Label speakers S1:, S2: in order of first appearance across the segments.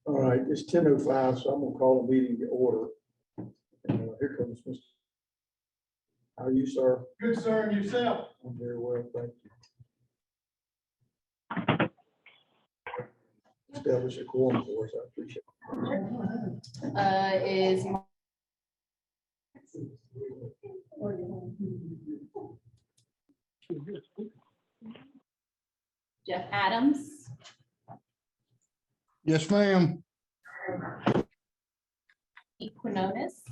S1: All right, it's 10:05, so I'm gonna call the meeting to order. And here comes Mr. How are you, sir?
S2: Good, sir, and yourself?
S1: I'm very well, thank you. Establish a quorum for us, I appreciate
S3: Is Jeff Adams,
S2: Yes, ma'am.
S3: Pete Quinones,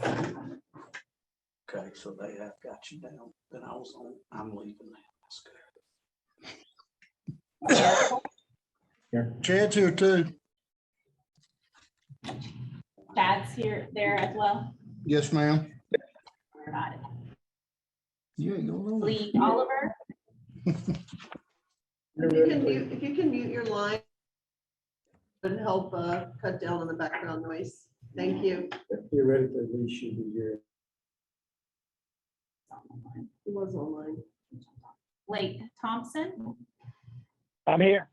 S4: Okay, so they have got you down, then I was on, I'm leaving now. That's good.
S2: Chad's here too.
S3: Chad's here, there as well.
S2: Yes, ma'am.
S3: Got it.
S2: You ain't gonna know.
S3: Lee Oliver,
S5: If you can mute your line, would help cut down on the background noise. Thank you.
S1: Theoretically, we should be here.
S5: It was online.
S3: Blake Thompson,
S6: I'm here.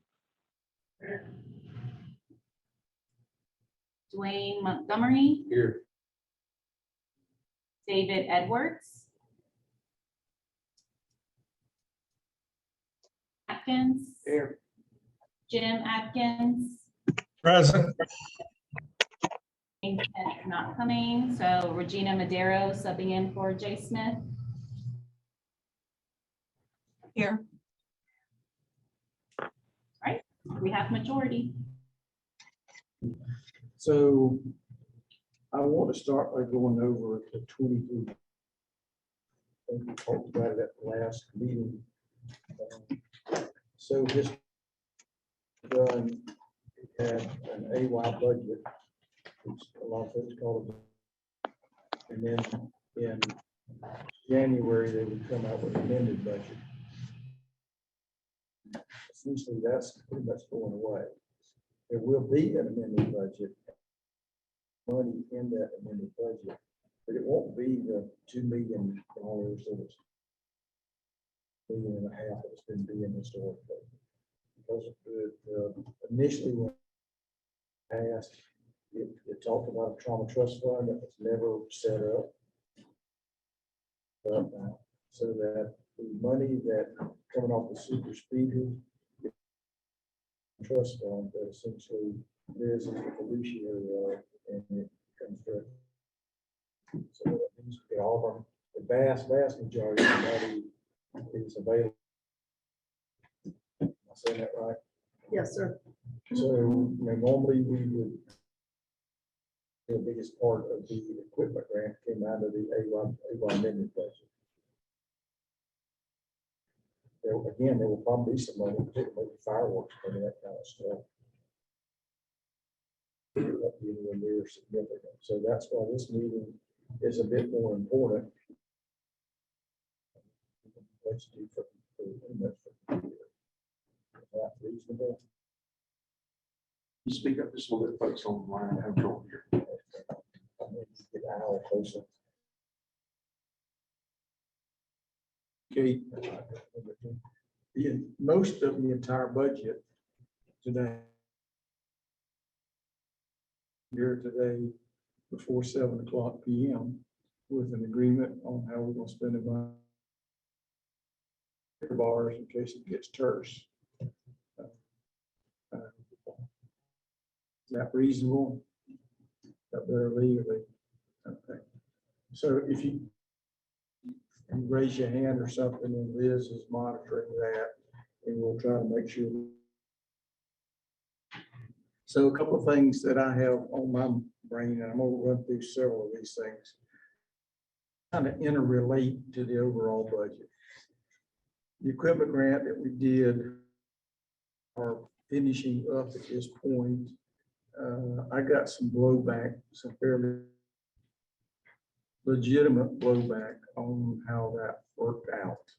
S3: Dwayne Montgomery,
S1: Here.
S3: David Edwards, Atkins,
S1: Here.
S3: Jim Atkins,
S2: Present.
S3: not coming, so Regina Madero subbing in for Jay Smith.
S5: Here.
S3: Right, we have majority.
S1: So I want to start by going over the 23. I think we talked about it at the last meeting. So this done, it had an AY budget, which a lot of folks call it. And then in January, they would come out with an amended budget. Essentially, that's pretty much going away. There will be an amended budget, money in that amended budget, but it won't be the $2 million that it's $1.5 million that it's been being historically. Because initially when passed, it talked about a trauma trust fund that was never set up. So that the money that coming off the super speeder trust fund that essentially is a fiduciary of, and it comes through. So that means we get all of them, the vast majority of the money is available. Am I saying that right?
S5: Yes, sir.
S1: So normally we would, the biggest part of the equipment grant came out of the AY amendment budget. There will probably be some money, particularly fireworks, and that kind of stuff. It won't be anywhere near significant. So that's why this meeting is a bit more important. Let's do for is that reasonable?
S4: You speak up just a little bit, folks on the line, have trouble here.
S1: I need to get an hour closer. Okay. Most of the entire budget today, here today, before 7:00 p.m. with an agreement on how we're going to spend it on bars in case it gets terse. Is that reasonable? That better legally. Okay. So if you raise your hand or something, and Liz is monitoring that, and we'll try to make sure. So a couple of things that I have on my brain, and I'm going to run through several of these things, kind of interrelate to the overall budget. The equipment grant that we did are finishing up at this point. I got some blowback, some fairly legitimate blowback on how that worked out.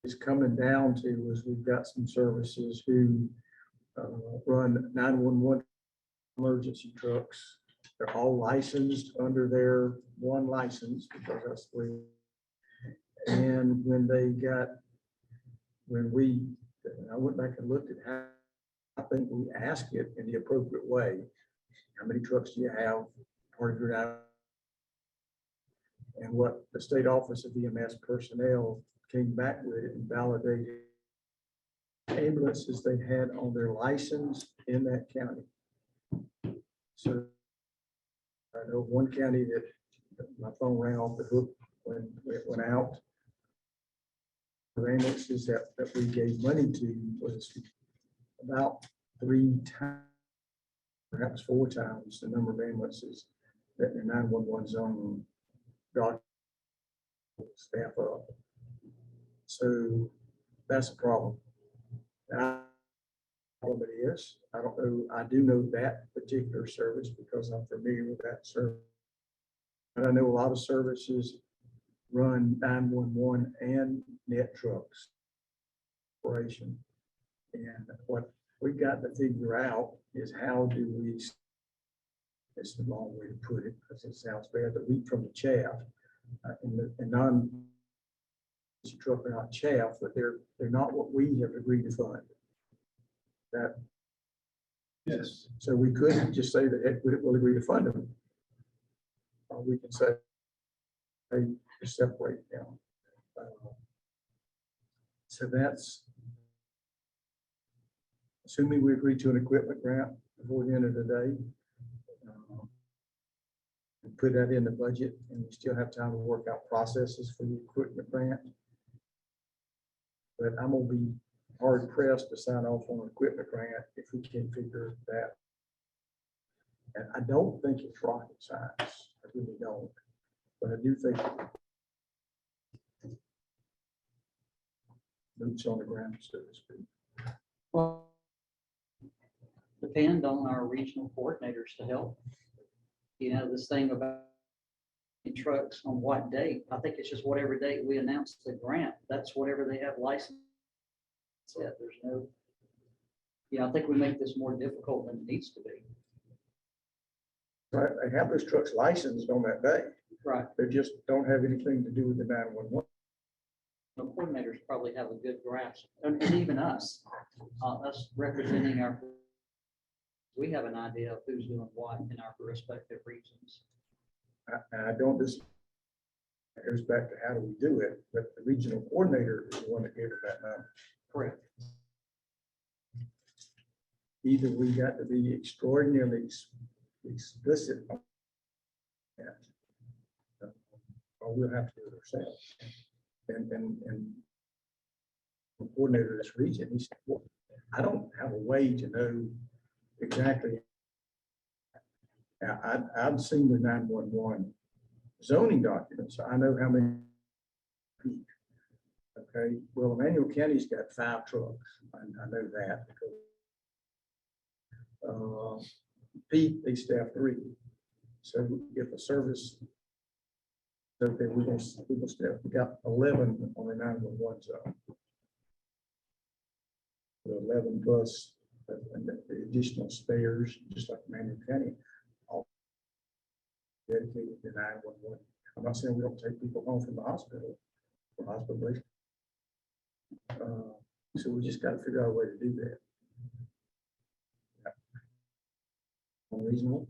S1: It's coming down to is we've got some services who run 911 emergency trucks. They're all licensed under their one license because that's the way. And when I went back and looked at how I think we ask it in the appropriate way. How many trucks do you have? Part of your out. And what the state office of EMS personnel came back with and validated ambulances they had on their license in that county. So I know one county that my phone rang off the hook when it went out. The ambulances that we gave money to was about 3 times, perhaps 4 times the number of ambulances that the 911 zone got staff up. So that's a problem. What it is, I don't know. I do know that particular service because I'm familiar with that service. And I know a lot of services run 911 and net trucks operation. And what we got to figure out is how do we, it's the wrong way to put it because it sounds bad, the wheat from the chaff. And non truck are not chaff, but they're not what we have agreed to fund. That,
S2: Yes.
S1: so we could just say that heck, we'll agree to fund them. Or we can say, hey, just separate them. So that's assuming we agree to an equipment grant before the end of the day. And put that in the budget, and we still have time to work out processes for the equipment grant. But I'm gonna be hard pressed to sign off on an equipment grant if we can't figure that. And I don't think it's rocket science. I really don't. But I do think boots on the ground, so to speak.
S7: Well, depend on our regional coordinators to help. You know, this thing about trucks on what date, I think it's just whatever date we announce the grant, that's whatever they have licensed. There's no, I think we make this more difficult than it needs to be.
S1: Right, they have those trucks licensed on that day.
S7: Right.
S1: They just don't have anything to do with the 911.
S7: The coordinators probably have a good grasp, and even us representing our, we have an idea of who's doing what in our respective regions.
S1: And I don't just, it goes back to how do we do it, but the regional coordinator is the one that gave it that number.
S7: Correct.
S1: Either we got to be extraordinarily explicit on that, or we'll have to do it ourselves. And the coordinator of this region, he said, well, I don't have a way to know exactly. I've seen the 911 zoning documents. I know how many. Okay, well, Emmanuel County's got 5 trucks. I know that because Pete, they staff 3. So if a service, okay, we're gonna staff, we got 11 on the 911 zone. 11 plus the additional spares, just like Emmanuel County, all dedicated to 911. I'm not saying we don't take people home from the hospital for hospitalization. So we just got to figure out a way to do that. Unreasonable.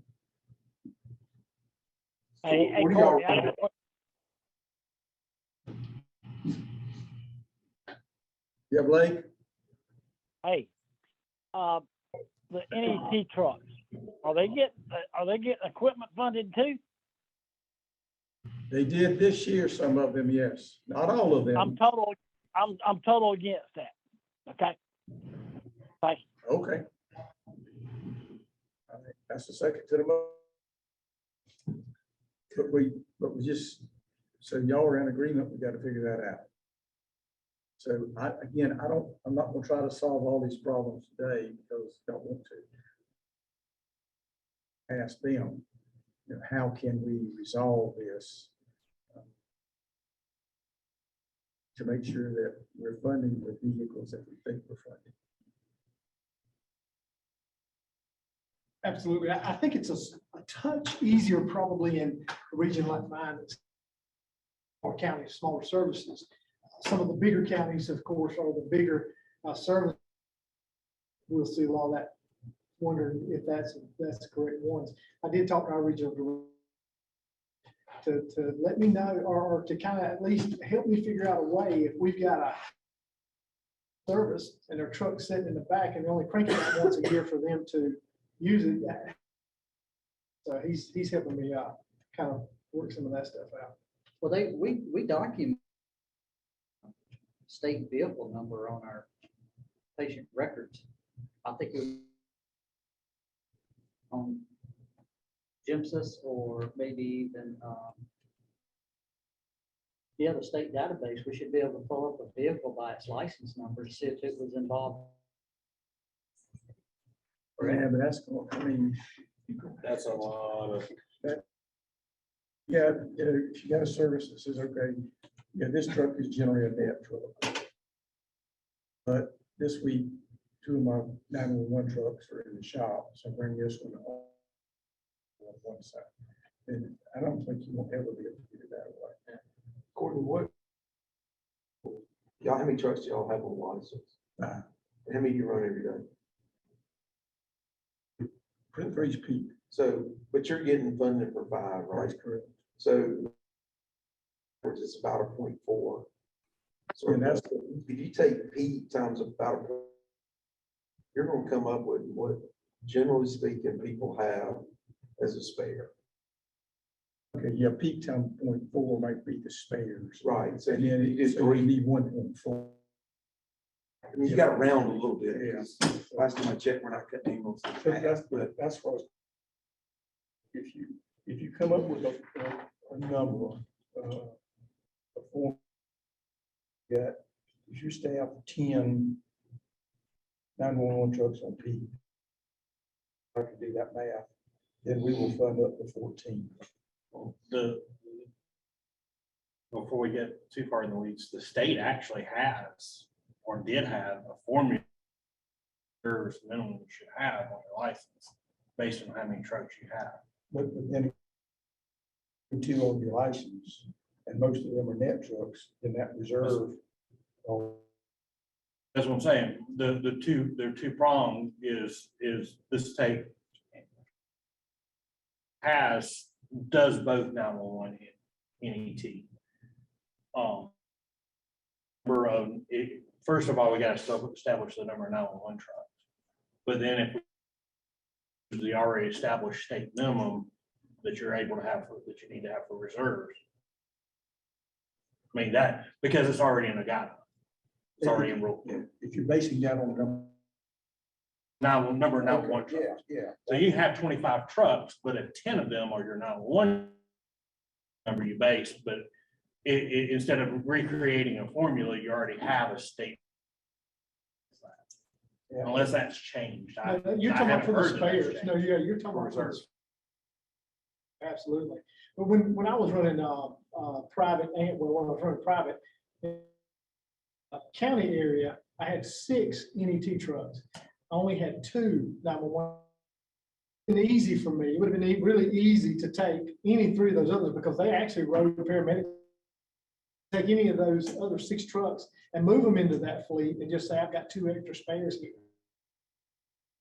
S6: Hey,
S2: what do y'all-
S6: Courtney, I got a
S1: Yeah, Blake?
S6: Hey, the NET trucks, are they getting equipment funded too?
S1: They did this year, some of them, yes. Not all of them.
S6: I'm total against that. Okay. Thank you.
S1: Okay. All right, that's the second to the motion. But we just, so y'all are in agreement, we got to figure that out. So I'm not gonna try to solve all these problems today because I don't want to. Ask them, how can we resolve this? To make sure that we're funding the vehicles that we think we're funding.
S8: Absolutely. I think it's a touch easier probably in a region like mine, that's more counties, smaller services. Some of the bigger counties, of course, are the bigger service. we'll see a lot of that, wondering if that's the correct ones. I did talk to our regional director to let me know, or to kind of at least help me figure out a way, if we've got a service and their truck's sitting in the back and they're only cranking it once a year for them to use it. So he's helping me kind of work some of that stuff out.
S7: Well, we document state vehicle number on our patient records. I think it was on GIMSIS or maybe even, the other state database. We should be able to pull up a vehicle by its license number to see if it was involved.
S1: Yeah, but that's, I mean,
S2: That's a lot of.
S1: yeah, if you got a service that says, okay, yeah, this truck is generally a net truck. But this week, 2 of my 911 trucks are in the shop, so I bring this one on one side. And I don't think you won't ever be able to get it that way.
S9: Courtney, y'all, how many trucks do y'all have on license?
S1: Uh,
S9: And how many you run every day?
S1: For each peak,
S9: So, but you're getting funded for 5, right?
S1: that's correct.
S9: So, which is about a 0.4. So
S1: And that's,
S9: if you take peak times about a, you're gonna come up with what, generally speaking, people have as a spare.
S1: okay, yeah, peak time 0.4 might be the spares.
S9: Right, so
S1: And then
S9: you just
S1: so you need 1.4.
S9: I mean, you got to round a little bit.
S1: Yeah.
S9: 'Cause last time I checked, we're not cutting ambulance. in
S1: So
S9: half, but
S1: that's what, if you come up with a number, a form, that if you staff 10 911 trucks on peak, I can do that math, then we will fund up to 14.
S2: Before we get too far in the weeds, the state actually has, or did have, a formula service minimum you should have on your license, based on how many trucks you have.
S1: But then 2 on your license, and most of them are net trucks, then that reserve.
S2: That's what I'm saying. Their two prong is the state does both 911 and NET. Number of, first of all, we got to establish the number of 911 trucks. But then if the already established state minimum that you're able to have, that you need to have for reserves. I mean that, because it's already in the guideline. It's already enrolled.
S1: If you're basing that on the
S2: Number of 911 trucks.
S1: yeah.
S2: So you have 25 trucks, but if 10 of them are your 911 number you base, but instead of recreating a formula, you already have a state.
S1: Yeah.
S2: Unless that's changed.
S8: You're
S2: I
S8: talking about
S2: haven't
S8: for the
S2: heard that that's
S8: spares. No,
S2: changed.
S8: yeah, you're talking
S2: For
S8: about for the
S2: reserves.
S8: absolutely. But when I was running private, and when I was running private, county area, I had 6 NET trucks. I only had 2 911. Been easy for me. It would have been really easy to take any 3 of those others because they actually rode paramedics. Take any of those other 6 trucks and move them into that fleet and just say, I've got 2 extra spares here.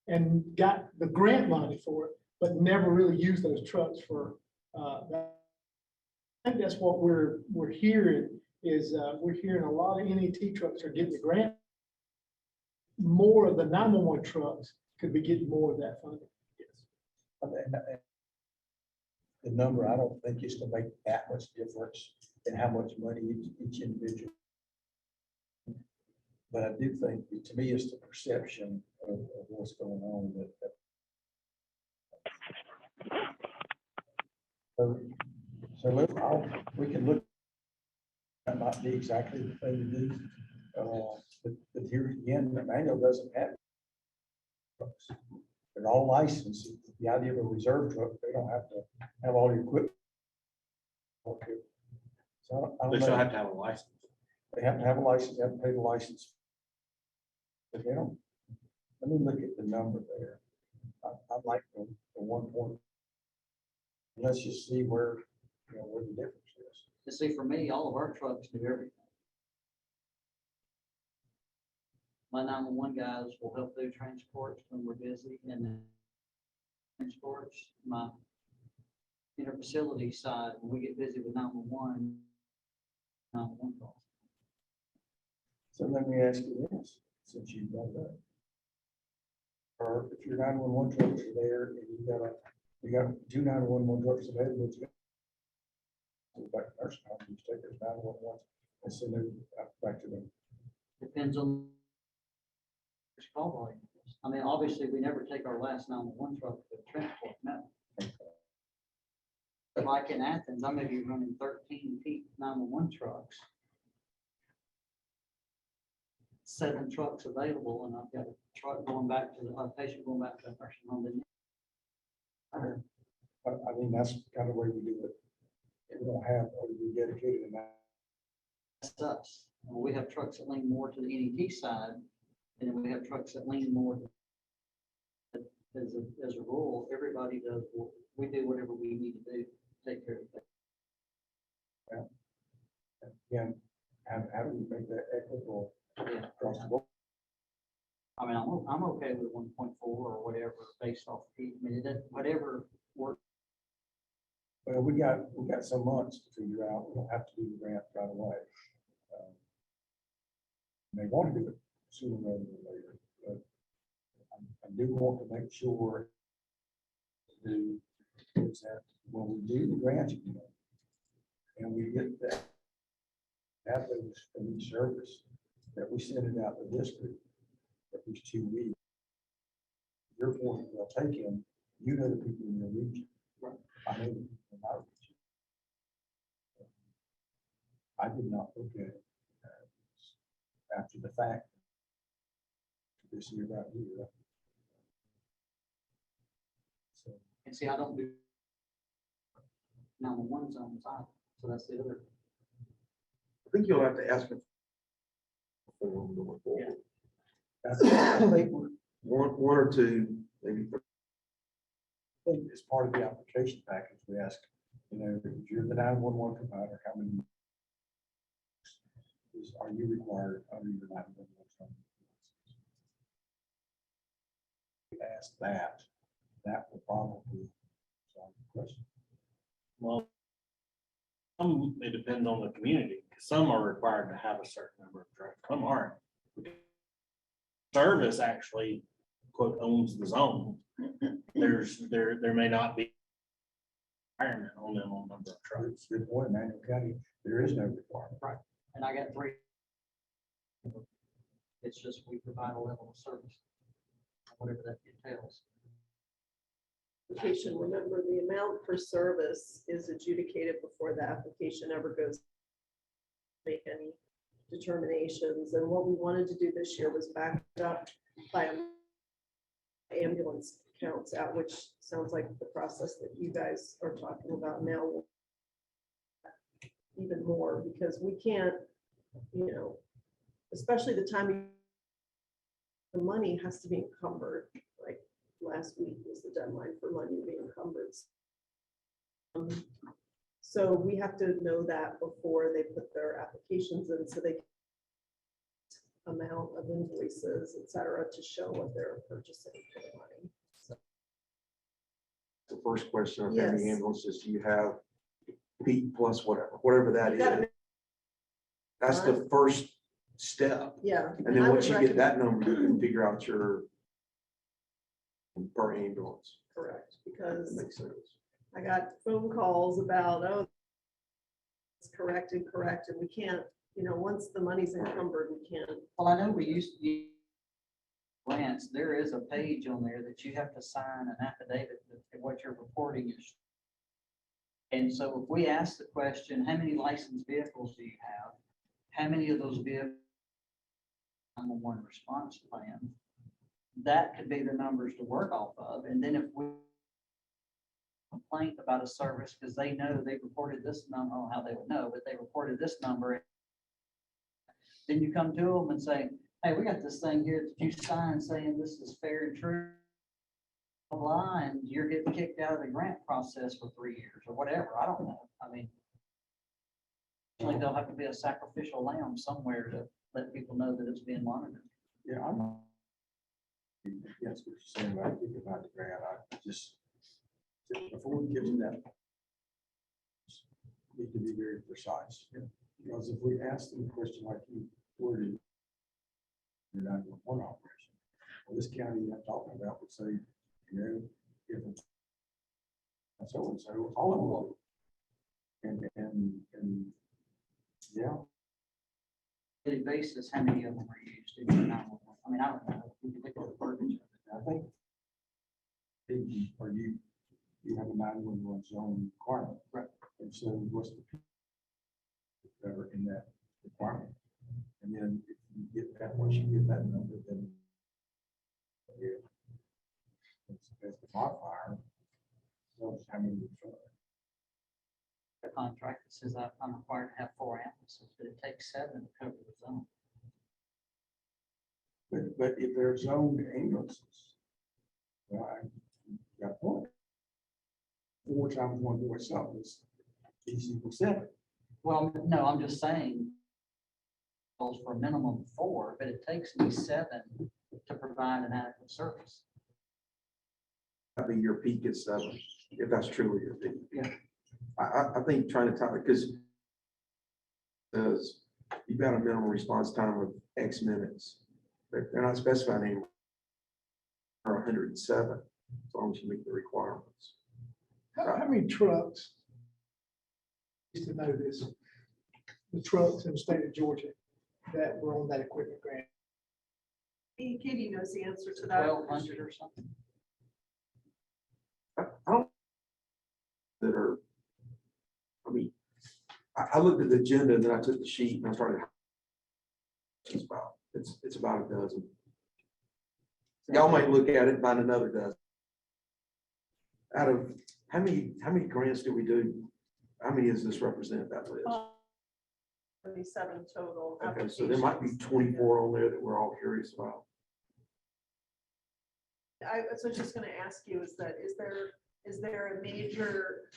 S8: And got the grant money for it, but never really used those trucks for that. I think that's what we're hearing is we're hearing a lot of NET trucks are getting the grant. More of the 911 trucks could be getting more of that funding.
S1: And the number, I don't think is to make that much difference in how much money each individual. But I do think, to me, it's the perception of what's going on so we can look. That might be exactly the thing to do. But here again, the manual doesn't have trucks. They're all licensed. The idea of a reserve truck, they don't have to have all the equipment. Okay. So I
S2: They
S1: don't
S2: still
S1: know.
S2: have to have a license.
S1: They have to have a license, they have to pay the license. But they don't, let me look at the number there. I like the 1 point. Let's just see where, where the difference is.
S7: You see, for me, all of our trucks do everything. My 911 guys will help do transports when we're busy, and then transports, my interfacility side, when we get busy with 911, 911 calls.
S1: So let me ask you this, since you brought it up. Or if your 911 trucks are there and you got two 911 trucks available, it's go back to nursing home, you just take those 911 and send them back to them.
S7: Depends on which call volume. I mean, obviously, we never take our last 911 truck to transport, no. Like in Athens, I may be running 13 peak 911 trucks. 7 trucks available, and I've got a truck going back to a patient going back to the nursing home.
S1: I mean, that's kind of the way we do it. We don't have, or we dedicated in that.
S7: That's us. And we have trucks that lean more to the NET side, and then we have trucks that lean more as a rule. Everybody does, we do whatever we need to do to take care of that.
S1: Again, how do we make that equitable
S7: Yeah.
S1: across the board?
S7: I mean, I'm okay with 1.4 or whatever based off peak. I mean, whatever works.
S1: Well, we got some months to figure out. We don't have to do the grant right away. They want to do it sooner rather than later, but I do want to make sure is that when we do the grant, and we get that, have those from each service, that we send it out to this group at least 2 weeks. Your point, they'll take him, you know the people in your region. I know the people in my region. I did not look at it after the fact. This year right here. So,
S7: And see, I don't do 911 zones either. So that's the other.
S9: I think you'll have to ask them for them going forward.
S1: I think
S9: One or two, maybe three.
S1: I think as part of the application package, we ask, if you're the 911 provider, how many are you required under your 911? We ask that will probably solve the question.
S2: Well, it depends on the community. Some are required to have a certain number of trucks, some aren't. Service actually, quote, owns the zone. There may not be requirement on them on number of trucks.
S1: Good point, Emmanuel County, there is no requirement.
S7: Right. And I got 3. It's just we provide a level of service, whatever that entails.
S5: Application, remember, the amount per service is adjudicated before the application ever goes to make any determinations. And what we wanted to do this year was back up by ambulance counts out, which sounds like the process that you guys are talking about now. Even more, because we can't, especially the time the money has to be encumbered. Like last week was the deadline for money to be encumbered. So we have to know that before they put their applications in, so they amount of invoices, et cetera, to show what they're purchasing for the money. So,
S9: The first question of
S5: Yes.
S9: any ambulances, you have peak plus whatever that
S5: You gotta
S9: is. That's the first step.
S5: yeah.
S9: And then
S5: I
S9: once
S5: would
S9: you get that
S5: recommend-
S9: number, you can figure out your per ambulance.
S5: Correct,
S9: That
S5: because
S9: makes sense.
S5: I got phone calls about, oh, it's correct, and we can't, once the money's encumbered, we can't.
S7: Well, I know we used to use grants. There is a page on there that you have to sign an affidavit that what you're reporting is. And so if we ask the question, how many licensed vehicles do you have? How many of those vehicles 911 response plan? That could be the numbers to work off of. And then if we complaint about a service because they know they reported this number, I don't know how they would know, but they reported this number. Then you come to them and say, hey, we got this thing here that you signed saying this is fair and true. And you're getting kicked out of the grant process for 3 years or whatever. I don't know. I mean, there'll have to be a sacrificial lamb somewhere to let people know that it's being monitored.
S1: Yeah, I'm not against what you're saying about thinking about the grant. I just, before we get to that, we need to be very precise. Because if we ask them a question like you worded, you're not doing one operation. Well, this county I'm talking about would say, you know, if it's so and so, all of them. And yeah,
S7: daily basis, how many of them are used in your 911? I mean, I don't know. We can look at the verbiage of it.
S1: I think or you have a 911 zone requirement.
S7: Right.
S1: And so what's the people that are in that requirement? And then if you get that, once you get that number, then yeah, that's the modifier. So how many refer?
S7: The contract that says I'm required to have 4 ambulances, but it takes 7 to cover the zone.
S1: But if they're zoned ambulances, well, I got a point. 4 times 1.7 is equals 7.
S7: Well, no, I'm just saying goes for a minimum of 4, but it takes me 7 to provide an adequate service.
S9: I think your peak is 7, if that's truly your peak.
S7: Yeah.
S9: I think trying to time it, because you've got a minimum response time of X minutes. They're not specifying anymore. Or 107, as long as you meet the requirements.
S8: How many trucks? Used to know this, the trucks in the state of Georgia that were on that equipment grant.
S5: Katie knows the answer to that.
S7: 1,200 or something.
S9: I don't that are. I mean, I looked at the agenda and then I took the sheet and I started. It's about a dozen. Y'all might look at it and find another dozen. Out of how many grants do we do? How many does this represent, that list?
S5: 27 total.
S9: Okay, so there might be 24 on there that we're all curious about.
S5: I was just gonna ask you, is there a major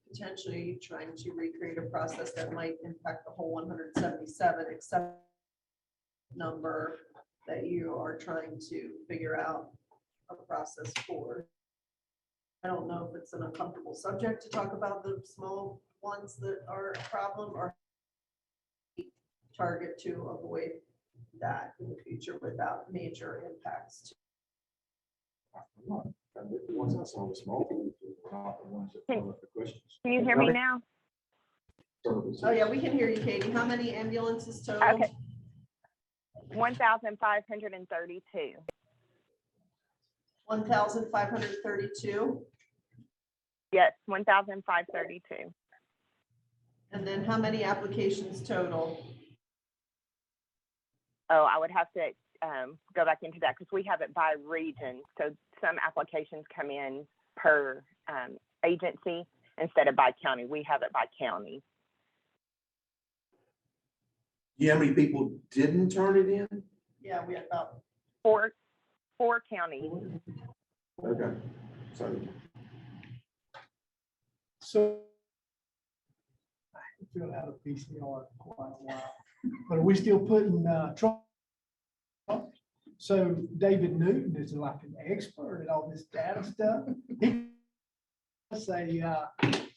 S5: potentially trying to recreate a process that might impact the whole 177, except number that you are trying to figure out a process for? I don't know if it's an uncomfortable subject to talk about the small ones that are a problem, or target to avoid that in the future without major impacts.
S1: The ones I saw, the small ones, were not the ones that brought up the questions.
S10: Can you hear me now?
S9: Services.
S5: Oh, yeah, we can hear you, Katie. How many ambulances total?
S10: Okay. 1,532.
S5: 1,532.
S10: Yes, 1,532.
S5: And then how many applications total?
S10: Oh, I would have to go back into that because we have it by region. So some applications come in per agency instead of by county. We have it by county.
S9: Yeah, how many people didn't turn it in?
S5: Yeah, we had about
S10: Four counties.
S9: Okay,
S8: So I haven't filled out a PCR for quite a while, but are we still putting truck? So David Newton is like an expert at all this data stuff. He say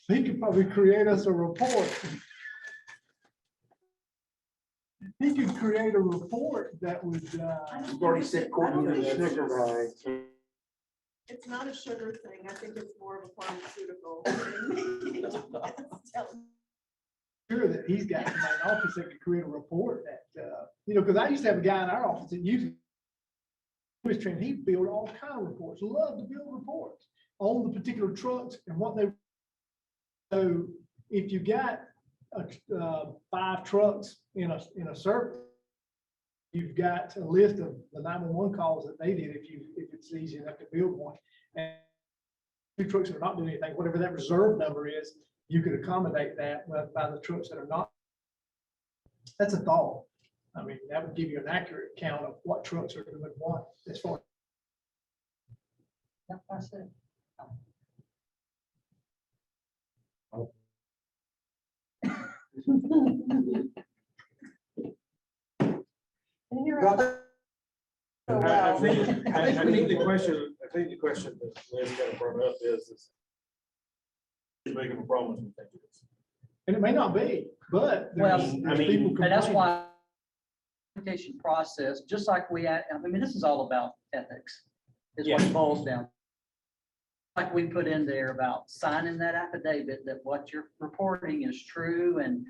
S8: he could probably create us a report. He could create a report that would.
S9: you've already sent Courtney the sugar bag.
S5: It's not a sugar thing. I think it's more of a pharmaceutical thing.
S8: Sure that he's got in my office that could create a report that, because I used to have a guy in our office that usually was trained, he built all kind of reports, loved to build reports on the particular trucks and what they. So if you got 5 trucks in a service, you've got a list of the 911 calls that they did if it's easy enough to build one. And 2 trucks that are not doing anything, whatever that reserve number is, you could accommodate that by the trucks that are not. That's a thought. I mean, that would give you an accurate count of what trucks are doing what as far.
S7: That's it.
S5: And you're
S9: Well,
S5: so
S11: I
S5: well.
S11: think, I think the question that Liz kind of brought up is making a promise. We think it is.
S8: And it may not be, but
S6: Well,
S8: there's people
S6: And that's
S8: complaining.
S6: why application process, just like I mean, this is all about ethics, is what it boils down. Like we put in there about signing that affidavit that what you're reporting is true, and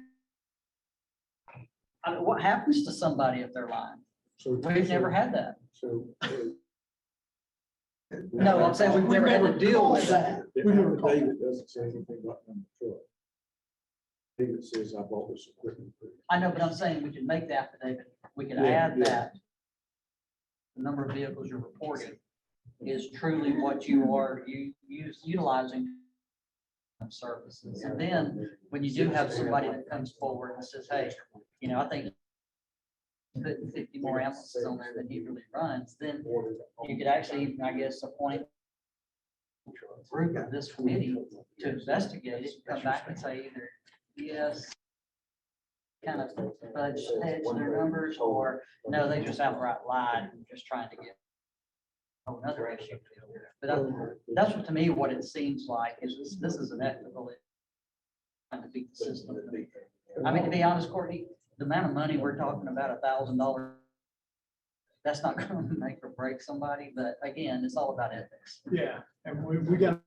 S6: I mean, what happens to somebody if they're lying?
S1: So.
S6: We've never had that.
S1: So.
S6: No, I'm saying we've never had to deal with that.
S1: The affidavit doesn't say anything about number truck. David says I bought this equipment.
S6: I know, but I'm saying we can make the affidavit, we can
S1: Yeah,
S6: add
S1: yeah.
S6: that. The number of vehicles you're reporting is truly what you are utilizing services. And then when you do have somebody that comes forward and says, hey, you know, I think putting 50 more ambulances on there than he really runs, then you could actually even, I guess, appoint a group of this committee to investigate it, come back and say either, yes, kind of fudge their numbers, or no, they just outright lied and just trying to get another issue. But that's what, to me, what it seems like is this is an ethical trying to beat the system. I mean, to be honest, Courtney, the amount of money we're talking about, $1,000, that's not going to make or break somebody. But again, it's all about ethics.
S8: Yeah, and we got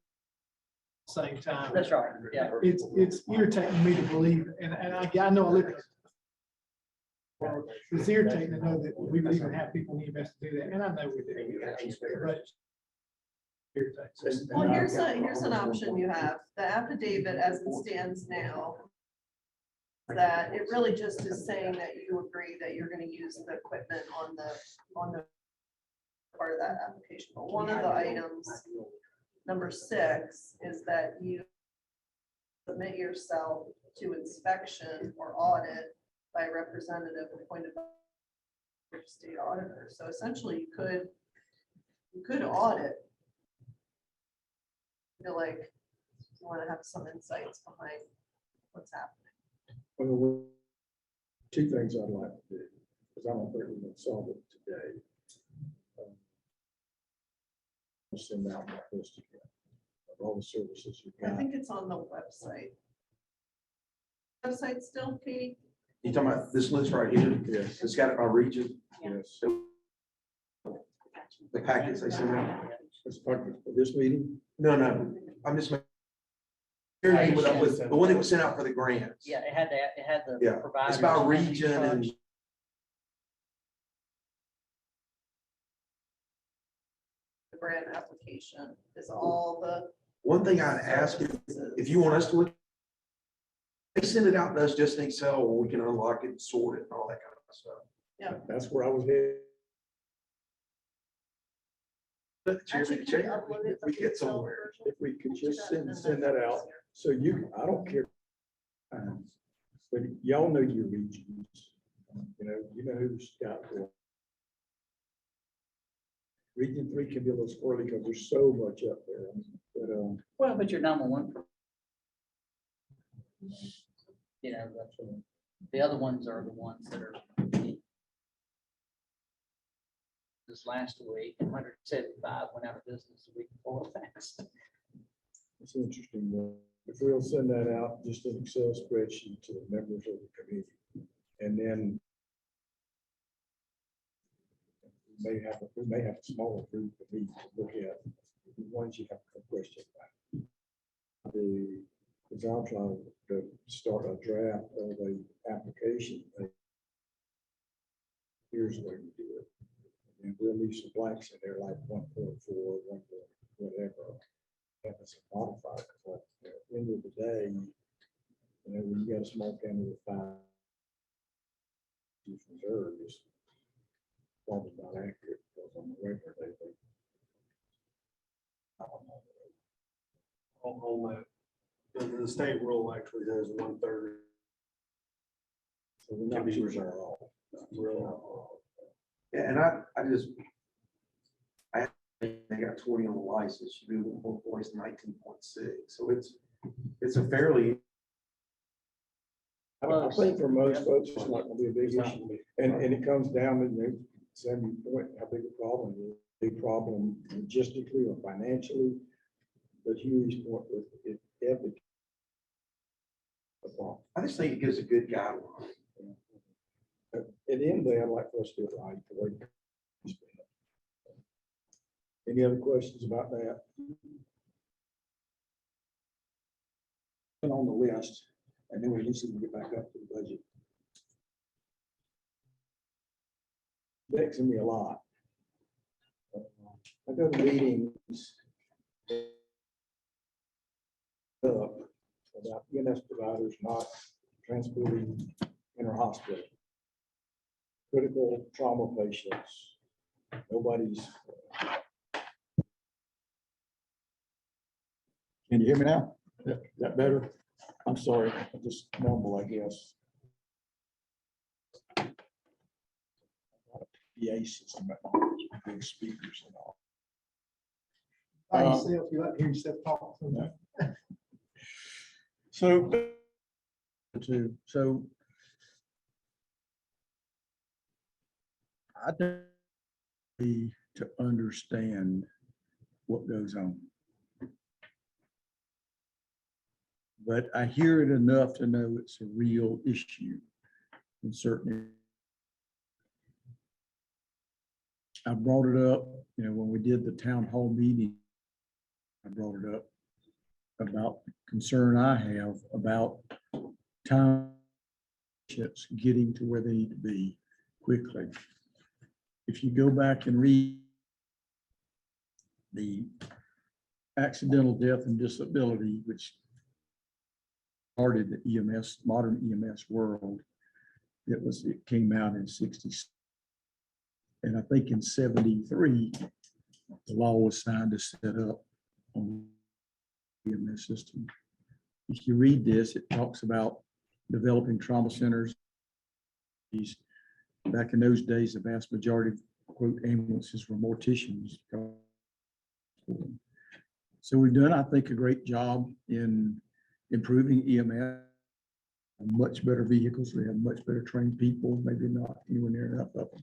S8: same time.
S6: That's right. Yeah.
S8: It's irritating me to believe, and I know I live. It's irritating to know that we would even have people in EMS to do that, and I know we do. But irritating.
S5: Well, here's an option you have. The affidavit as it stands now, that it really just is saying that you agree that you're gonna use the equipment on the part of that application. But one of the items, number 6, is that you submit yourself to inspection or audit by a representative appointed by your state auditor. So essentially, you could audit. I feel like you want to have some insights behind what's happening.
S1: Well, two things I'd like to do, because I don't think we can solve it today. I'll send out my list again of all the services you
S5: I
S1: got.
S5: think it's on the website. Website still, Katie?
S9: You talking about this list right here?
S1: Yes.
S9: It's got it by region,
S1: Yes.
S9: the packets they sent out.
S1: Let's talk for this meeting.
S9: No, I'm just. With the one that was sent out for the grants.
S6: Yeah, it had the
S9: Yeah,
S6: providers.
S9: it's about
S6: how many
S9: region and
S6: trucks.
S5: The grant application is all the.
S9: one thing I'd ask if you want us to look, they send it out to us just in Excel where we can unlock it, sort it and all that kind of stuff.
S1: That's where I was headed.
S5: Actually, can you upload it
S9: We
S5: from
S9: get
S5: the Excel
S9: somewhere.
S5: version?
S1: If we could just
S5: Do that and
S1: send
S5: then
S1: that out, so you, I don't care. But y'all know your regions, you know who's got what. Region 3 can be a little squirrely because there's so much up there, but,
S6: Well, but your number one. The other ones are the ones that are. This last week, 175 went out of business the week before last.
S1: it's interesting. If we'll send that out, just an Excel spreadsheet to the members of the committee, and then we may have a smaller group that needs to look at the ones you have a question about. I'm trying to start a draft of a application. Here's the way you do it. And we'll leave some blanks in there like 1.4, 1. Whatever. Have us modify it, because at the end of the day, when you got a small family with 5 reserves, it's probably not accurate, because on the regular day,
S11: On that, the state rule actually says 1/3.
S1: so we're not sure they're all.
S9: Yeah, and they got 20 on the license, you do 1 voice 19.6. So it's a fairly
S1: I think for most folks, it's not gonna be a big issue. And it comes down to, Sammy's point, how big a problem it is. Big problem logistically or financially, but Huey's point with it, epic. A problem.
S9: I just think it gives a good guideline.
S1: At the end of the day, I'd like for us to do it right. The way it's been. Any other questions about that? Put on the list, and then we need to get back up to the budget. Vexing me a lot. I go to meetings up about EMS providers not transporting inter-hospital. Critical trauma patients. Nobody's. Can you hear me now? Is that better? I'm sorry, I just mumble, I guess. PA system, big speakers and all.
S8: By yourself, you like to hear yourself talk.
S1: So I don't need to understand what goes on. But I hear it enough to know it's a real issue. And certainly I brought it up, when we did the town hall meeting, I brought it up about the concern I have about time getting to where they need to be quickly. If you go back and read the accidental death and disability, which started the EMS, modern EMS world, it came out in '66. And I think in '73, the law was signed to set up on the EMS system. If you read this, it talks about developing trauma centers. Back in those days, the vast majority of quote ambulances were morticians. So we've done, I think, a great job in improving EMS. Much better vehicles. We have much better trained people, maybe not anywhere near enough of them,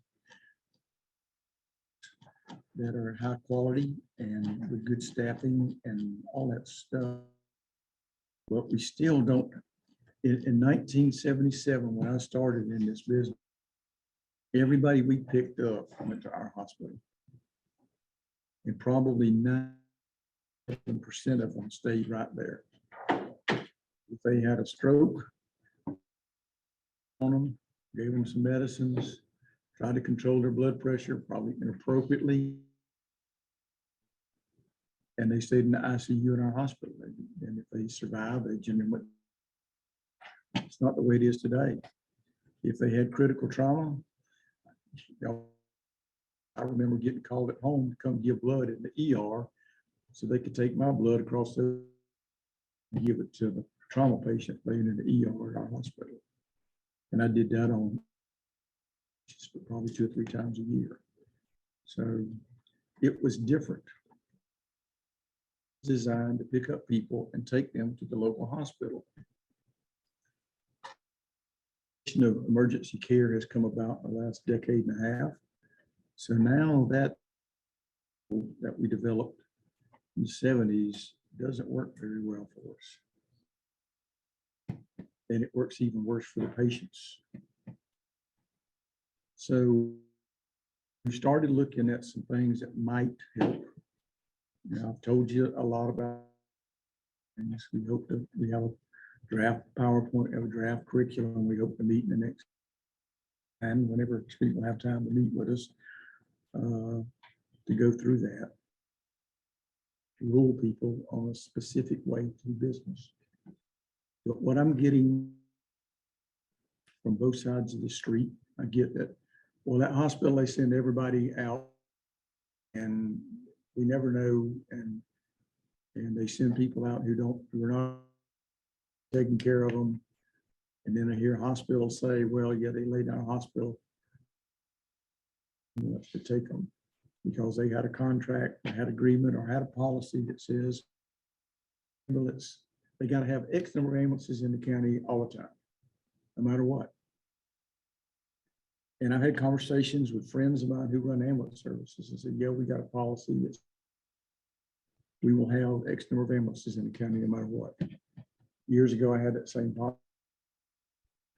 S1: that are high quality and with good staffing and all that stuff. But we still don't. In 1977, when I started in this business, everybody we picked up went to our hospital. And probably 9% of them stayed right there. If they had a stroke on them, gave them some medicines, tried to control their blood pressure, probably inappropriately, and they stayed in the ICU in our hospital. And if they survived, they generally went. It's not the way it is today. If they had critical trauma, I remember getting called at home to come give blood in the ER so they could take my blood across the and give it to the trauma patient laying in the ER at our hospital. And I did that on probably 2 or 3 times a year. So it was different. Designed to pick up people and take them to the local hospital. Of emergency care has come about in the last decade and a half. So now that we developed in the '70s doesn't work very well for us. And it works even worse for the patients. So we started looking at some things that might help. I've told you a lot about things. We hope that we have a draft PowerPoint, have a draft curriculum. We hope to meet in the next, and whenever people have time to meet with us, to go through that, to rule people on a specific way to do business. But what I'm getting from both sides of the street, I get that, well, that hospital, they send everybody out and we never know, and they send people out who are not taking care of them. And then I hear hospitals say, well, yeah, they laid down a hospital to take them because they had a contract, they had agreement, or had a policy that says they got to have X number of ambulances in the county all the time. no matter what. And I've had conversations with friends of mine who run ambulance services and said, yeah, we got a policy that we will have X number of ambulances in the county no matter what. Years ago, I had that same policy.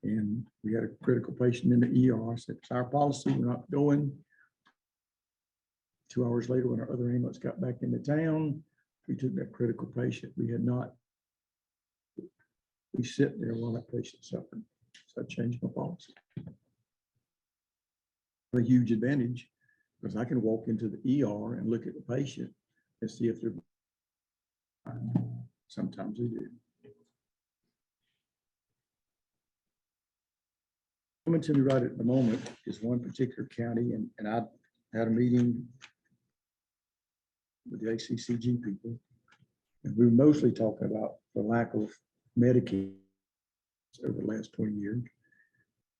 S1: And we had a critical patient in the ER. I said, it's our policy, we're not going. 2 hours later, when our other ambulance got back into town, we took that critical patient. We had not, we sit there while that patient suffered. So I changed my policy. A huge advantage because I can walk into the ER and look at the patient and see if they're, sometimes they do. Coming to me right at the moment is one particular county, and I had a meeting with the ACCG people, and we were mostly talking about the lack of Medicaid over the last 20 years,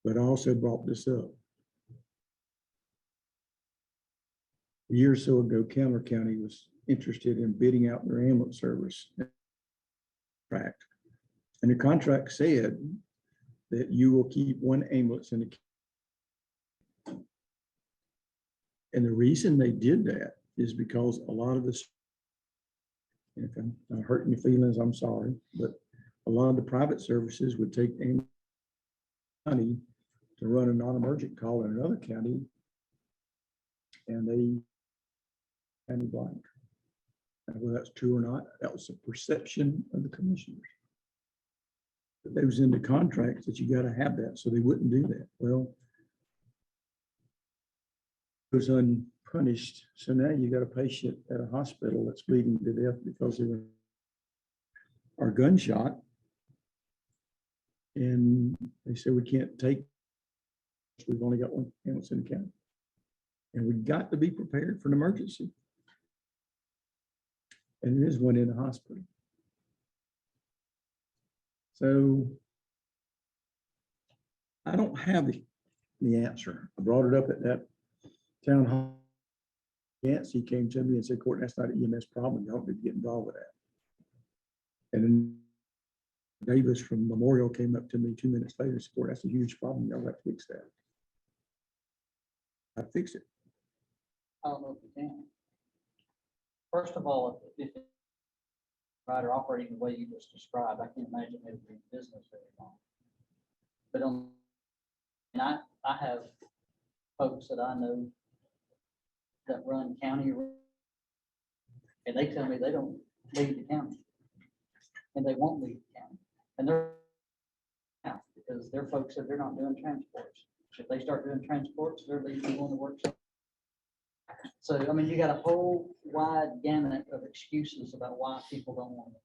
S1: but I also brought this up. A year or so ago, Candler County was interested in bidding out their ambulance service contract, and the contract said that you will keep one ambulance in the county. And the reason they did that is because a lot of this, if I'm hurting your feelings, I'm sorry, but a lot of the private services would take money to run a non-emergent call in another county, and they county blank. And whether that's true or not, that was the perception of the commissioners. That was in the contracts that you got to have that, so they wouldn't do that. Well, it was unpunished. So now you got a patient at a hospital that's bleeding to death because they are gunshot. And they said, we can't take, we've only got one ambulance in the county. And we got to be prepared for an emergency. And there is one in the hospital. So I don't have the answer. I brought it up at that town hall. Nancy came to me and said, Court, that's not an EMS problem. Y'all need to get involved with that. And then Davis from Memorial came up to me 2 minutes later and said, Court, that's a huge problem. Y'all have to fix that. I fix it.
S7: I don't know if you can. First of all, if provider operating the way you just described, I can't imagine it would be in business very long. But and I have folks that I know that run county, and they tell me they don't leave the county, and they won't leave the county, and they're because their folks said they're not doing transports. If they start doing transports, they're leaving going to work. So I mean, you got a whole wide gamut of excuses about why people don't want it.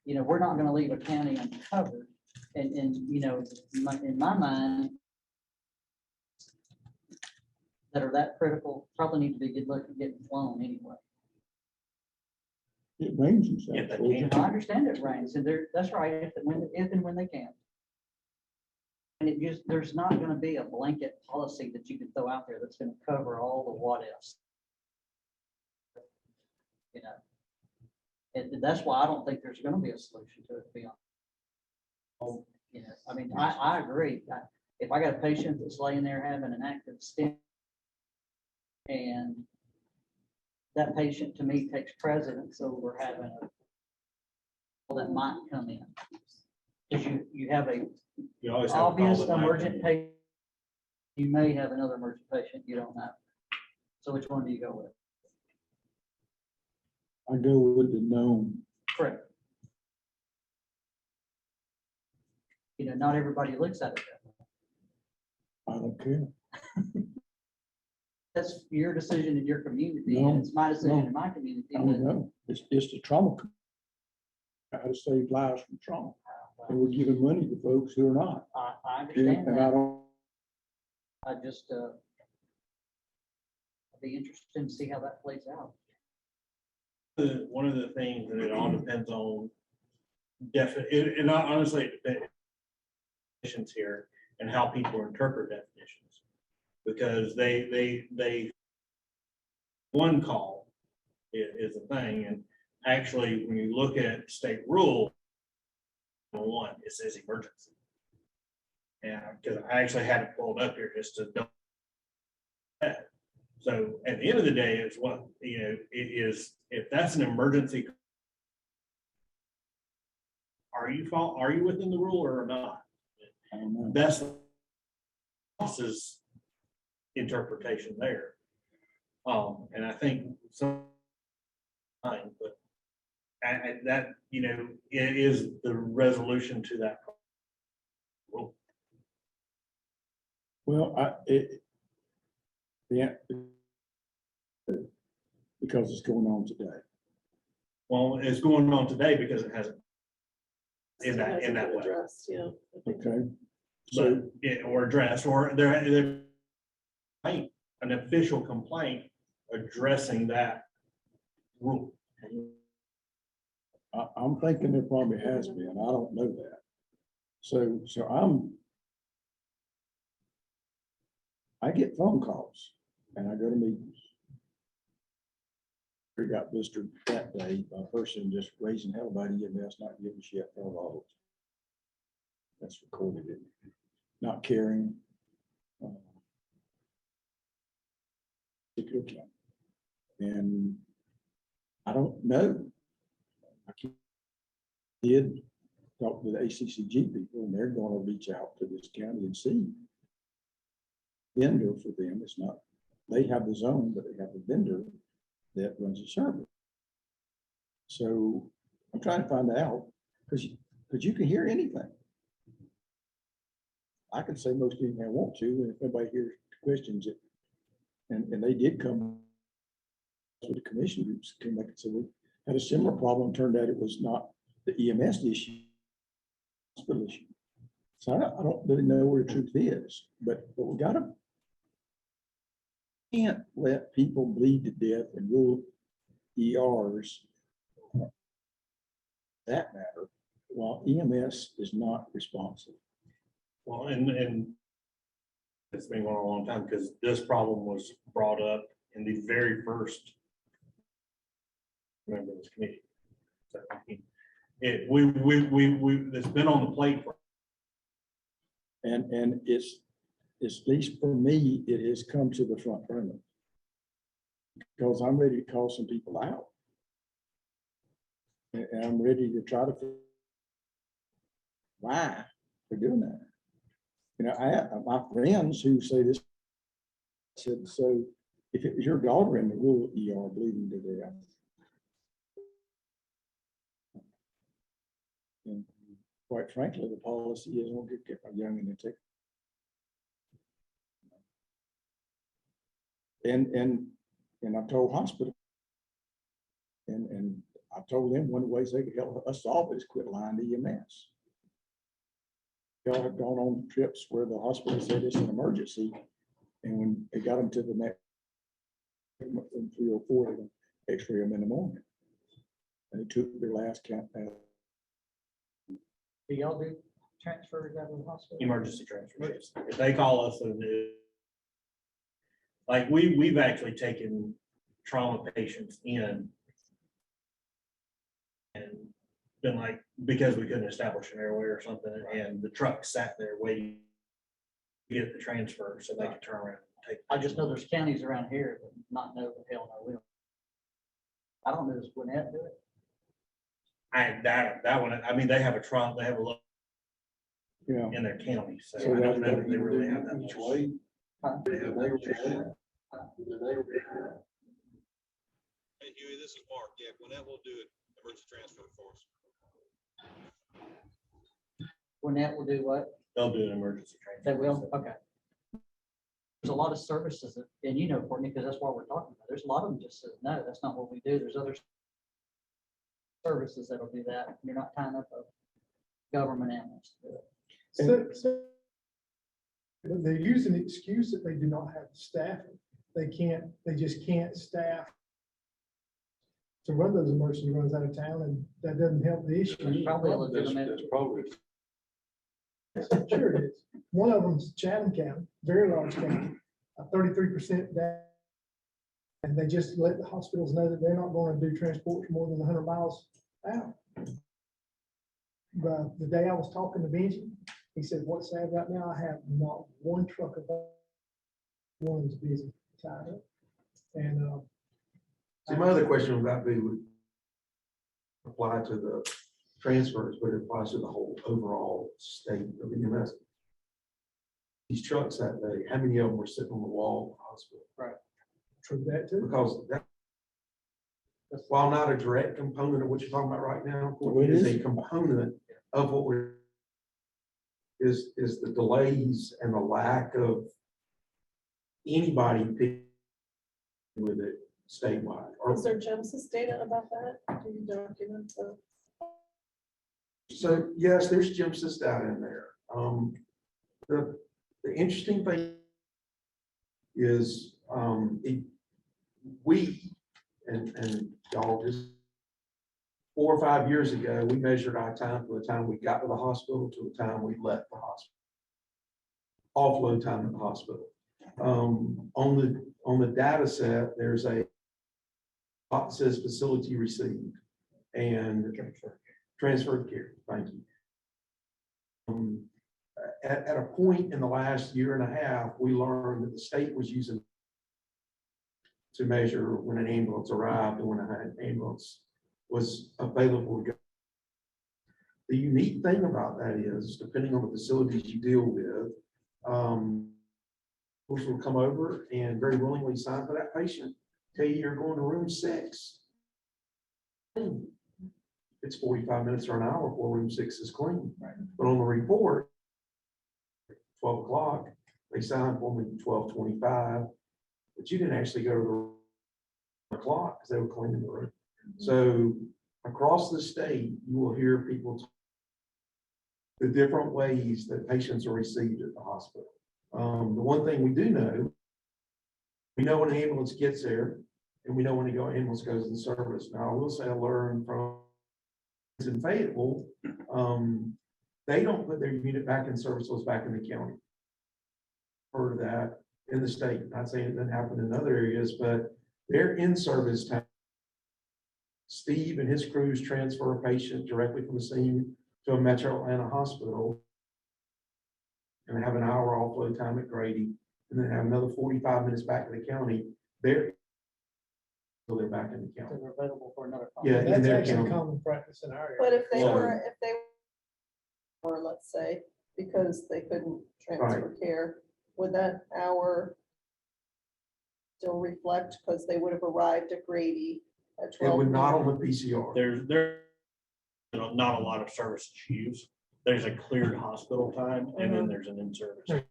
S7: You know, we're not going to leave a county uncovered, and you know, in my mind, that are that critical probably need to be good looking getting flown anyway.
S1: It rains and
S2: If they
S1: stuff.
S2: can.
S7: I understand it rains, and that's right, if and when they can. And it just, there's not going to be a blanket policy that you can throw out there that's going to cover all the what ifs. You know, and that's why I don't think there's going to be a solution to it, to be honest. You know, I mean, I agree. If I got a patient that's laying there having an active stent, and that patient to me takes precedence over having a that might come in. Because you have a
S2: You always have a call
S7: obvious
S2: that might
S7: emergent
S2: come in.
S7: patient, you may have another emergent patient, you don't know. So which one do you go with?
S1: I go with the known.
S7: Correct. You know, not everybody looks at it that way.
S1: I don't care.
S7: That's your decision in your community,
S1: No,
S7: and it's my decision
S1: no.
S7: in my community.
S1: I don't know. It's the trauma. How to save lives from trauma. And we're giving money to folks who are not.
S7: I understand
S1: And I
S7: that.
S1: don't,
S7: I just, I'd be interested to see how that plays out.
S2: One of the things that it all depends on, definitely, and honestly, it depends definitions here and how people interpret definitions. Because they one call is a thing, and actually, when you look at state rule, one, it says emergency. Yeah, because I actually had it pulled up here just to double check. So at the end of the day, it's what, you know, it is, if that's an emergency, are you within the rule or not?
S1: I don't know.
S2: That's boss's interpretation there. And I think some, but that, you know, it is the resolution to that. Well,
S1: Yeah, because it's going on today.
S2: well, it's going on today because it hasn't in
S5: Still
S2: that
S5: hasn't been
S2: way.
S5: addressed, yeah.
S1: Okay.
S2: But it, or addressed, or there an official complaint addressing that rule.
S1: I'm thinking there probably has been. I don't know that. So I get phone calls and I go to meetings. We got visited that day by a person just raising hell about EMS, not giving shit for all. That's recorded it. Not caring. And I don't know. I did talk to the ACCG people and they're going to reach out to this county and see. Vendor for them, it's not, they have the zone, but they have a vendor that runs a service. So I'm trying to find out, because you can hear anything. I can say most anything I want to, and if nobody hears questions it, and they did come to the commission groups, came back and said, we had a similar problem, turned out it was not the EMS issue, hospital issue. So I don't really know where the truth is, but we gotta, can't let people bleed to death and rule ERs that matter, while EMS is not responsive.
S2: Well, and it's been going on a long time because this problem was brought up in the very first member of this committee. So it's been on the plate for.
S1: And it's at least for me, it has come to the front burner. Because I'm ready to call some people out. And I'm ready to try to figure why they're doing that. You know, I have my friends who say this, said, so if it was your daughter in the rural ER bleeding to death. And quite frankly, the policy is we'll get young and take. And I told hospital. And I told them one of the ways they could help us solve it is quit lying to EMS. Y'all have gone on trips where the hospital said it's an emergency, and when they got them to the next 3 or 4, they X-ray them in the morning, and they took their last count.
S6: Do y'all do transfers out of the hospital?
S2: Emergency transfers. If they call us and like we've actually taken trauma patients in and been like, because we couldn't establish an airway or something, and the truck sat there waiting to get the transfer so they could turn around and take.
S6: I just know there's counties around here that not know the hell no, we don't. I don't know, does Gwinnett do it?
S2: That one, I mean, they have a trunk, they have a look
S1: Yeah.
S2: in their county, so
S1: So
S2: I don't know
S1: that-
S2: that they really have that much.
S6: Huh?
S12: Hey Huey, this is Mark. Yeah, Gwinnett will do it, emergency transfer for us.
S6: Gwinnett will do what?
S2: They'll do an emergency transfer.
S6: They will, okay. There's a lot of services that, and you know, Courtney, because that's what we're talking about. There's a lot of them just says, no, that's not what we do. There's other services that'll do that. You're not tying up a government ambulance to do it.
S8: So they're using the excuse that they do not have staffing. They just can't staff to run those emergency runs out of town, and that doesn't help the issue.
S6: There's probably a legitimate.
S8: Sure it is. One of them's Chatham County, very large county, 33% down. And they just let the hospitals know that they're not going to do transports more than 100 miles out. But the day I was talking to Benji, He said, what's sad right now, I have not one truck of one's busy, tied up. And,
S9: So my other question about be would apply to the transfers, but it applies to the whole overall state of EMS. These trucks that day, how many of them were sitting on the wall of the hospital?
S8: true that too.
S9: Because that, while not a direct component of what you're talking about right now,
S1: Well, it
S9: it is
S1: is.
S9: a component of what we're, is the delays and the lack of anybody picking with it statewide. Or-
S5: Is there Genesis data about that? Do you document the?
S9: So yes, there's GEMSIS data in there. The interesting thing is, we, and y'all just 4 or 5 years ago, we measured our time from the time we got to the hospital to the time we left the hospital. Offload time at the hospital. On the data set, there's a box that says facility received and transferred care. Thank you. At a point in the last year and a half, we learned that the state was using to measure when an ambulance arrived and when an ambulance was available to go. The unique thing about that is, depending on the facilities you deal with, will come over and very willingly sign for that patient, tell you you're going to room 6. It's 45 minutes or an hour before room 6 is clean.
S6: Right.
S9: But on the report, 12 o'clock, they signed for me 12:25, but you didn't actually go to the room at 1 o'clock because they were cleaning the room. So across the state, you will hear people talk the different ways that patients are received at the hospital. The one thing we do know, we know when an ambulance gets there, and we know when the ambulance goes in service. Now, I will say I learned from in Fayetteville, they don't put their unit back in service till it's back in the county. Heard of that in the state. Not saying it doesn't happen in other areas, but they're in service time. Steve and his crews transfer a patient directly from the scene to a Metro Atlanta hospital, and they have an hour offload time at Grady, and then have another 45 minutes back to the county. They're back in the county.
S6: They're available for another.
S9: Yeah, in
S8: That's
S9: their
S8: actually
S9: county.
S8: common practice in our area.
S5: But if they
S9: So-
S5: were, or let's say, because they couldn't transfer care, would that hour still reflect, because they would have arrived at Grady at
S9: It
S5: 12?
S9: would not on the PCR.
S2: There, not a lot of services used. There's a cleared hospital time and then there's an in-service.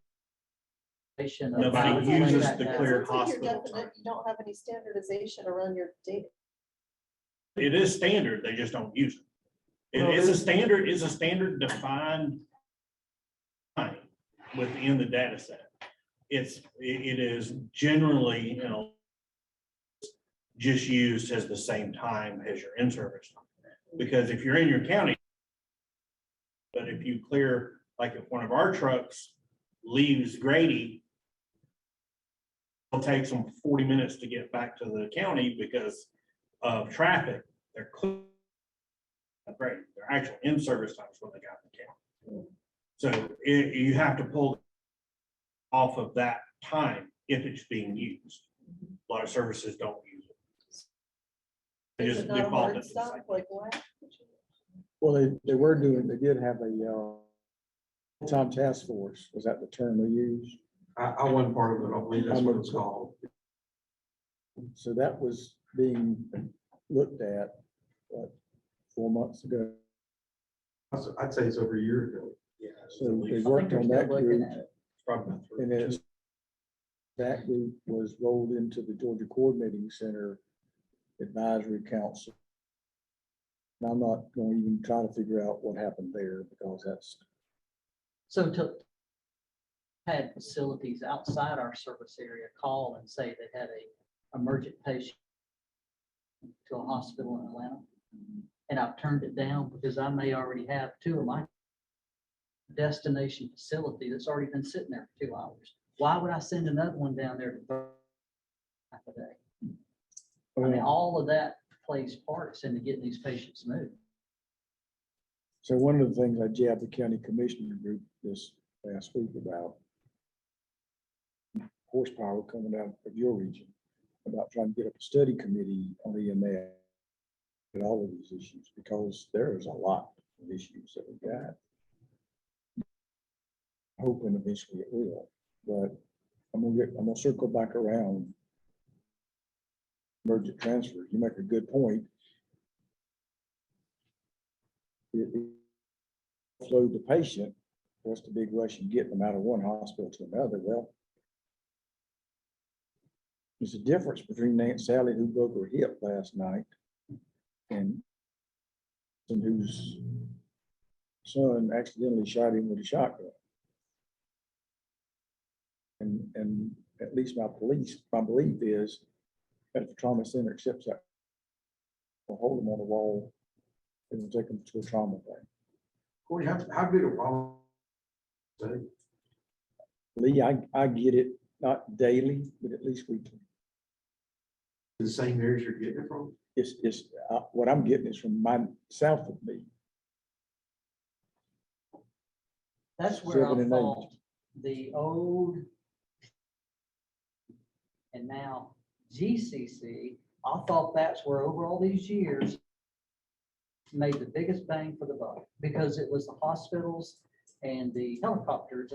S2: Nobody uses the cleared
S5: It sounds like
S2: hospital
S5: you're
S2: time.
S5: definite, you don't have any standardization around your data.
S2: It is standard, they just don't use it. It is a standard defined time within the data set. It is generally, just used as the same time as your in-service time. Because if you're in your county, but if you clear, like if one of our trucks leaves Grady, it takes them 40 minutes to get back to the county because of traffic. They're clear. Great. Their actual in-service time is when they got in the county. So you have to pull off of that time if it's being used. A lot of services don't use it. They
S5: Is
S2: just
S5: it not a
S2: default
S5: hard
S2: it to the
S5: stop,
S2: same.
S5: like what?
S1: Well, they did have a time task force. Was that the term they used?
S9: I wasn't part of it. I believe that's what it's called.
S1: So that was being looked at, what, 4 months ago.
S9: I'd say it's over a year ago.
S2: Yeah.
S1: So they worked on that group,
S2: Probably about 3
S1: and then that group was rolled into the Georgia Coordinating Center Advisory Council. And I'm not going to even try to figure out what happened there because that's.
S6: So to had facilities outside our service area call and say they had a emergent patient to a hospital in Atlanta. And I've turned it down because I may already have 2 of my destination facility that's already been sitting there for 2 hours. Why would I send another one down there to half a day? I mean, all of that plays parts into getting these patients moved.
S1: So one of the things I jabbed the county commissioner group this last week about horsepower coming out of your region, about trying to get up a study committee on EMS and all of these issues, because there is a lot of issues that we got. Hoping eventually it will, but I'm gonna circle back around. Emergent transfer, you make a good point. It flowed the patient. What's the big rush in getting them out of one hospital to another? Well, there's a difference between Aunt Sally who broke her hip last night and whose son accidentally shot him with a shotgun. And at least my belief is that if the trauma center accepts that, we'll hold them on the wall and we'll take them to a trauma thing.
S9: Corey, how big a problem? is that?
S1: Lee, I get it, not daily, but at least weekly.
S9: The same areas you're getting it from?
S1: It's what I'm getting is from south of me.
S6: That's where
S1: 7
S6: I
S1: and 8.
S6: thought the old and now GCC, I thought that's where over all these years made the biggest bang for the buck, because it was the hospitals and the helicopters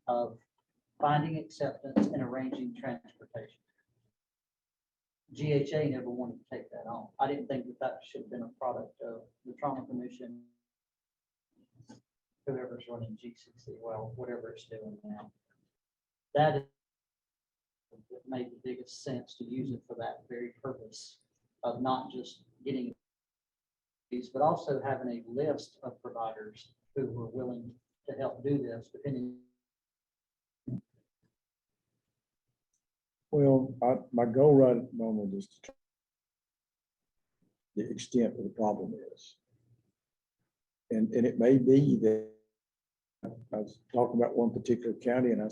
S6: of finding acceptance and arranging transportation. GHA never wanted to take that on. I didn't think that should have been a product of the trauma commission, whoever's running GCC, well, whatever it's doing now. That is what made the biggest sense to use it for that very purpose of not just getting these, but also having a list of providers who were willing to help do this, depending.
S1: Well, my goal right at the moment is to try the extent of the problem is. And it may be that I was talking about one particular county and I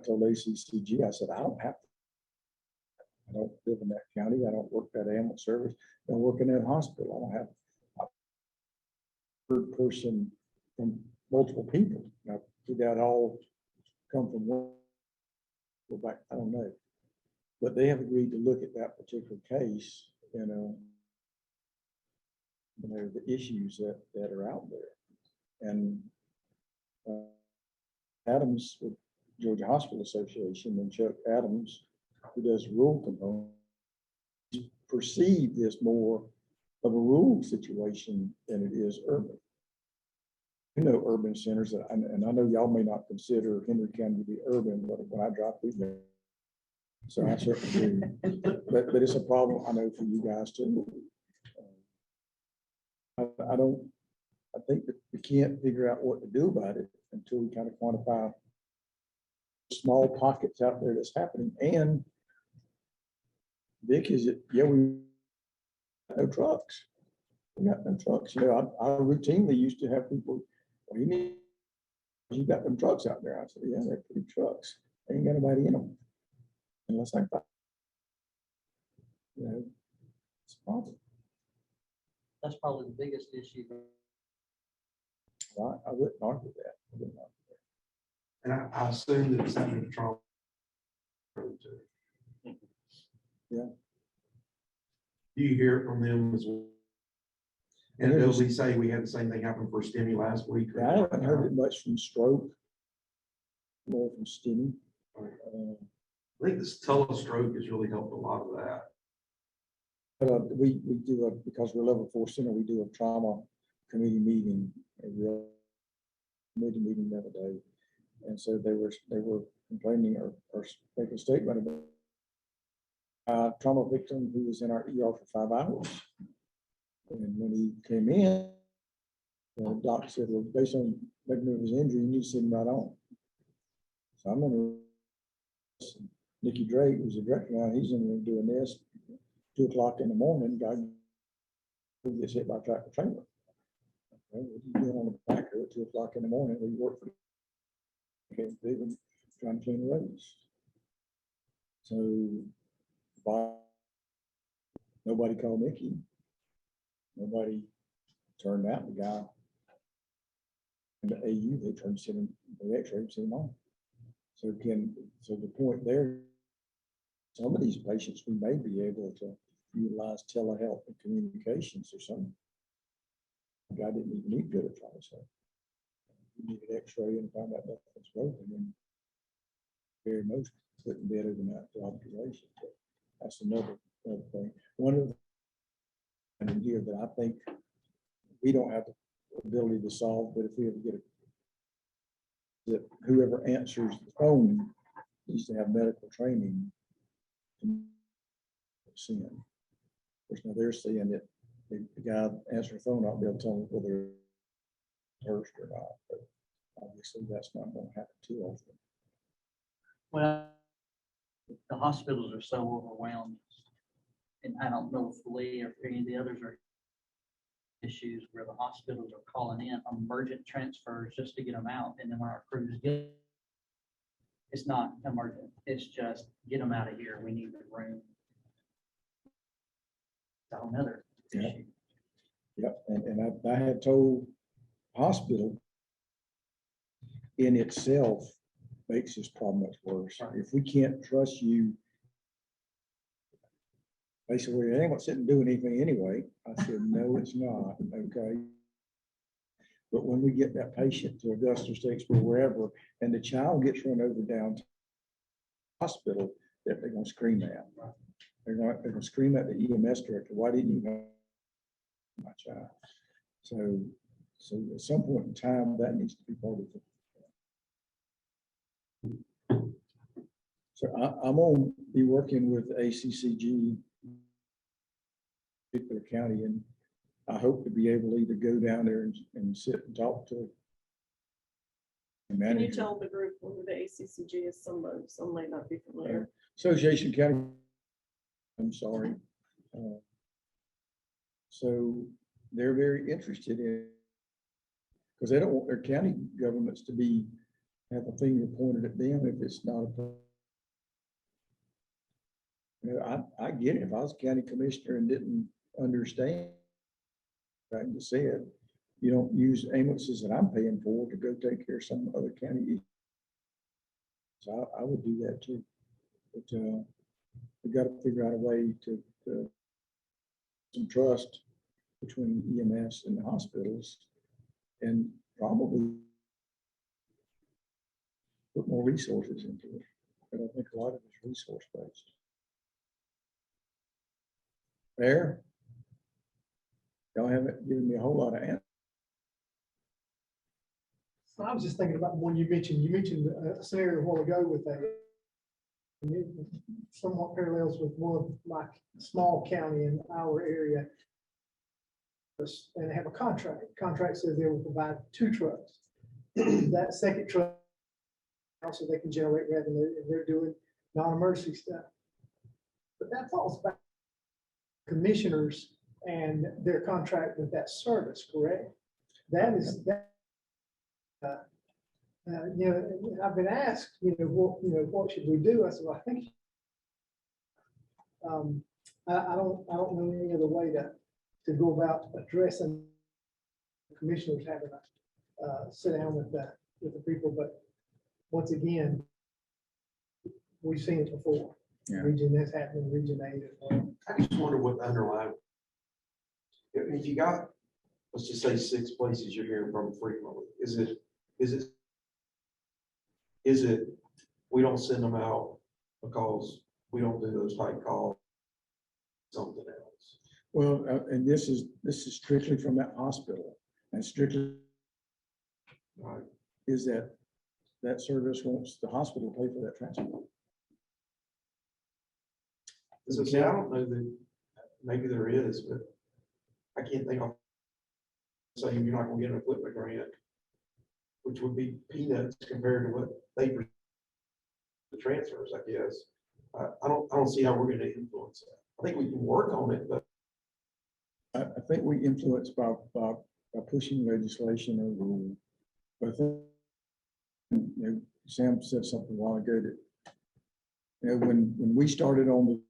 S1: told ACCG, I said, I don't live in that county. I don't work that ambulance service. I don't work in that hospital. I don't have a third person from multiple people. Now, did that all come from one? Go back, I don't know. But they have agreed to look at that particular case, the issues that are out there. And Adams with Georgia Hospital Association and Chuck Adams, who does rural component, perceive this more of a rural situation than it is urban. Urban centers, and I know y'all may not consider Henry County to be urban, but when I drive through there, so I certainly do. But it's a problem I know for you guys too. I think that we can't figure out what to do about it until we kind of quantify small pockets out there that's happening. And Vic, is it, yeah, we got no trucks. We got no trucks. I routinely used to have people, well, you got them trucks out there. I said, yeah, they're pretty trucks. They ain't got anybody in them. Unless I find, it's a problem.
S6: That's probably the biggest issue.
S1: I wouldn't argue that.
S9: And I assume that it's something to trauma.
S1: Yeah.
S9: Do you hear it from them as well? And they'll say we had the same thing happen for STEMI last week.
S1: I haven't heard it much from Stroke, more from STEMI.
S9: I think this telestroke has really helped a lot of that.
S1: We do because we're level 4 center, we do a trauma committee meeting, a real committee meeting the other day. And so they were complaining or making a statement about a trauma victim who was in our ER for 5 hours. And when he came in, the doctor said, well, based on making of his injury, you need to send him right on. So I'm in Nikki Drake, who's the director now, he's in there doing this. 2 o'clock in the morning, guy gets hit by a tractor trailer. Okay, what are you doing on the back road at 2 o'clock in the morning when you work for trying to clean the roads? So nobody called Nikki. Nobody Turned out the guy in the AU, they turned him, the X-ray, sent him on. So the point there, some of these patients, we may be able to utilize telehealth and communications or something. The guy didn't even need good advice. So he needed X-ray and found out nothing's broken, and very most couldn't be overnight to observation. But that's another thing. One of the things here that I think we don't have the ability to solve, but if we ever get that whoever answers the phone needs to have medical training to send. Of course, now they're saying that the guy answering the phone, I'll be able to tell them whether it's first or not, but obviously that's not going to happen too often.
S6: Well, the hospitals are so overwhelmed. And I don't know if Lee or any of the others are issues where the hospitals are calling in emergent transfers just to get them out. And then when our crews get, it's not emergent. It's just get them out of here. We need the room. That's another issue.
S1: Yep, and I had told hospital in itself makes this problem much worse.
S6: Right.
S1: If we can't trust you, basically, they ain't sitting doing anything anyway. I said, no, it's not, okay? But when we get that patient to Augusta, Statesboro, wherever, and the child gets run over down to the hospital, they're gonna scream at. They're gonna scream at the EMS director, why didn't you have my child? So at some point in time, that needs to be part of it. So I'm gonna be working with ACCG, particular county, and I hope to be able to either go down there and sit and talk to the
S5: Can you
S1: manager.
S5: tell the group who the ACCG is? Some might not be familiar.
S1: Association County, I'm sorry. So they're very interested in, because they don't want their county governments to have a finger pointed at them if it's not a. You know, I get it. If I was county commissioner and didn't understand, I just said, you don't use ambulances that I'm paying for to go take care of some other county. So I would do that too. But we got to figure out a way to some trust between EMS and the hospitals, and probably put more resources into it. But I think a lot of it's resource based. There, y'all haven't given me a whole lot of answers.
S8: So I was just thinking about when you mentioned a scenario a while ago with that. And it somewhat parallels with one like small county in our area. And they have a contract. Contract says they will provide 2 trucks. That second truck, also they can generate revenue, and they're doing non-emergency stuff. But that falls back to commissioners and their contract with that service, correct? That is that. You know, I've been asked, what should we do? I said, well, I think I don't know any other way to go about addressing commissioners having a sit down with the people. But once again, we've seen it before.
S1: Yeah.
S8: Region that's happening, Region 8 as well.
S9: I just wonder what the underlying, if you got, let's just say 6 places you're hearing from frequently, is it, we don't send them out because we don't do those type calls, something else?
S1: Well, and this is strictly from that hospital, and strictly
S9: Right.
S1: is that service wants the hospital to pay for that transport.
S9: So see, I don't know that, maybe there is, but I can't think of saying you're not gonna get an equipment grant, which would be peanuts compared to what they the transfers, I guess. I don't see how we're gonna influence that. I think we can work on it, but
S1: I think we influence by pushing legislation or rule. But I think, Sam said something a while ago that, when we started on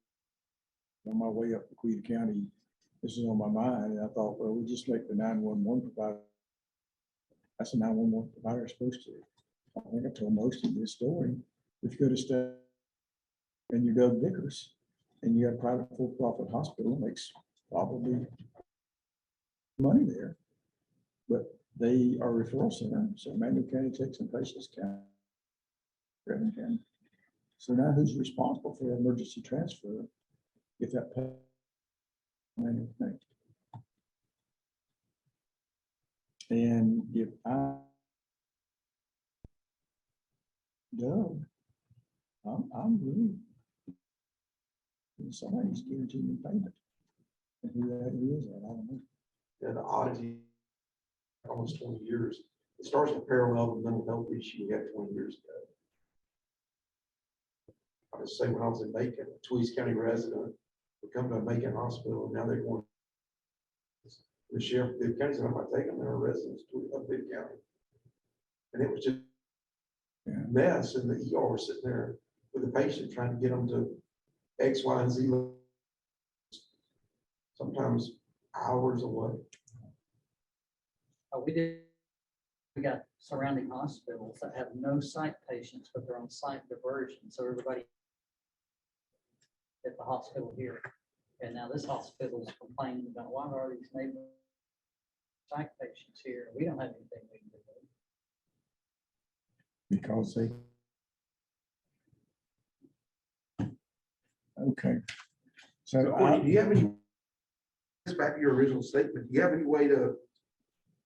S1: my way up to Queen County, this is on my mind, and I thought, well, we just make the 911 provider. That's a 911 provider supposed to. I think I told most of this story. If you go to state and you go to Vickers and you have a private for-profit hospital, it makes probably money there. But they are a referral center, so Manuel County takes some patients county. County. So now who's responsible for emergency transfer if that Manuel County? And if Doug, I'm really, somebody's guaranteeing me payment. And who that is, I don't know.
S9: Yeah, the oddity, almost 20 years. It starts to parallel the mental health issue we had 20 years ago. I just say when I was in Macon, a Tweeds County resident would come to Macon Hospital, and now they're going. The sheriff, the county said, I'm not taking their residents to a big county. And it was just a mess, and the ER was sitting there with the patient trying to get them to X, Y, and Z. Sometimes hours away.
S7: We got surrounding hospitals that have no site patients, but they're on site diversion. So everybody at the hospital here. And now this hospital is complaining about why are these neighborhood site patients here? We don't have anything we can do.
S1: Because they. Okay. So
S9: Courtney, do you have any, back to your original statement, do you have any way to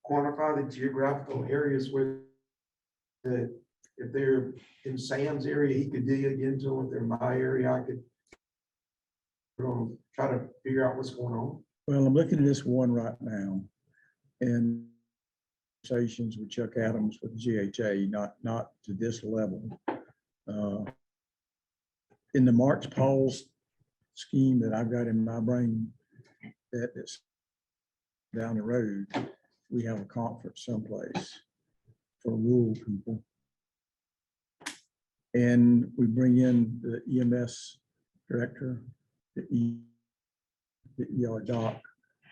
S9: quantify the geographical areas where that if they're in Sam's area, he could dig into them. If they're in my area, I could try to figure out what's going on.
S1: Well, I'm looking at this one right now, and conversations with Chuck Adams with GHA, not to this level. In the March Paul's scheme that I've got in my brain, that's down the road, we have a conference someplace for rural people. And we bring in the EMS director, the ER doc,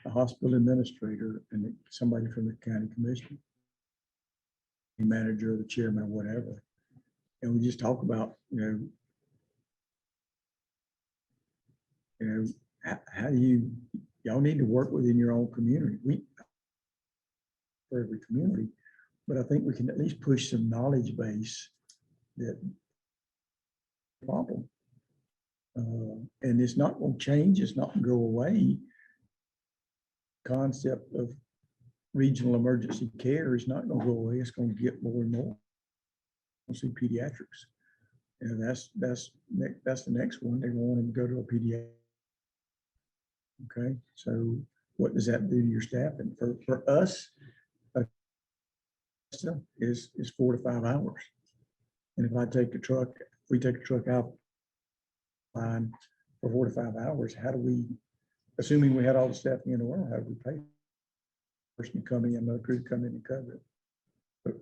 S1: a hospital administrator, and somebody from the county commission, the manager, the chairman, or whatever. And we just talk about, how do y'all need to work within your own community. For every community, but I think we can at least push some knowledge base that problem. And it's not going to change. It's not going to go away. Concept of regional emergency care is not going to go away. It's going to get more and more. We'll see pediatrics, and that's the next one. They want them to go to a pediatric. Okay, so what does that do to your staff? And for us, is 4 to 5 hours. And if we take a truck out line for 4 to 5 hours, how do we, assuming we had all the staffing in the world, how do we pay a person to come in, another crew to come in and cover it? But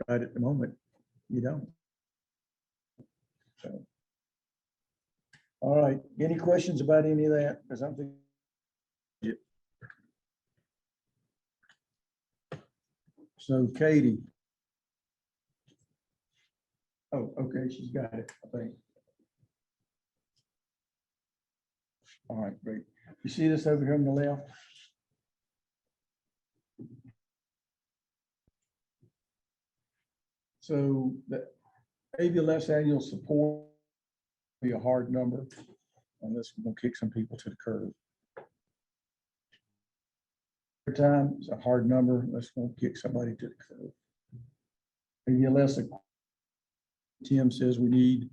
S1: right at the moment, you don't. So, all right, any questions about any of that? Because I'm thinking. So Katie. Oh, okay, she's got it, I think. All right, great. You see this over here on the left? So the ABLS annual support will be a hard number, unless we're gonna kick some people to the curb. Every time is a hard number, let's go kick somebody to the curb. ABLS, Tim says we need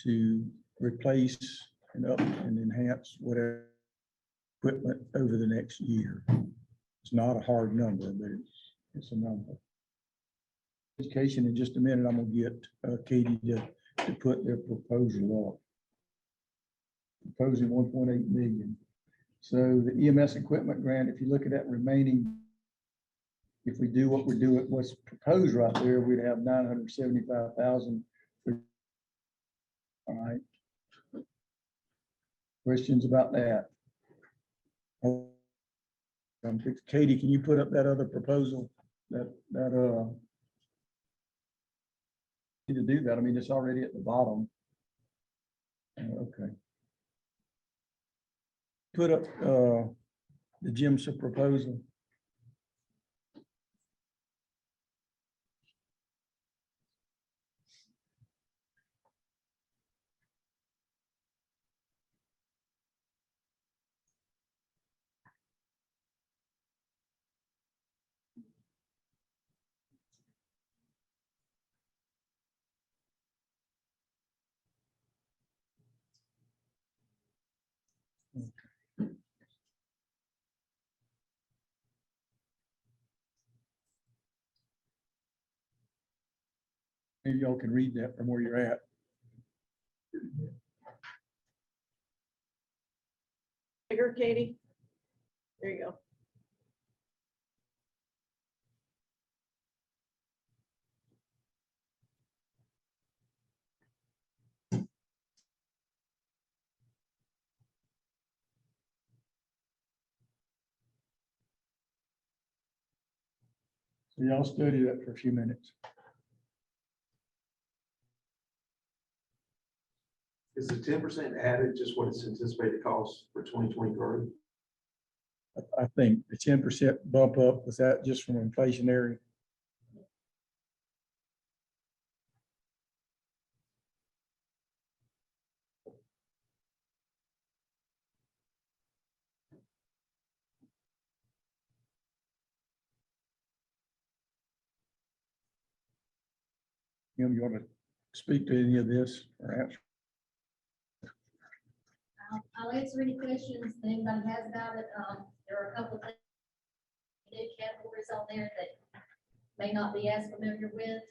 S1: to replace and up and enhance whatever equipment over the next year. It's not a hard number, but it's a number. Education, in just a minute, I'm gonna get Katie to put their proposal up. Proposing 1.8 million. So the EMS equipment grant, if you look at that remaining, if we do what we're doing, what's proposed right there, we'd have 975,000. All right. Questions about that? Katie, can you put up that other proposal need to do that? I mean, it's already at the bottom. Okay. Put up, the GIMSA proposal. Maybe y'all can read that from where you're at.
S5: Bigger, Katie? There you go.
S1: So y'all study that for a few minutes.
S9: Is the 10% added just what it's anticipated cost for 2023?
S1: I think the 10% bump up, was that just from inflationary? You want to speak to any of this or answer?
S13: I'll answer any questions that anybody has about it. There are a couple of new categories on there that may not be as familiar with.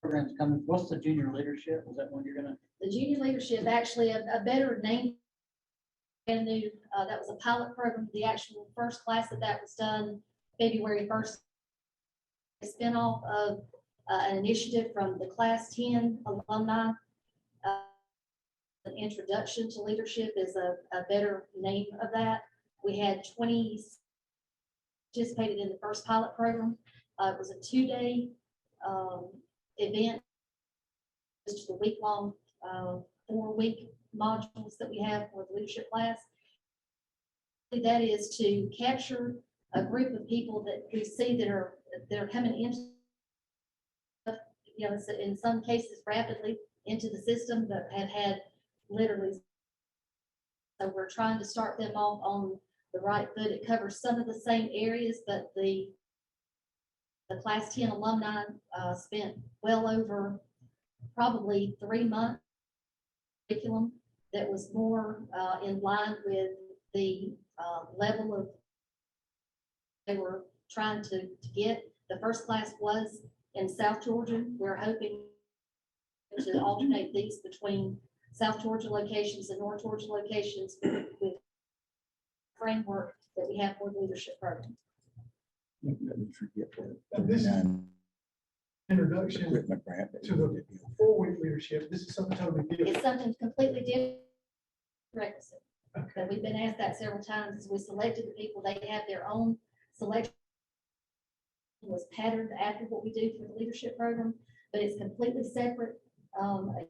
S7: Programs coming, what's the junior leadership? Is that one you're gonna?
S13: The junior leadership, actually a better name. And new, that was a pilot program. The actual first class that was done February 1st. A spinoff of an initiative from the class 10 alumni. An introduction to leadership is a better name of that. We had 20 participated in the first pilot program. It was a 2-day event, just a week-long, 4-week modules that we have for the leadership class. That is to capture a group of people that we see that are coming into, in some cases rapidly into the system, but have had literally. So we're trying to start them off on the right foot. It covers some of the same areas, but the class 10 alumni spent well over probably 3 months curriculum that was more in line with the level of they were trying to get. The first class was in South Georgia. We're hoping to alternate these between South Georgia locations and North Georgia locations with framework that we have for the leadership program.
S1: Let me forget that.
S8: And this is introduction
S1: Equipment grant.
S8: to the 4-week leadership. This is something totally different.
S13: It's something completely different. Requisite.
S8: Okay.
S13: And we've been asked that several times as we selected the people. They have their own selection. Was patterned after what we do for the leadership program, but it's completely separate. A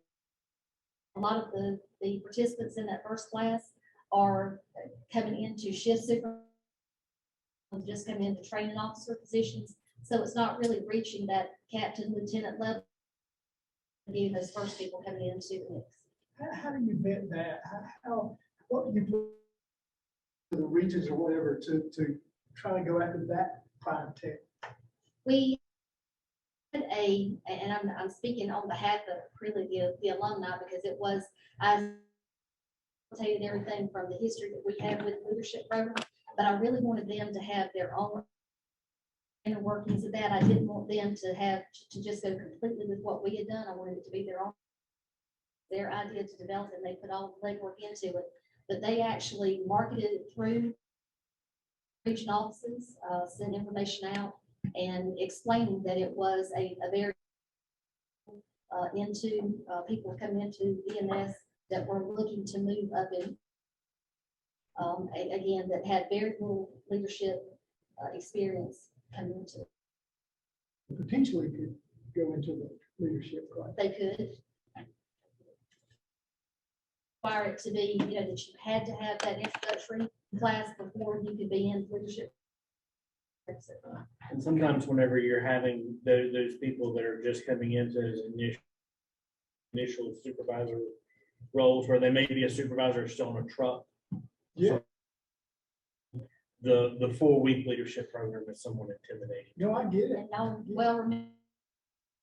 S13: lot of the participants in that first class are coming into shift super, just coming into training officer positions. So it's not really reaching that captain, lieutenant level. Getting those first people coming into the mix.
S8: How do you vet that? What do you put to the regions or whatever to try to go after that clientele?
S13: We had and I'm speaking on behalf of really the alumni, because it was, I stated everything from the history that we have with the leadership program, but I really wanted them to have their own inner workings of that. I didn't want them to just go completely with what we had done. I wanted it to be their idea to develop, and they put all the legwork into it. But they actually marketed it through region offices, sent information out, and explaining that it was a very into people coming into EMS that were looking to move up in again, that had very little leadership experience coming into it.
S8: Potentially could go into the leadership class.
S13: They could require it to be, you know, that you had to have that introductory class before you could be in leadership.
S2: And sometimes whenever you're having those people that are just coming into as initial supervisor roles, where they may be a supervisor still on a truck.
S8: Yeah.
S2: The 4-week leadership program is somewhat intimidating.
S8: No, I get it.
S13: And now, well, remember,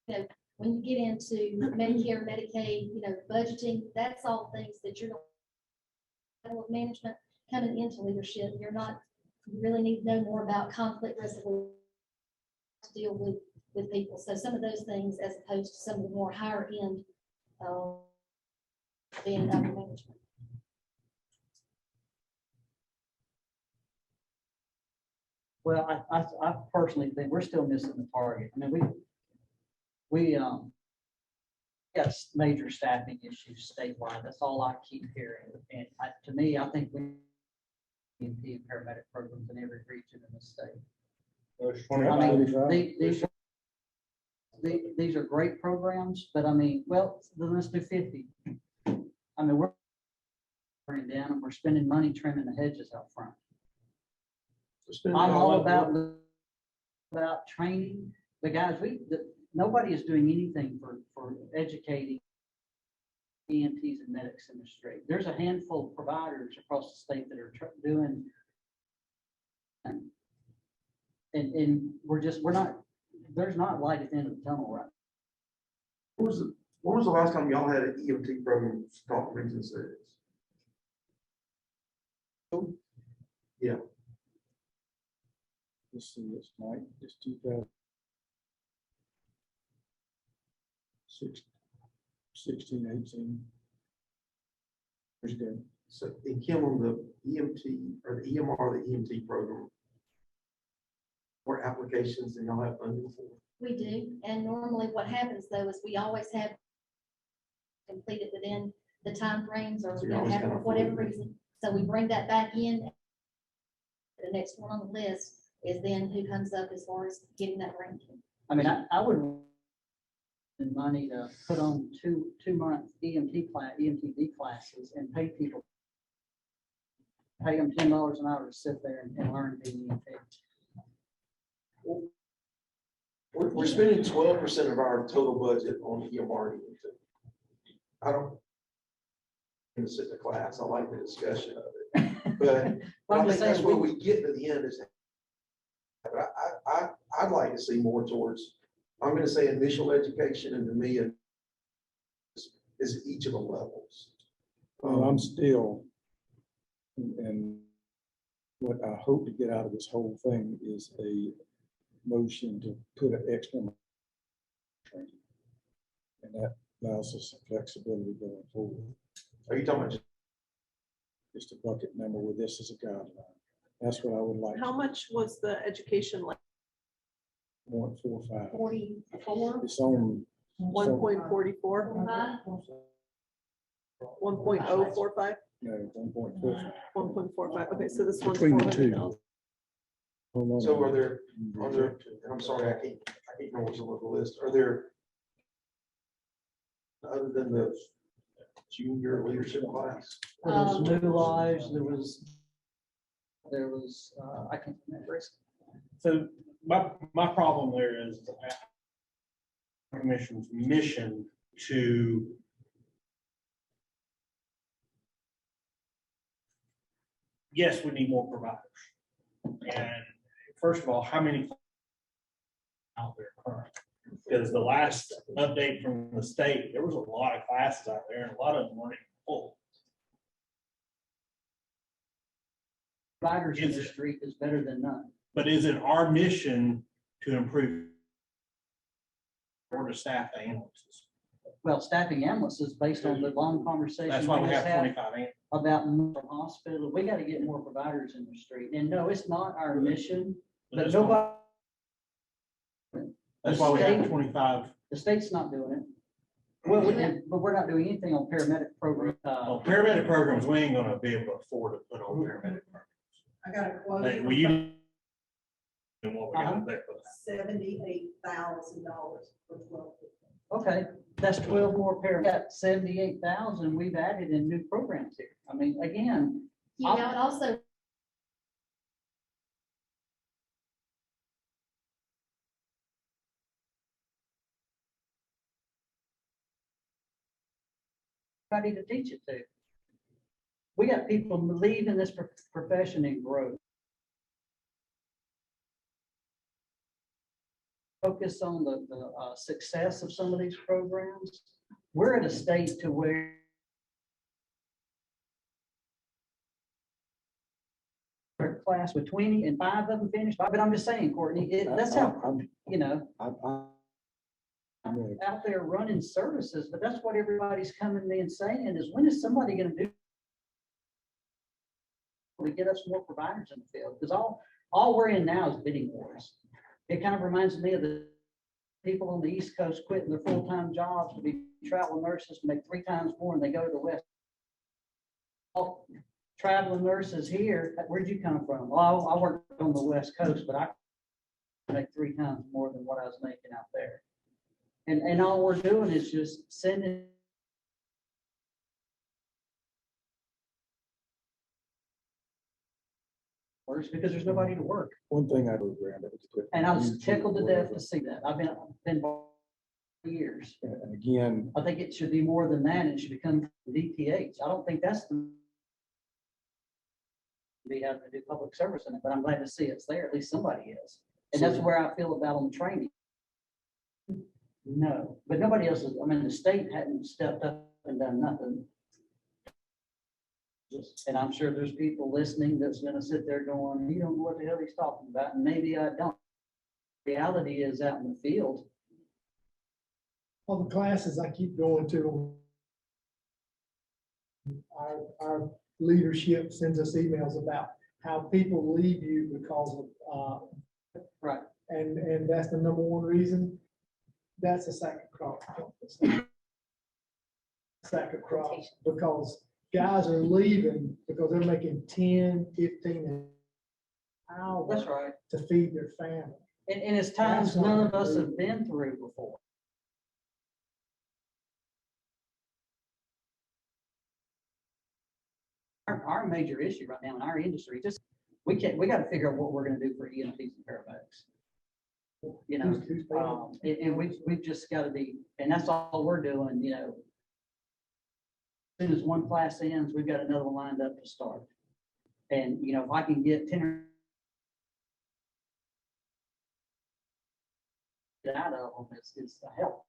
S13: you know, when you get into Medicare, Medicaid, you know, budgeting, that's all things that you're level of management coming into leadership. You're not, you really need to know more about conflict resolution to deal with people. So some of those things, as opposed to some of the more higher end, being upper management.
S6: Well, I personally think we're still missing the target. I mean, we got major staffing issues statewide. That's all I keep hearing. And to me, I think we need the paramedic programs in every region in the state. I mean, these are great programs, but I mean, well, then let's do 50. I mean, we're burning down and we're spending money trimming the hedges out front. I'm all about training the guys. Nobody is doing anything for educating EMTs and medics in the street. There's a handful of providers across the state that are doing, and we're not, there's not light at the end of the tunnel right now.
S9: When was the last time y'all had an EMT program start Region 6? Yeah.
S1: Let's see, it's Mike, it's 2016, 18. Years ago.
S9: So in Kim, on the EMT or the EMR, the EMT program, more applications than y'all have funding for?
S13: We do, and normally what happens though is we always have completed within the timeframes, or
S9: So
S13: we
S9: you're
S13: don't
S9: always
S13: have it
S9: kind
S13: for
S9: of
S13: whatever
S9: full.
S13: reason. So we bring that back in. The next one on the list is then who comes up as far as getting that ranking.
S6: I mean, I would spend money to put on two-month EMTV classes and pay people, pay them $10 an hour to sit there and learn to be EMT.
S9: We're spending 12% of our total budget on EMR. and EMT. I don't to sit in the class. I like the discussion of it, but
S6: Well,
S9: I
S6: I'm
S9: think
S6: just
S9: that's
S6: saying,
S9: where we get to the end is. But I'd like to see more towards, I'm going to say initial education, and to me is each of the levels.
S1: Well, I'm still, and what I hope to get out of this whole thing is a motion to put an extra training. And that allows us some flexibility going forward.
S9: Are you talking about
S1: Just a bucket number with this as a guideline. That's what I would like.
S5: How much was the education like?
S1: 0.45.
S13: 44.
S1: It's on.
S5: 1.44? 1.045?
S1: No, 1.45.
S5: 1.45. Okay, so this one's
S1: Between the two.
S5: 400,000.
S1: Hold on.
S9: So are there, and I'm sorry, I can't remember what's on the list. Are there, other than the junior leadership class?
S6: there was new lives, there was, I can't remember.
S2: So my problem there is the commission's mission to yes, we need more providers. And first of all, how many out there currently? Because the last update from the state, there was a lot of classes out there and a lot of them weren't even full.
S6: Providers in the street is better than none.
S2: But is it our mission to improve or to staff the ambulances?
S6: Well, staffing ambulances based on the long conversation.
S2: That's why we
S6: just
S2: have
S6: had
S2: 25 ambulances.
S6: about more hospital. We got to get more providers in the street. And no, it's not our mission, but nobody.
S2: That's why we have 25.
S6: The state's not doing it.
S7: Well, but we're not doing anything on paramedic program.
S2: On paramedic programs, we ain't gonna be able to afford to put on paramedic programs.
S14: I got a quote.
S2: Well, you. And what we got there.
S14: $78,000 for 12 people.
S7: Okay, that's 12 more got 78,000 we've added in new programs here. I mean, again,
S13: You know, and also
S7: I need to teach it to. We got people leaving this profession and growth. Focus on the success of some of these programs. We're at a state to where a class with 20 and 5 of them finished, but I'm just saying, Courtney, that's how, you know, out there running services, but that's what everybody's coming to me and saying is, when is somebody gonna do to get us more providers in the field? Because all we're in now is bidding wars. It kind of reminds me of the people on the East Coast quitting their full-time jobs to be travel nurses to make 3 times more, and they go to the West. All traveling nurses here, where'd you come from? Well, I worked on the West Coast, but I make 3 times more than what I was making out there. And all we're doing is just sending works because there's nobody to work.
S1: One thing I do, Brandon, is put
S7: And I was
S1: YouTube
S7: tickled to
S1: or
S7: death
S1: whatever.
S7: to see that. I've been for years.
S1: And again,
S7: I think it should be more than that. It should become DPH. I don't think that's the be having to do public service in it, but I'm glad to see it's there. At least somebody is. And that's where I feel about on training. No, but nobody else is, I mean, the state hadn't stepped up and done nothing. And I'm sure there's people listening that's gonna sit there going, you don't know what the hell he's talking about, and maybe I don't. Reality is out in the field.
S8: All the classes I keep going to, our leadership sends us emails about how people leave you because of,
S7: Right.
S8: and that's the number one reason. That's a sack of crops. Sack of crops, because guys are leaving because they're making 10, 15 hours.
S7: That's right.
S8: To feed their family.
S7: And it's times none of us have been through before. Our major issue right now in our industry, just, we got to figure out what we're gonna do for EMTs and paramedics. You know, and we've just got to be, and that's all we're doing, you know. As soon as one class ends, we've got another one lined up to start. And, you know, if I can get 10 or out of them, is a help.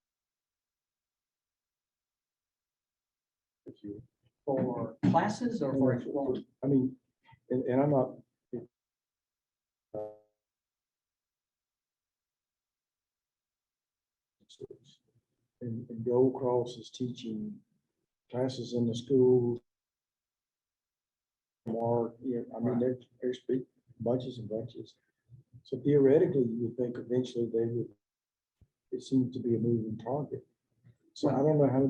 S7: For classes or for employees?
S1: I mean, and I'm not. And Gold Cross is teaching classes in the schools. Mark, yeah, I mean, there's big bunches and bunches. So theoretically, you would think eventually they would, it seems to be a moving target. So I don't know how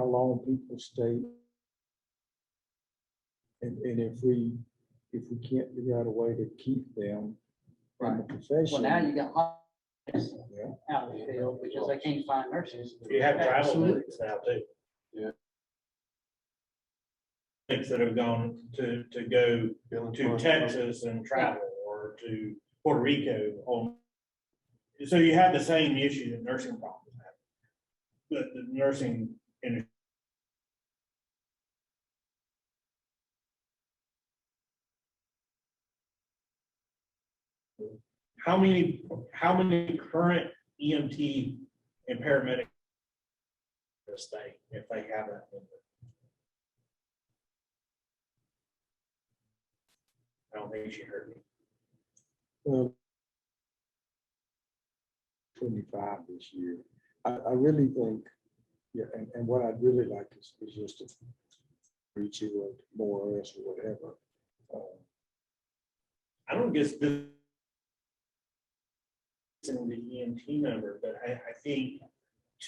S1: long people stay. And if we can't figure out a way to keep them in the profession.
S7: Well, now you got out of the field because they can't find nurses.
S2: You have travel medics now too.
S9: Yeah.
S2: That have gone to go to Texas and travel, or to Puerto Rico on. So you have the same issue that nursing problems have. But the nursing industry. How many current EMT and paramedic stay if they have that? I don't think she heard me.
S1: Well, 25 this year. I really think, yeah, and what I'd really like is just to reach you more or less or whatever.
S2: I don't guess the EMT number, but I think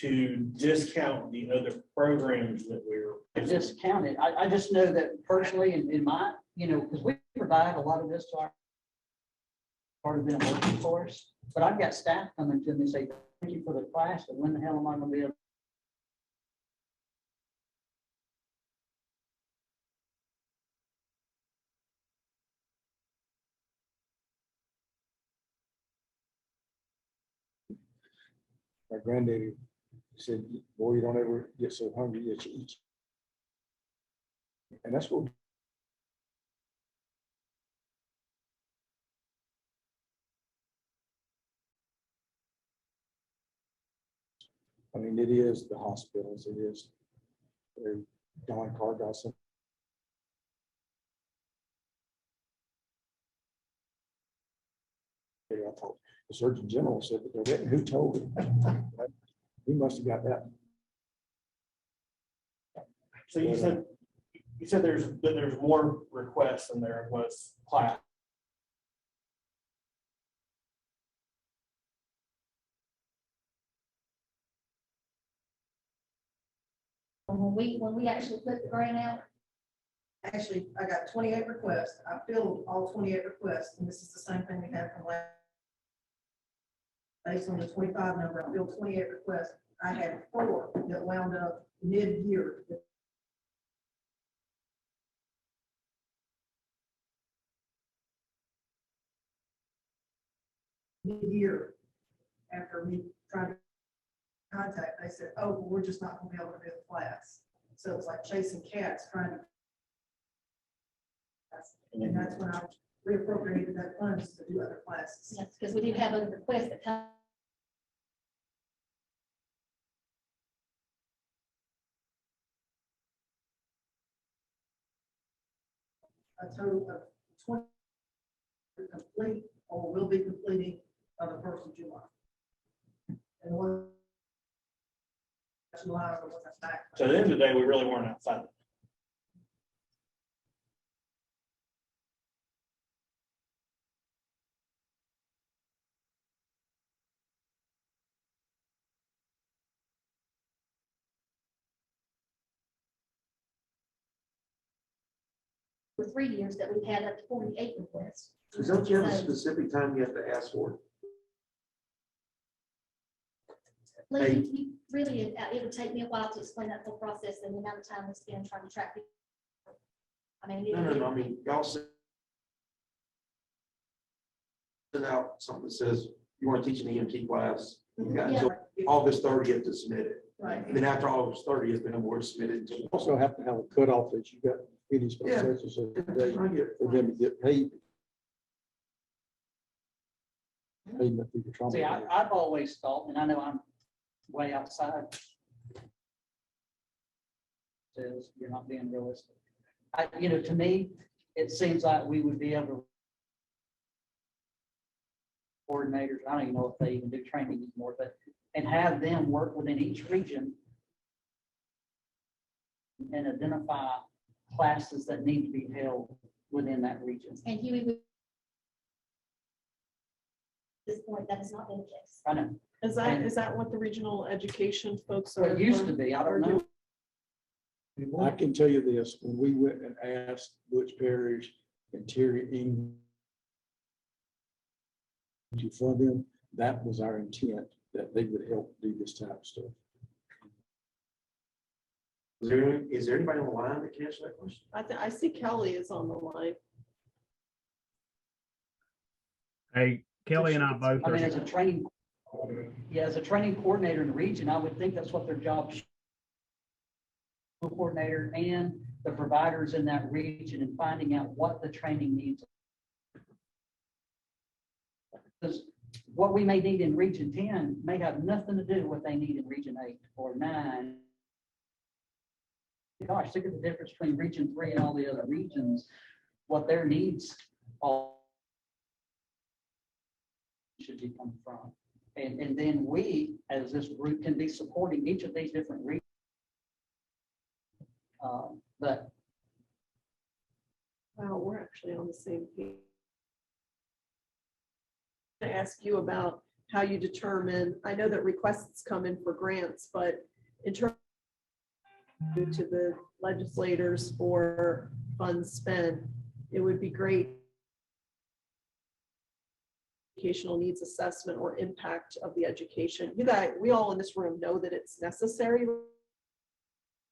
S2: to discount the other programs that we're.
S6: Discounted. I just know that personally in my, because we provide a lot of this to our part of them working for us, but I've got staff coming to me and say, thank you for the class, but when the hell am I gonna be able?
S1: My granddaddy said, boy, you don't ever get so hungry that you eat. And that's what. I mean, it is the hospitals, it is. Don Carr got some. I thought the Surgeon General said that they're getting, who told him? He must have got that.
S2: So you said there's more requests than there was class.
S13: When we actually put the grant out,
S14: Actually, I got 28 requests. I filled all 28 requests, and this is the same thing we had from last. Based on the 25 number, I filled 28 requests. I had 4 that wound up mid-year. Mid-year, after me trying to contact, they said, oh, well, we're just not gonna be able to do the class. So it's like chasing cats trying to. And that's when I reappropriated that funds to do other classes.
S13: yes, because we do have other requests that come.
S14: A total of 20 to complete or will be completing by the 1st of July. And one July or what's back.
S2: So at the end of the day, we really weren't outside.
S13: For 3 years that we've had up to 48 requests.
S9: So don't you have a
S13: So-
S9: specific time you have to ask for it?
S13: Lee, really, it would take me a while to explain that whole process and the amount of time we spend trying to track people. I mean.
S9: No, I mean, y'all send out something that says you want to teach an EMT class, you got until August 30th to submit it.
S14: Right.
S9: And then after August 30th, then we're submitted until.
S1: You also have to have a cutoff that you got finished by
S9: Yeah.
S1: such and such a day
S9: I get it.
S1: for them to get paid. Payment through the trauma.
S6: See, I've always thought, and I know I'm way outside. Says you're not being realistic. To me, it seems like we would be able to. Coordinators, I don't even know if they even do training anymore, but, and have them work within each region. And identify classes that need to be held within that region.
S13: And Huey, at this point, that has not been the case.
S6: I know.
S5: Is that what the regional education folks
S6: So
S5: are?
S6: it used to be, I don't know.
S1: I can tell you this, when we went and asked Butch Parish and Terry Ing to fund them, that was our intent, that they would help do this type of stuff.
S9: Is there anybody on the line that can answer that question?
S5: I see Kelly is on the line.
S15: Hey, Kelly and I both
S6: I
S15: are.
S6: mean, as a training coordinator in the region, I would think that's what their job should. Coordinator and the providers in that region and finding out what the training needs. Because what we may need in region 10 may have nothing to do with what they need in region 8 or 9. Gosh, look at the difference between region 3 and all the other regions, what their needs all should be coming from. And then we, as this group, can be supporting each of these different regions. But
S5: Wow, we're actually on the same page. I ask you about how you determine, I know that requests come in for grants, but in terms to the legislators for funds spent, it would be great educational needs assessment or impact of the education. You guys, we all in this room know that it's necessary.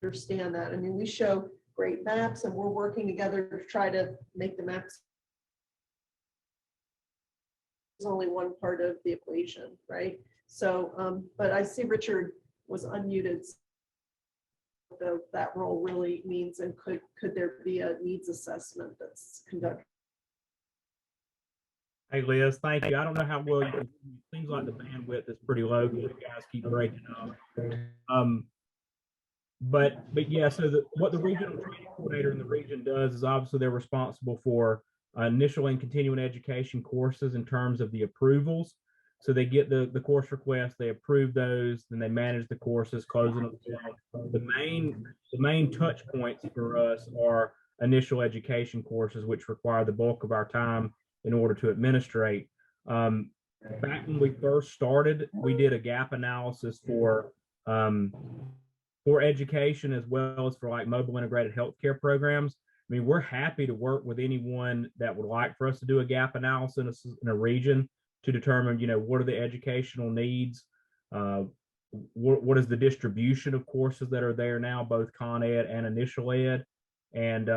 S5: Understand that. I mean, we show great maps and we're working together to try to make the maps. It's only one part of the equation, right? So, but I see Richard was unmuted. That role really means, and could there be a needs assessment that's conducted?
S15: Hey, Liz, thank you. I don't know how well you can, it seems like the bandwidth is pretty low, because you guys keep breaking up. But yeah, so what the regional training coordinator in the region does is obviously they're responsible for initial and continuing education courses in terms of the approvals. So they get the course requests, they approve those, then they manage the courses, closing them. The main touch points for us are initial education courses, which require the bulk of our time in order to administrate. Back when we first started, we did a gap analysis for education as well as for like mobile integrated healthcare programs. I mean, we're happy to work with anyone that would like for us to do a gap analysis in a region to determine, what are the educational needs, what is the distribution of courses that are there now, both Con Ed and initial ed, and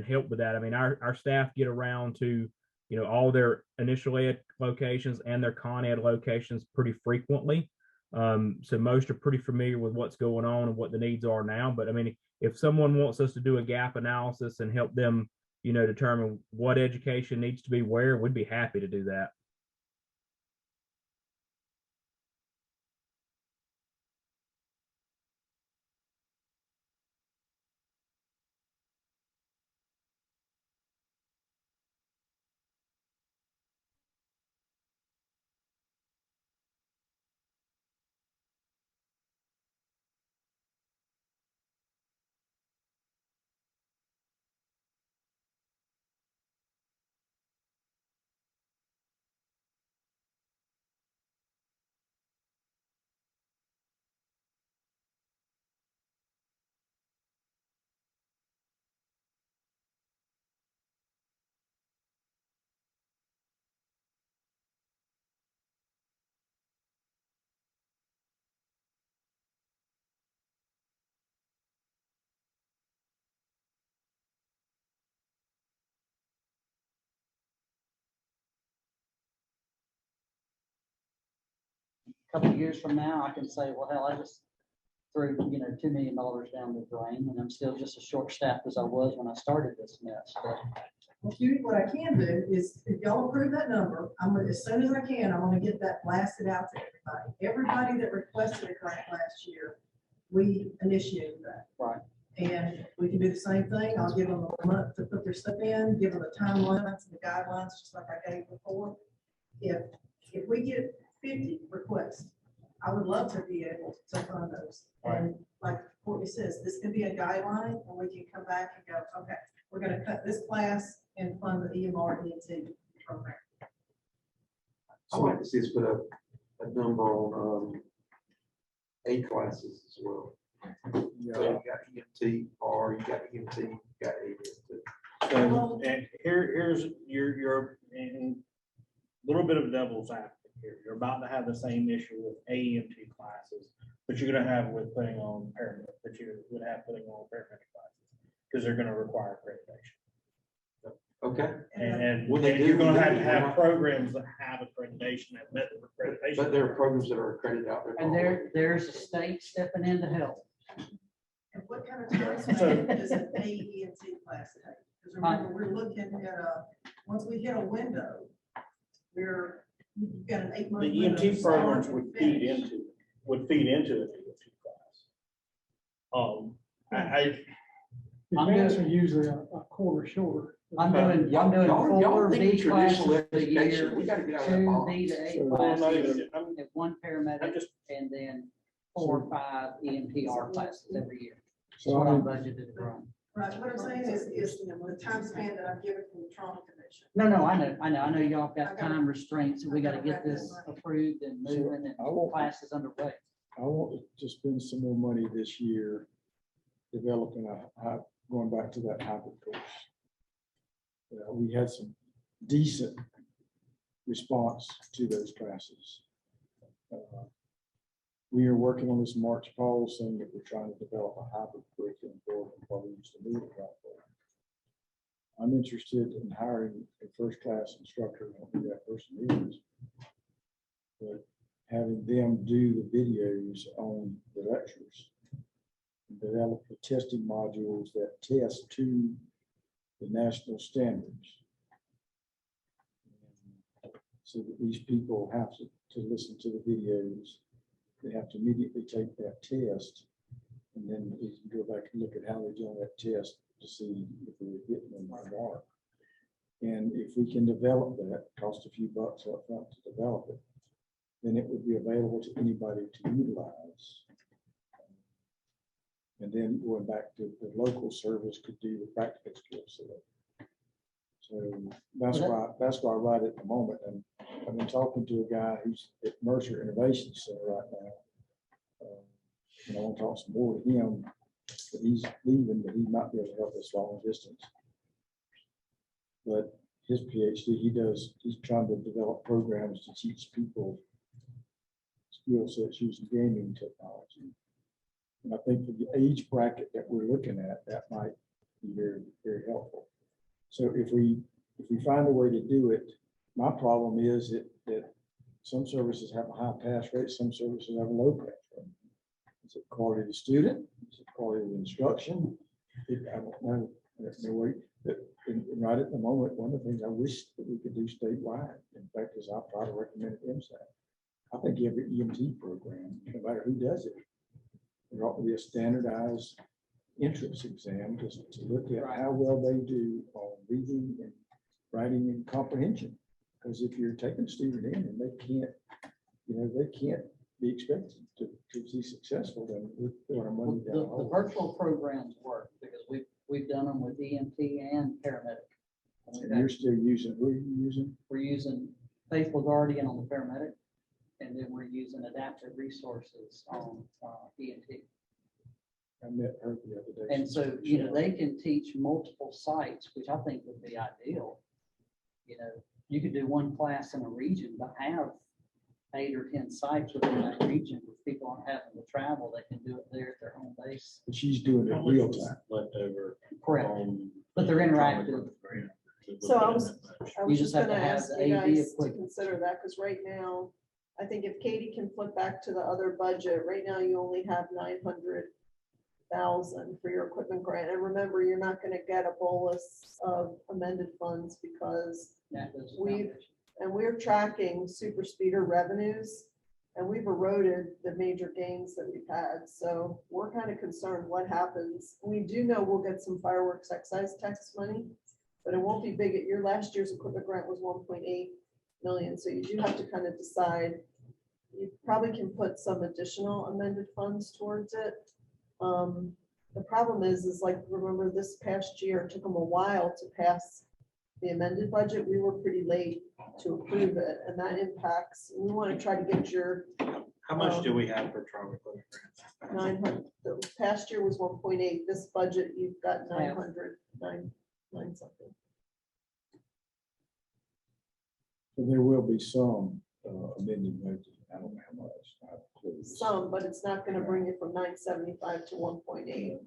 S15: help with that. I mean, our staff get around to, all their initial ed locations and their Con Ed locations pretty frequently. So most are pretty familiar with what's going on and what the needs are now. But I mean, if someone wants us to do a gap analysis and help them, determine what education needs to be where, we'd be happy to do that.
S6: Couple of years from now, I can say, well, hell, I just threw, $2 million down the drain, and I'm still just as short-staffed as I was when I started this mess. But
S14: What I can do is, if y'all approve that number, as soon as I can, I'm gonna get that blasted out to everybody. Everybody that requested a grant last year, we initiated that.
S6: Right.
S14: And we can do the same thing. I'll give them a month to put their stuff in, give them the time limits and the guidelines, just like I gave before. If we get 50 requests, I would love to be able to fund those. And like Courtney says, this can be a guideline, and we can come back and go, okay, we're gonna cut this class and fund the EMR ENT program.
S9: I'd like to see us put a number on A classes as well. So you got EMT, or you got EMT, you got AST.
S2: So, and here's your and a little bit of devil's advocate here. You're about to have the same issue with AEMT classes, but you're going to have with putting on paramedic, that you would have putting on paramedic classes, because they're going to require accreditation.
S9: Okay.
S2: And
S9: When they do,
S2: you're going to
S9: we do.
S2: have programs that have accreditation that met the accreditation.
S9: But there are programs that are accredited out there.
S6: and there's a state stepping in to help.
S14: And what kind of time frame does an AENT class take? Because remember, we're looking at once we hit a window, you've got an 8-month.
S2: The EMT programs would feed into an EMT class.
S8: Advanced are usually a quarter shorter.
S6: I'm doing
S9: y'all
S6: 4
S9: think
S6: B classes
S9: traditional
S6: a year,
S9: education, we gotta get out of that
S6: 2
S9: box.
S6: B to 8
S2: Well, not
S6: classes,
S2: even- I'm-
S6: and 1 paramedic, and then 4 or 5 EMTR classes every year. That's
S8: So
S6: what I'm
S8: I-
S6: budgeted to run.
S14: Right, what I'm saying is the time span that I'm given from the trauma commission.
S6: No, I know y'all got time restraints, so we gotta get this approved and moving and
S1: I won't-
S6: classes underway.
S1: I want to spend some more money this year developing going back to that hybrid course. We had some decent response to those classes. We are working on this March policy that we're trying to develop a hybrid curriculum for and probably used to move it right there. I'm interested in hiring a first-class instructor, I don't know who that person is, but having them do the videos on the lectures, and develop the testing modules that test to the national standards. So that these people have to listen to the videos. They have to immediately take that test. And then we can go back and look at how they do on that test to see if they're getting them by mark. And if we can develop that, cost a few bucks up front to develop it, then it would be available to anybody to utilize. And then going back to the local service could do the practical skill set. So that's why I write it at the moment. And I've been talking to a guy who's at Mercer Innovation Center right now. And I want to talk some more to him, but he's leaving, but he might be able to help us long distance. But his PhD, he's trying to develop programs to teach people skill sets using gaming technology. And I think for the age bracket that we're looking at, that might be very, very helpful. So if we find a way to do it, my problem is that some services have a high pass rate, some services have a low pass rate. Is it quality of the student? Is it quality of the instruction? I don't know. There's no way. And right at the moment, one of the things I wish that we could do statewide, in fact, is I'll try to recommend it MSAC. I think every EMT program, no matter who does it, there ought to be a standardized entrance exam just to look at how well they do on reading and writing and comprehension. Because if you're taking a student in and they can't be expected to be successful, then we're throwing our money down.
S6: The virtual programs work because we've done them with EMT and paramedic.
S1: And you're still using, who are you using?
S6: We're using Faithful Guardian on the paramedic, and then we're using Adaptive Resources on EMT.
S1: I met her the other day.
S6: And so, they can teach multiple sites, which I think would be ideal. You could do one class in a region, but have 8 or 10 sites within that region where people aren't having to travel. They can do it there at their home base.
S1: But she's doing it real time.
S11: Left over.
S6: Correct. But they're interactive.
S5: So I was
S6: You
S5: just
S6: just have
S5: gonna
S6: to have
S5: ask
S6: the
S5: you
S6: AV
S5: guys to
S6: equipment.
S5: consider that, because right now, I think if Katie can flip back to the other budget, right now you only have 900,000 for your equipment grant. And remember, you're not gonna get a bolus of amended funds because we're tracking super speeder revenues, and we've eroded the major gains that we've had. So we're kind of concerned what happens. We do know we'll get some fireworks excise tax money, but it won't be big. Your last year's equipment grant was 1.8 million. So you do have to kind of decide. You probably can put some additional amended funds towards it. The problem is like, remember this past year, it took them a while to pass the amended budget. We were pretty late to approve it, and that impacts, we want to try to get your
S2: How much do we have for trauma equipment grants?
S5: 900, the past year was 1.8. This budget, you've got 900, nine something.
S1: So there will be some amending budget. I don't know how much.
S5: Some, but it's not gonna bring you from 975 to 1.8.
S9: Hey,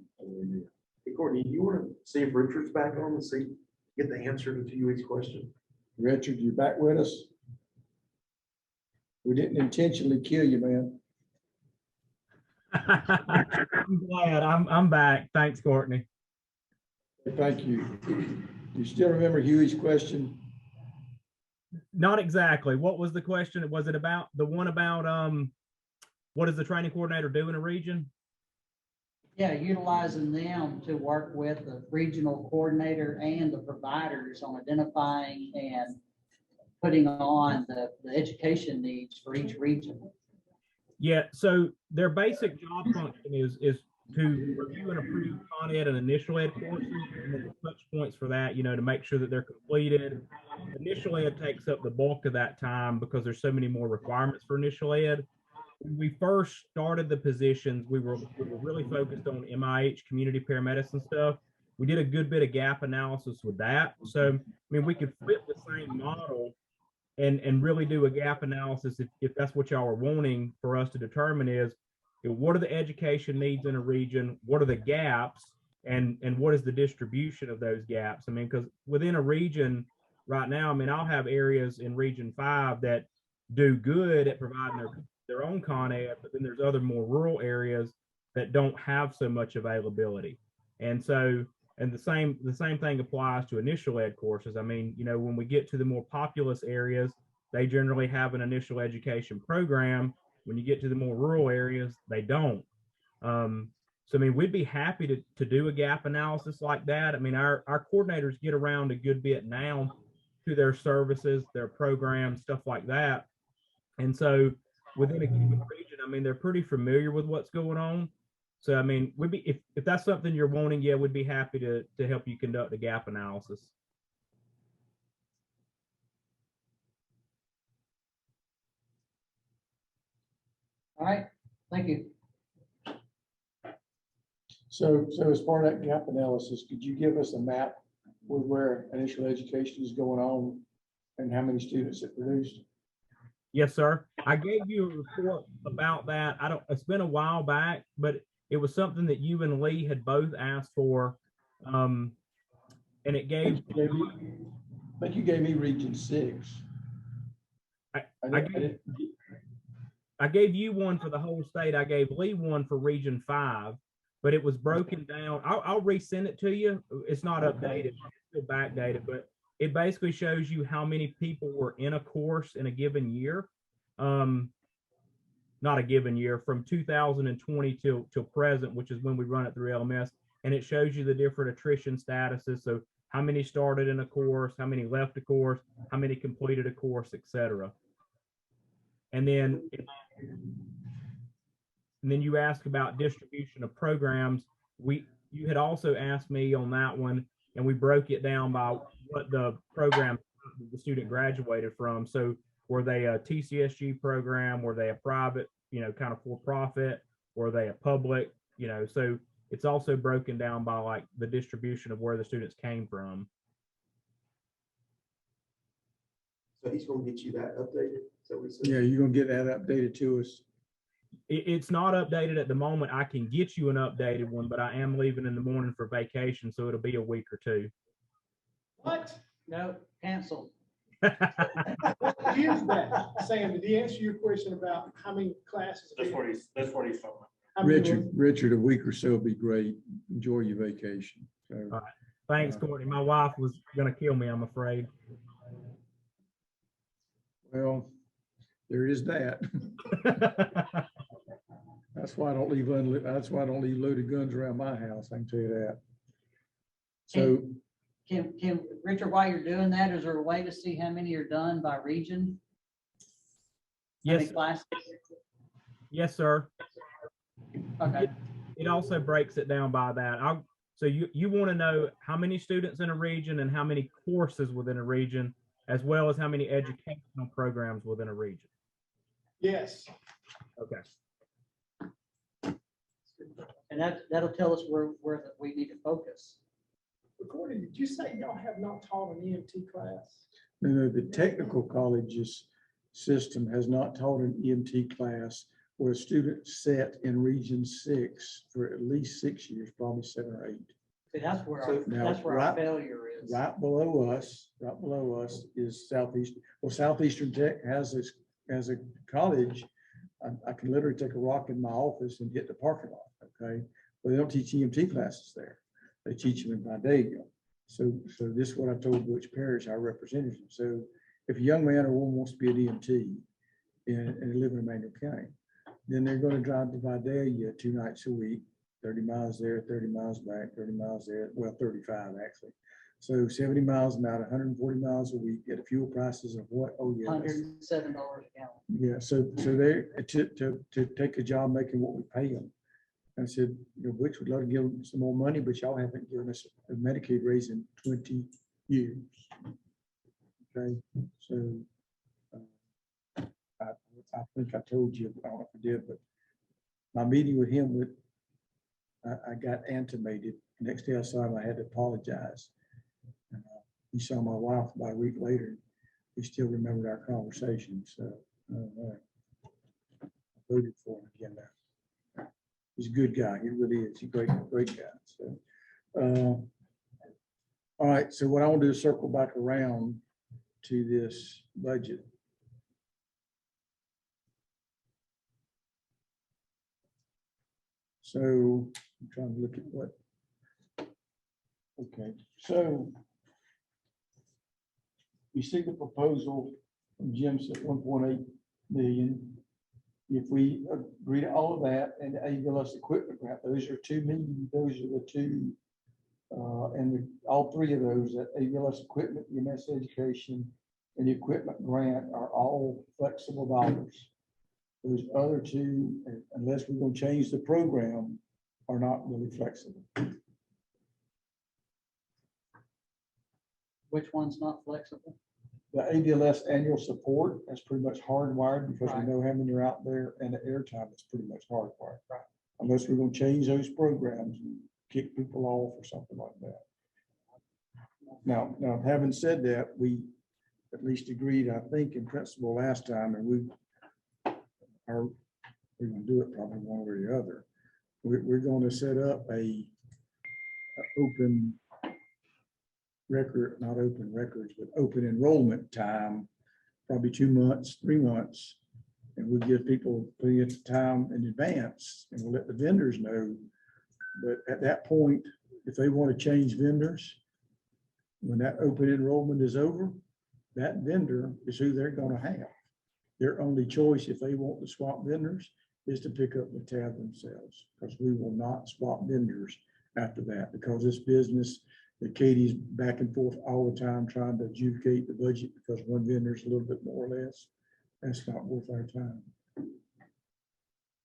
S9: Courtney, you want to see if Richard's back on and see, get the answer to Huey's question?
S1: Richard, you back with us? We didn't intentionally kill you, man.
S15: I'm glad. I'm back. Thanks, Courtney.
S1: Thank you. You still remember Huey's question?
S15: Not exactly. What was the question? Was it about the one about what does the training coordinator do in a region?
S6: Yeah, utilizing them to work with the regional coordinator and the providers on identifying and putting on the education needs for each region.
S15: Yeah, so their basic job function is to review and approve Con Ed and initial ed courses, and then the touch points for that, you know, to make sure that they're completed. Initial ed takes up the bulk of that time because there's so many more requirements for initial ed. When we first started the positions, we were really focused on MIH community paramedicine stuff. We did a good bit of gap analysis with that. So, I mean, we could flip the same model and really do a gap analysis if that's what y'all are wanting for us to determine is, you know, what are the education needs in a region? What are the gaps? And what is the distribution of those gaps? I mean, because within a region right now, I mean, I'll have areas in Region 5 that do good at providing their own Con Ed, but then there's other more rural areas that don't have so much availability. And so, and the same thing applies to initial ed courses. I mean, you know, when we get to the more populous areas, they generally have an initial education program. When you get to the more rural areas, they don't. So, I mean, we'd be happy to do a gap analysis like that. I mean, our coordinators get around a good bit now to their services, their programs, stuff like that. And so within a given region, I mean, they're pretty familiar with what's going on. So, I mean, we'd be, if that's something you're wanting, yeah, we'd be happy to help you conduct a gap analysis.
S7: All right, thank you.
S1: So as part of that gap analysis, could you give us a map with where initial education is going on and how many students it produced?
S15: Yes, sir. I gave you a report about that. It's been a while back, but it was something that you and Lee had both asked for. And it gave.
S1: I think you gave me Region 6.
S15: I gave you one for the whole state. I gave Lee one for Region 5, but it was broken down. I'll resend it to you. It's not updated, it's still backdated, but it basically shows you how many people were in a course in a given year. Not a given year, from 2020 till present, which is when we run it through LMS. And it shows you the different attrition statuses. So how many started in a course, how many left a course, how many completed a course, etc. And then you ask about distribution of programs. You had also asked me on that one, and we broke it down by what the program the student graduated from. So were they a TCSG program? Were they a private, you know, kind of for-profit? Were they a public? You know, so it's also broken down by like the distribution of where the students came from.
S1: So he's going to get you that updated. So yeah, you're going to get that updated to us.
S15: It's not updated at the moment. I can get you an updated one, but I am leaving in the morning for vacation, so it'll be a week or two.
S7: What? No, cancel.
S8: Here's that, Sam, did he answer your question about how many classes?
S11: That's what he's talking about.
S1: Richard, a week or so would be great. Enjoy your vacation. So,
S15: all right. Thanks, Courtney. My wife was going to kill me, I'm afraid.
S1: Well, there is that. That's why I don't leave loaded guns around my house. I can tell you that. So
S7: Can Richard, while you're doing that, is there a way to see how many are done by region?
S15: Yes.
S7: Classes?
S15: Yes, sir.
S7: Okay.
S15: It also breaks it down by that. So you want to know how many students in a region and how many courses within a region, as well as how many educational programs within a region.
S8: Yes.
S15: Okay.
S7: And that'll tell us where we need to focus.
S8: Courtney, did you say y'all have not taught an EMT class?
S1: No, the technical colleges system has not taught an EMT class where a student sat in Region 6 for at least 6 years, probably 7 or 8.
S7: See, that's where our failure is.
S1: Right below us is Southeast. Well, Southeastern Tech has a college. I can literally take a rock in my office and get the parking lot. Okay, but they don't teach EMT classes there. They teach them in Vidalia. So this is what I told Butch Parrish, our representative. So if a young man or woman wants to be an EMT and live in Emmanuel County, then they're going to drive to Vidalia 2 nights a week, 30 miles there, 30 miles back, 30 miles there, well, 35 actually. So 70 miles about 140 miles a week at fuel prices of what? Oh yeah,
S7: $107 a gallon.
S1: Yeah, so they to take a job making what we pay them. I said, you know, Butch would love to give them some more money, but y'all haven't given us a Medicaid raise in 20 years. Okay, so I think I told you, I don't know if I did, but my meeting with him I got animated. Next day I saw him, I had to apologize. And, he saw my wife about a week later. He still remembered our conversation. So I voted for him again now. He's a good guy. He really is. He's a great guy. So, all right. So what I want to do is circle back around to this budget. So I'm trying to look at what. Okay, so you see the proposal from Jim's at 1.8 million. If we agree to all of that and AWS equipment grant, those are 2 million, those are the two. All three of those, that AWS equipment, EMS education, and the equipment grant are all flexible dollars. Those other two, unless we're going to change the program, are not really flexible.
S6: Which one's not flexible?
S1: The ADLS annual support, that's pretty much hardwired because
S6: Right.
S1: we know how many are out there, and the airtime is pretty much hardwired. Right. Unless we're going to change those programs and kick people off or something like that. Now, having said that, we at least agreed, I think, in principle last time, and we're going to do it probably one way or the other. We're going to set up a open record, not open records, but open enrollment time, probably 2 months, 3 months. And we'll give people plenty of time in advance and we'll let the vendors know. But at that point, if they want to change vendors, when that open enrollment is over, that vendor is who they're going to have. Their only choice, if they want to swap vendors, is to pick up the tab themselves, because we will not swap vendors after that, because this business that Katie's back and forth all the time trying to adjudicate the budget because one vendor is a little bit more or less, that's not worth our time.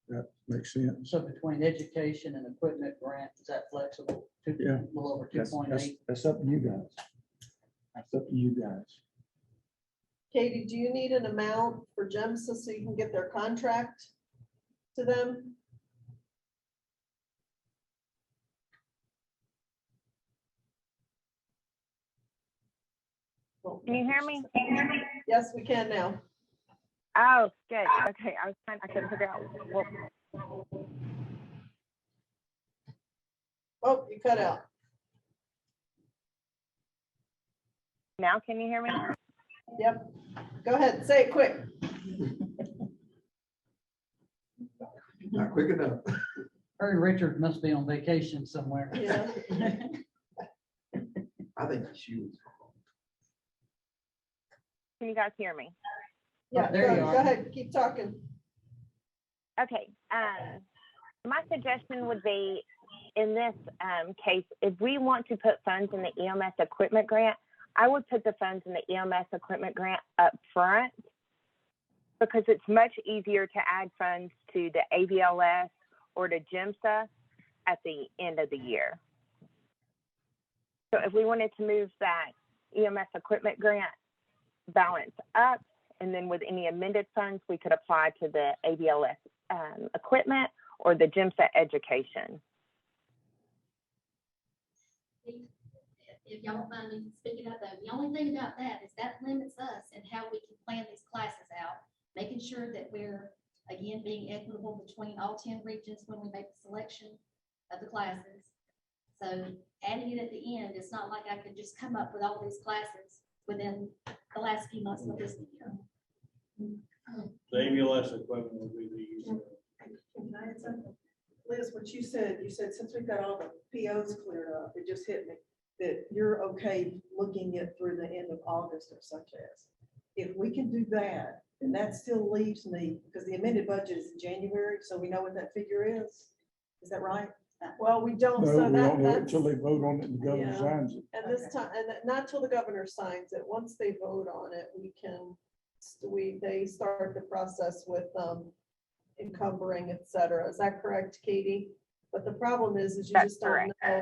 S1: That makes sense.
S6: So between education and equipment grant, is that flexible?
S1: Yeah.
S6: A little over
S1: That's
S6: 2.8.
S1: that's up to you guys. That's up to you guys.
S5: Katie, do you need an amount for GEMSA so you can get their contract to them?
S10: Can you hear me?
S5: Yes, we can now.
S10: Oh, good. Okay, I couldn't figure out what.
S5: Oh, you cut out.
S10: Now can you hear me?
S5: Yep. Go ahead, say it quick.
S9: Not quick enough.
S6: Harry Richard must be on vacation somewhere.
S5: Yeah.
S9: I think she was.
S10: Can you guys hear me?
S5: Yeah,
S6: There you
S5: go
S6: are.
S5: ahead, keep talking.
S10: Okay. My suggestion would be, in this case, if we want to put funds in the EMS equipment grant, I would put the funds in the EMS equipment grant up front, because it's much easier to add funds to the AVLS or to GEMSA at the end of the year. So if we wanted to move that EMS equipment grant balance up, and then with any amended funds, we could apply to the AVLS equipment or the GEMSA education.
S13: If y'all don't mind me speaking up though, the only thing about that is that limits us and how we can plan these classes out, making sure that we're, again, being equitable between all 10 regions when we make the selection of the classes. So adding it at the end, it's not like I could just come up with all these classes within the last few months of this year.
S11: The AVLS equipment would be the easier.
S14: Can I add something? Liz, what you said since we've got all the POs cleared up, it just hit me that you're okay looking it through the end of August or such as. If we can do that, and that still leaves me, because the amended budget is in January, so we know what that figure is. Is that right?
S5: Well, we don't,
S1: No,
S5: so
S1: we don't know it
S5: that's,
S1: until they vote on it and the governor
S5: Yeah.
S1: signs it.
S5: and this time, and not till the governor signs it. Once they vote on it, they start the process with encumbering, et cetera. Is that correct, Katie? But the problem is you
S10: That's
S5: just don't
S10: correct.
S5: know,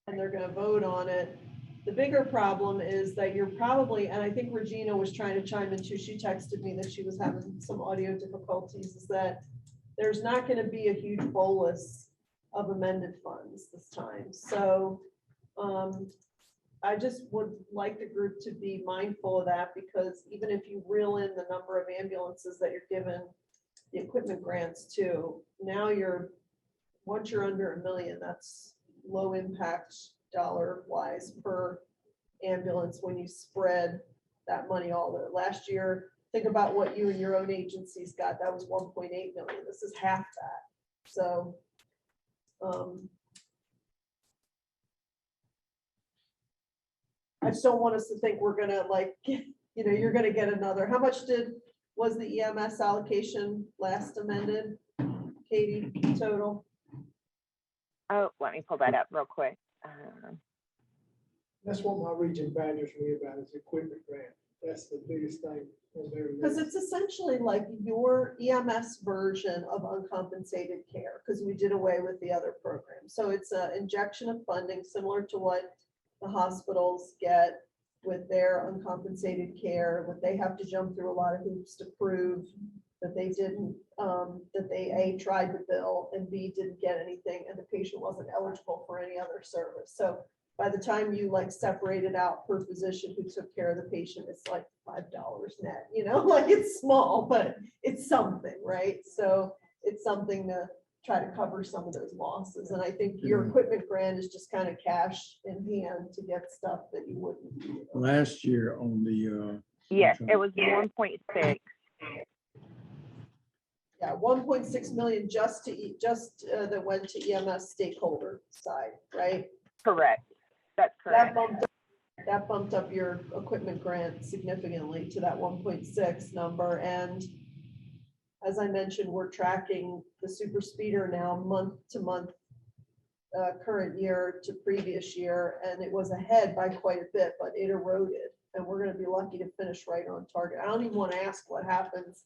S5: and they're gonna vote on it. The bigger problem is that you're probably, and I think Regina was trying to chime in too, she texted me that she was having some audio difficulties, is that there's not gonna be a huge bolus of amended funds this time. So I just would like the group to be mindful of that, because even if you reel in the number of ambulances that you're given the equipment grants to, now once you're under $1 million, that's low impact dollar wise per ambulance when you spread that money all the last year. Think about what you and your own agencies got. That was 1.8 million. This is half that. So I just don't want us to think we're gonna you're gonna get another. How much was the EMS allocation last amended, Katie, total?
S10: Oh, let me pull that up real quick.
S8: That's what my region badgers me about is equipment grant. That's the biggest thing on their
S5: Because
S8: list.
S5: it's essentially like your EMS version of uncompensated care, because we did away with the other program. So it's an injection of funding similar to what the hospitals get with their uncompensated care, what they have to jump through a lot of hoops to prove that they didn't, that they A, tried to bill, and B, didn't get anything, and the patient wasn't eligible for any other service. So by the time you separate it out per physician who took care of the patient, it's like $5 net, like it's small, but it's something, right? So it's something to try to cover some of those losses. And I think your equipment grant is just kind of cash in hand to get stuff that you wouldn't.
S1: Last year on the,
S10: Yes, it was 1.6.
S5: Yeah, 1.6 million just that went to EMS stakeholder side, right?
S10: Correct. That's correct.
S5: That bumped up your equipment grant significantly to that 1.6 number. And as I mentioned, we're tracking the super speeder now month to month, current year to previous year, and it was ahead by quite a bit, but it eroded, and we're going to be lucky to finish right on target. I don't even want to ask what happens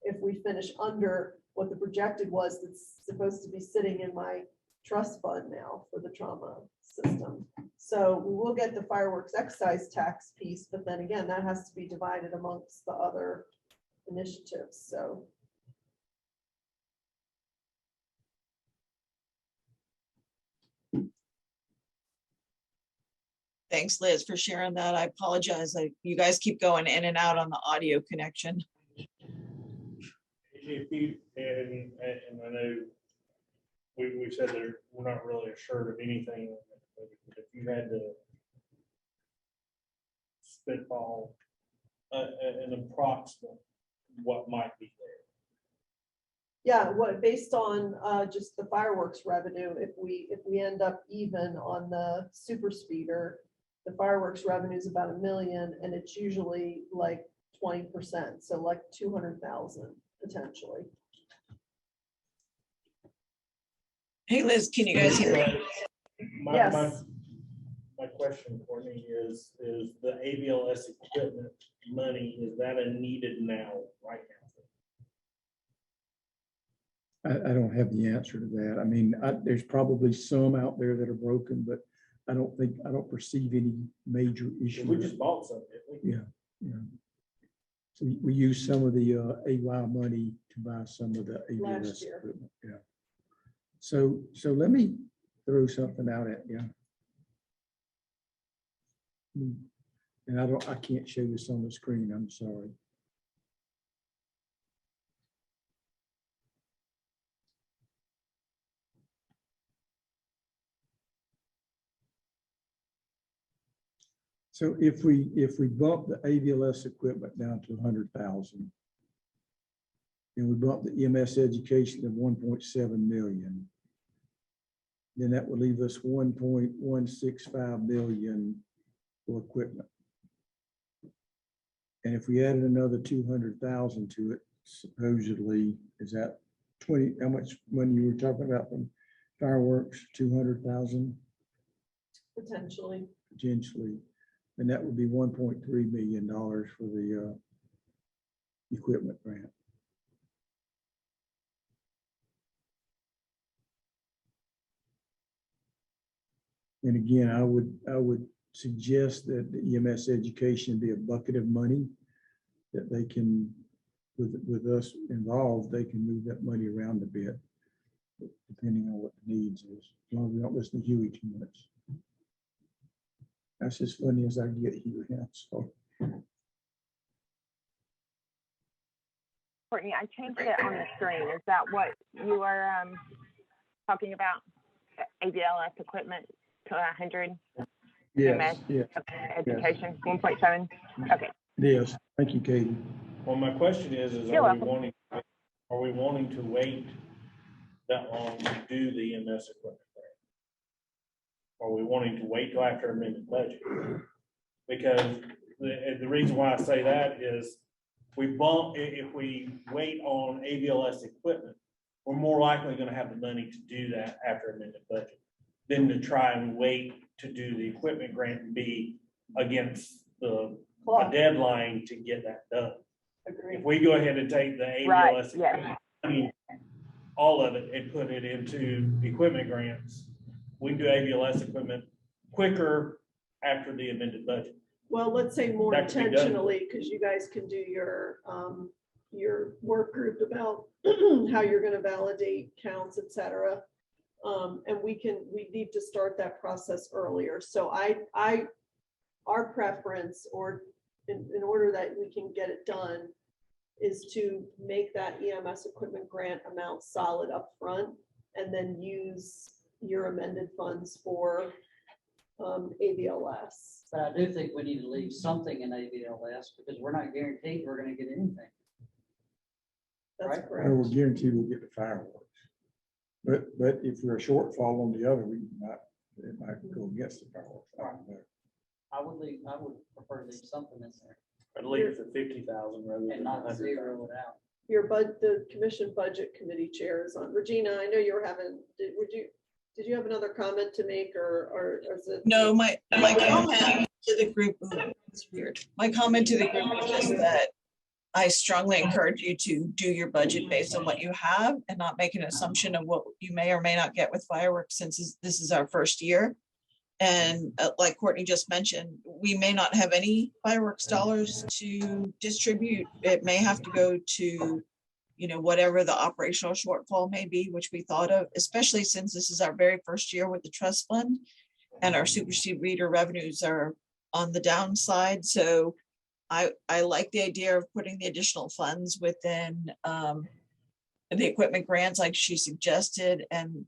S5: if we finish under what the projected was that's supposed to be sitting in my trust fund now for the trauma system. So we will get the fireworks excise tax piece, but then again, that has to be divided amongst the other initiatives. So
S16: Thanks, Liz, for sharing that. I apologize. You guys keep going in and out on the audio connection.
S2: If you, and I know we said that we're not really assured of anything, but if you had to spitball an approximate, what might be there?
S5: yeah, based on just the fireworks revenue, if we end up even on the super speeder, the fireworks revenue is about $1 million, and it's usually like 20%, so like 200,000 potentially.
S16: Hey, Liz, can you guys hear me?
S5: Yes.
S2: My question, Courtney, is the ABLS equipment money, is that a needed now, right now?
S1: I don't have the answer to that. I mean, there's probably some out there that are broken, but I don't perceive any major issues.
S2: We just bought some, didn't we?
S1: Yeah. So we use some of the AY money to buy some of the ABLS
S5: Last year.
S1: equipment. Yeah. So let me throw something out at you. And I can't show this on the screen. I'm sorry. So if we bump the ABLS equipment down to 100,000, and we bump the EMS education to 1.7 million, then that would leave us 1.165 million for equipment. And if we added another 200,000 to it, supposedly, is that 20? How much money you were talking about from fireworks? 200,000
S5: Potentially.
S1: potentially. And that would be $1.3 million for the equipment grant. And again, I would suggest that the EMS education be a bucket of money that they can, with us involved, they can move that money around a bit, depending on what the needs is, as long as we don't listen to Huey too much. That's as funny as I get, Huey, so.
S10: Courtney, I changed it on the screen. Is that what you are talking about? ABLS equipment to 100?
S1: Yes,
S10: EMS
S1: yes,
S10: education, 1.7? Okay.
S1: yes. Thank you, Katie.
S2: Well, my question is
S10: You're
S2: are we
S10: welcome.
S2: wanting to wait that long to do the EMS equipment grant? Are we wanting to wait till after amended budget? Because the reason why I say that is if we wait on ABLS equipment, we're more likely gonna have the money to do that after amended budget than to try and wait to do the equipment grant and be against a deadline to get that done.
S5: Agreed.
S2: If we go ahead and take the
S10: Right,
S2: ABLS,
S10: yes.
S2: I mean, all of it and put it into equipment grants, we can do ABLS equipment quicker after the amended budget.
S5: Well, let's say more
S2: That could be done.
S5: intentionally, because you guys can do your work group about how you're gonna validate counts, et cetera. And we need to start that process earlier. So our preference, or in order that we can get it done, is to make that EMS equipment grant amount solid up front, and then use your amended funds for ABLS.
S6: But I do think we need to leave something in ABLS because we're not guaranteed we're gonna get anything.
S5: That's
S6: Right.
S1: I
S5: correct.
S1: will guarantee we'll get the fireworks. But if we're a shortfall on the other, it might go against the fireworks. I don't know.
S6: I would prefer to leave something in there
S2: I'd leave it for 50,000 rather
S6: and
S2: than
S6: not
S2: 100,000.
S6: zero it out.
S5: The commission budget committee chair is on. Regina, I know you were having, did you have another comment to make, or is it?
S16: No, my comment to the group, it's weird. My comment to the group was just that I strongly encourage you to do your budget based on what you have and not make an assumption of what you may or may not get with fireworks, since this is our first year. And like Courtney just mentioned, we may not have any fireworks dollars to distribute. It may have to go to, whatever the operational shortfall may be, which we thought of, especially since this is our very first year with the trust fund and our super seed reader revenues are on the downside. So I like the idea of putting the additional funds within the equipment grants like she suggested, and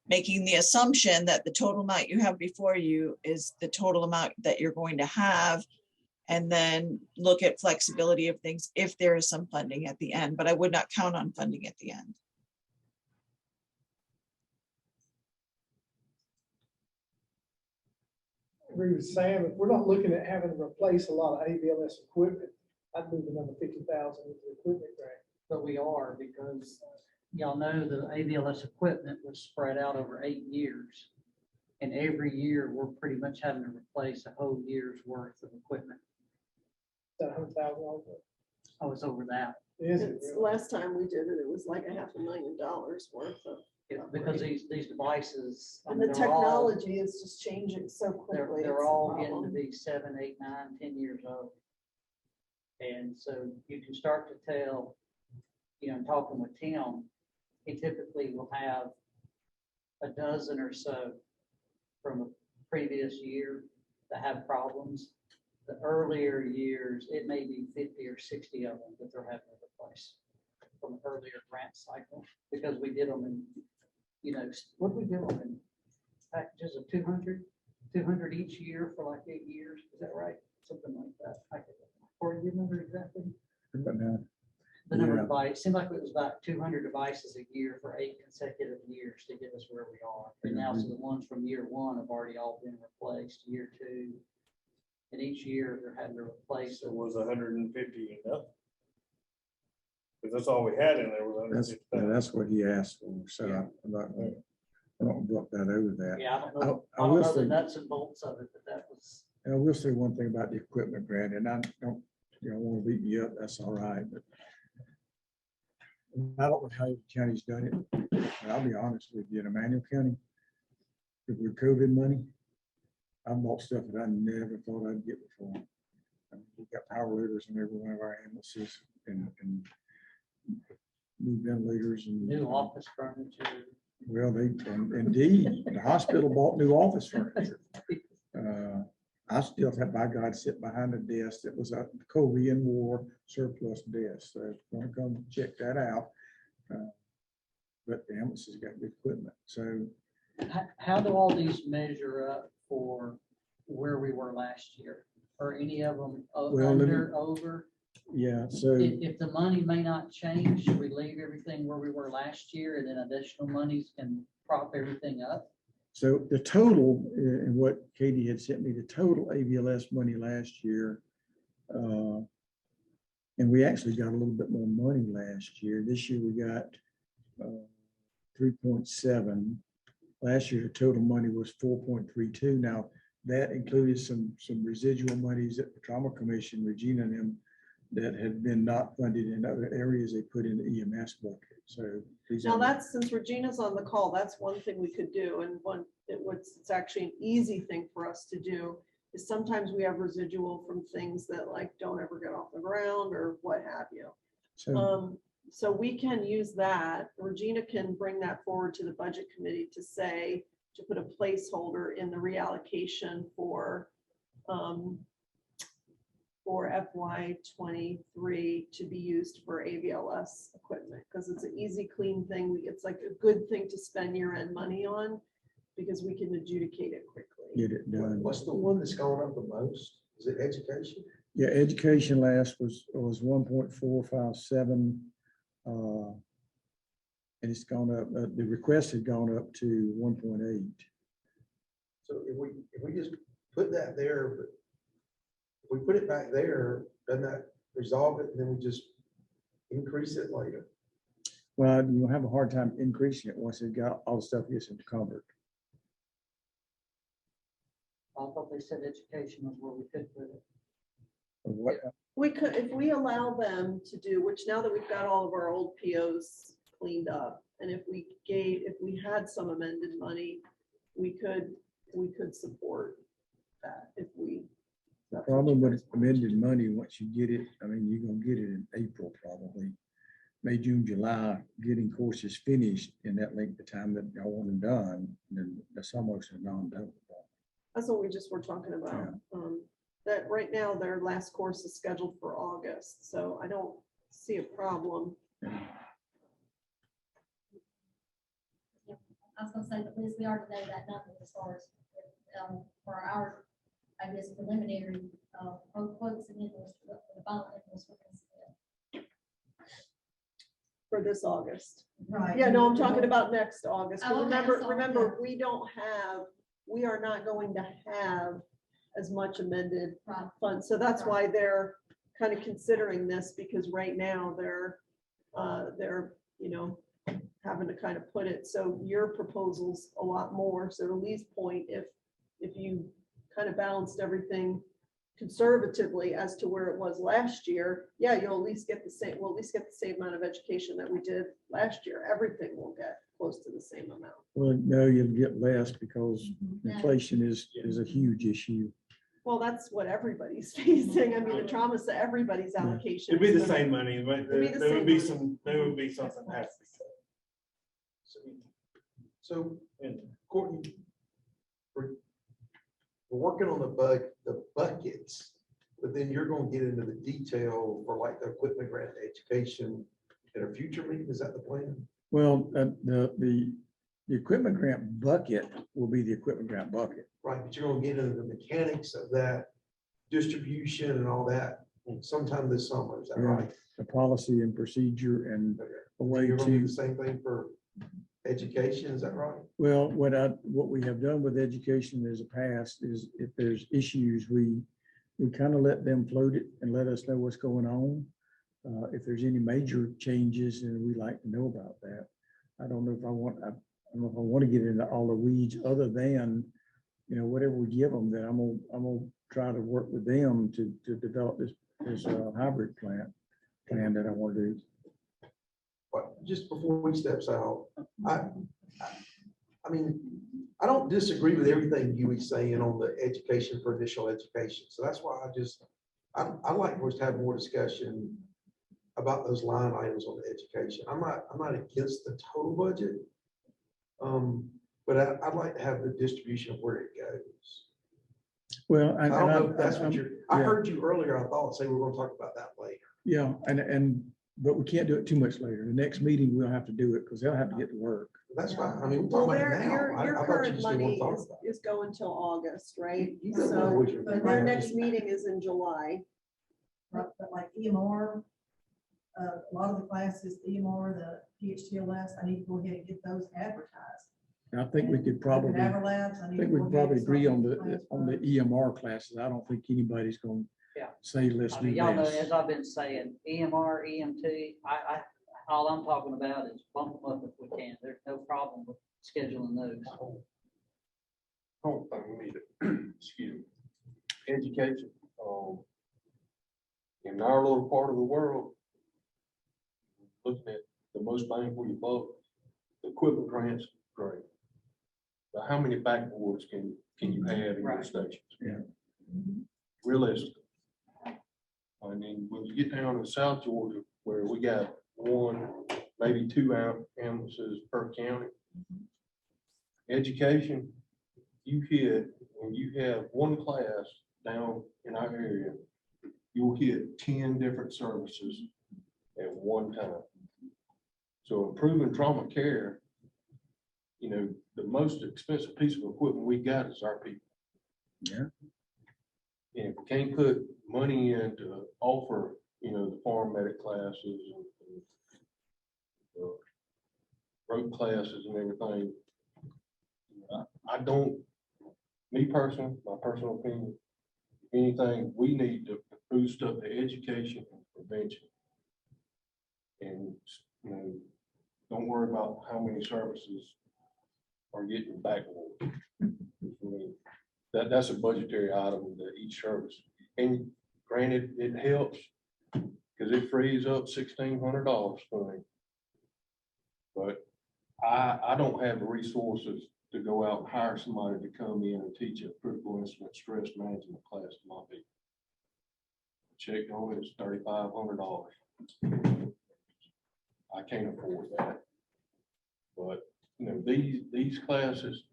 S16: making the assumption that the total amount you have before you is the total amount that you're going to have, and then look at flexibility of things if there is some funding at the end, but I would not count on funding at the end.
S8: I agree with Sam. If we're not looking at having to replace a lot of ABLS equipment, I'd move another 50,000 into the equipment grant.
S6: But we are, because y'all know the ABLS equipment was spread out over 8 years. And every year, we're pretty much having to replace a whole year's worth of equipment.
S8: That $100,000.
S6: Oh, it's over that.
S8: Is it
S5: It's,
S8: really?
S5: last time we did it, it was like $500,000 worth of.
S6: Because these devices. I
S5: And
S6: mean,
S5: the
S6: they're all-
S5: technology is just changing so quickly.
S6: They're
S5: it's a
S6: all getting to
S5: problem.
S6: be 7, 8, 9, 10 years old. And so you can start to tell, talking with Tim, he typically will have a dozen or so from a previous year that have problems. The earlier years, it may be 50 or 60 of them that they're having to replace from an earlier grant cycle, because we did them in, what did we do them in packages of 200 each year for like 8 years. Is that right? Something like that. Or do you remember exactly?
S1: But now,
S6: The number
S1: Yeah.
S6: of devices, seemed like it was about 200 devices a year for 8 consecutive years to get us where we are. And now, so the ones from year 1 have already all been replaced, year 2. And each year they're having to replace.
S11: So was 150 enough? Because that's all we had in there was
S1: that's,
S11: 150.
S1: that's what he asked for, so I'm not gonna, I don't go up that over that.
S6: Yeah, I don't know,
S1: I
S6: I don't
S1: will
S6: know the
S1: say-
S6: nuts and bolts of it, but that was.
S1: And I will say one thing about the equipment grant, and I don't, want to beat you up, that's all right, but I don't know how the county's done it. But I'll be honest with you, in Emmanuel County, with your COVID money, I bought stuff that I never thought I'd get before. I mean, we got power lifters in every one of our ambulances and new ventilators and.
S6: New office furniture.
S1: Well, indeed, the hospital bought new office furniture. I still have, by God, sit behind a desk that was a Korean War surplus desk. So if you want to come check that out. But the ambulance has got good equipment. So
S6: How do all these measure up for where we were last year? Are any of them
S1: Well, let me-
S6: under, over?
S1: yeah, so
S6: If the money may not change, should we leave everything where we were last year and then additional monies can prop everything up?
S1: so the total, and what Katie had sent me, the total AVLS money last year. And we actually got a little bit more money last year. This year we got 3.7. Last year, the total money was 4.32. Now, that included some residual monies that the Trauma Commission, Regina and them, that had been not funded in other areas, they put in the EMS bucket. So these
S5: Now
S1: are,
S5: that's, since Regina's on the call, that's one thing we could do, and it's actually an easy thing for us to do, is sometimes we have residual from things that like don't ever get off the ground or what have you. So we can use that. Regina can bring that forward to the budget committee to say, to put a placeholder in the reallocation for FY '23 to be used for AVLS equipment, because it's an easy, clean thing. It's like a good thing to spend year-end money on because we can adjudicate it quickly.
S1: get it done.
S9: What's the one that's gone up the most? Is it education?
S1: Yeah, education last was 1.457. And it's gone up, the request had gone up to 1.8.
S9: So if we just put that there, but if we put it back there, doesn't that resolve it? And then we just increase it later?
S1: Well, you'll have a hard time increasing it once it got all the stuff gets encumbered.
S6: I thought they said education was where we could put it.
S1: What,
S5: We could, if we allow them to do, which now that we've got all of our old POs cleaned up, and if we had some amended money, we could support that if we.
S1: the problem with amended money, once you get it, I mean, you're gonna get it in April probably. May, June, July, getting courses finished in that length of time that y'all want them done, then that's almost a non-done.
S5: That's what we just were talking about. That right now, their last course is scheduled for August, so I don't see a problem.
S13: I was gonna say, but Liz, we already know that number as far as, for our, I guess, preliminary, quotes and invoice, for the final invoice.
S5: For this August.
S14: Right.
S5: Yeah, no, I'm talking about next August. But
S13: Oh, okay,
S5: remember,
S13: sorry.
S5: we are not going to have as much amended
S13: Right.
S5: funds. So that's why they're kind of considering this, because right now they're, having to kind of put it, so your proposal's a lot more. So to Lee's point, if you kind of balanced everything conservatively as to where it was last year, yeah, you'll at least get the same, we'll at least get the same amount of education that we did last year. Everything will get close to the same amount.
S1: Well, no, you'll get less because inflation is a huge issue.
S5: Well, that's what everybody's facing. I mean, the trauma is everybody's allocation.
S11: It'd be the
S5: is gonna-
S11: same money, but
S5: It'd be the
S11: there
S5: same
S11: would be
S5: money.
S11: there would be something that has to be cut.
S9: So
S11: And
S9: Courtney, we're working on the buckets, but then you're gonna get into the detail for like the equipment grant education at a future meeting. Is that the plan?
S1: Well, the equipment grant bucket will be the equipment grant bucket.
S9: Right, but you're gonna get into the mechanics of that distribution and all that sometime this summer. Is that
S1: Yeah.
S9: right?
S1: The policy and procedure and a way
S9: You're gonna do
S1: to,
S9: the same thing for education. Is that right?
S1: well, what we have done with education in the past is if there's issues, we kind of let them float it and let us know what's going on. If there's any major changes, and we like to know about that. I don't know if I want to get into all the weeds other than, whatever we give them, then I'm gonna try to work with them to develop this hybrid plan that I want to do.
S9: But just before we steps out, I mean, I don't disagree with everything you were saying on the education for additional education. So that's why I like for us to have more discussion about those line items on the education. I'm not against the total budget. But I'd like to have the distribution of where it goes.
S17: Well,
S9: I don't know if that's what I
S17: yeah.
S9: heard you earlier, I thought, say we're gonna talk about that later.
S17: Yeah, but we can't do it too much later. The next meeting, we'll have to do it because they'll have to get to work.
S9: That's fine. I mean, we're
S5: Well,
S9: talking about it
S5: their,
S9: now.
S5: your
S9: I thought you
S5: current
S9: just didn't want
S5: money
S9: to talk
S5: is,
S9: about it.
S5: is going till August, right?
S9: You don't know
S5: So,
S9: what you're-
S5: and their next meeting is in July.
S14: But like EMR, a lot of the classes, EMR, the PHTLS, I need to go ahead and get those advertised.
S17: And I think we could probably,
S14: Cadaver labs, I
S17: I
S14: need
S17: think
S14: to
S17: we
S14: go
S17: could
S14: ahead
S17: probably
S14: and
S17: agree
S14: start
S17: on
S14: getting
S17: the
S14: plans
S17: EMR classes. I don't think anybody's going
S6: Yeah.
S17: to say, let's
S6: I
S17: do
S6: mean, y'all know,
S17: this.
S6: as I've been saying, EMR, EMT, all I'm talking about is bump them up if we can. There's no problem with scheduling those.
S11: I don't think we need it. Excuse me. Education, in our little part of the world, looking at the most bang for your buck, the equipment grants, great. But how many backboards can you have in your
S6: Right.
S11: stations?
S17: Yeah.
S11: Realistic. I mean, when you get down to South Georgia, where we got one, maybe two ambulances per county. Education, when you have one class down in our area, you'll hit 10 different services at one time. So improving trauma care, the most expensive piece of equipment we got is our people.
S17: Yeah.
S11: And if we can't put money in to offer, the paramedic classes and road classes and everything, I don't, me personally, my personal opinion, if anything, we need to boost up the education and prevention. And, don't worry about how many services are getting backlog. I mean, that's a budgetary item to each service. And granted, it helps because it frees up $1,600 for me. But I don't have the resources to go out and hire somebody to come in and teach a critical incident stress management class to my people. Check on it, it's $3,500. I can't afford that. But, these classes,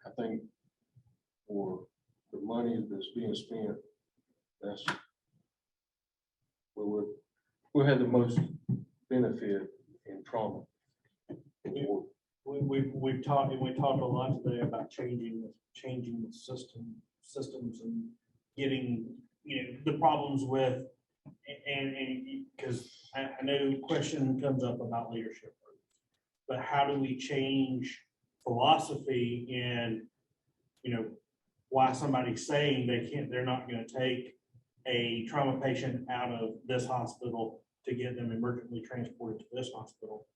S11: I think for the money that's being spent, that's where we'll have the most benefit in trauma.
S2: We've talked a lot today about changing the systems and getting, the problems with, and because I know question comes up about leadership. But how do we change philosophy and, why somebody's saying they're not going to take a trauma patient out of this hospital to get them emergently transported to this hospital?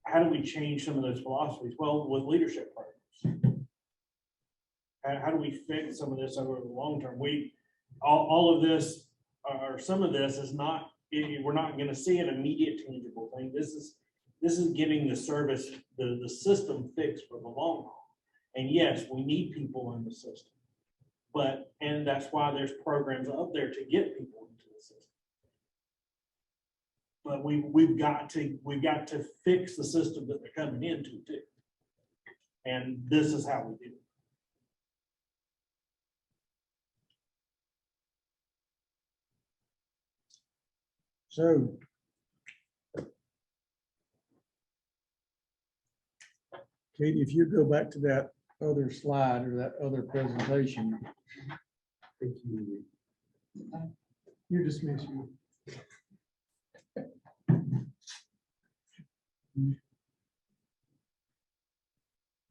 S2: How do we change some of those philosophies? Well, with leadership programs. How do we fix some of this over the long term? All of this, or some of this is not, we're not going to see an immediate tangible thing. This is getting the service, the system fixed for the long haul. And yes, we need people in the system, and that's why there's programs up there to get people into the system. But we've got to fix the system that they're coming into too. And this is how we do it.
S17: So Katie, if you go back to that other slide or that other presentation.
S8: You dismiss you.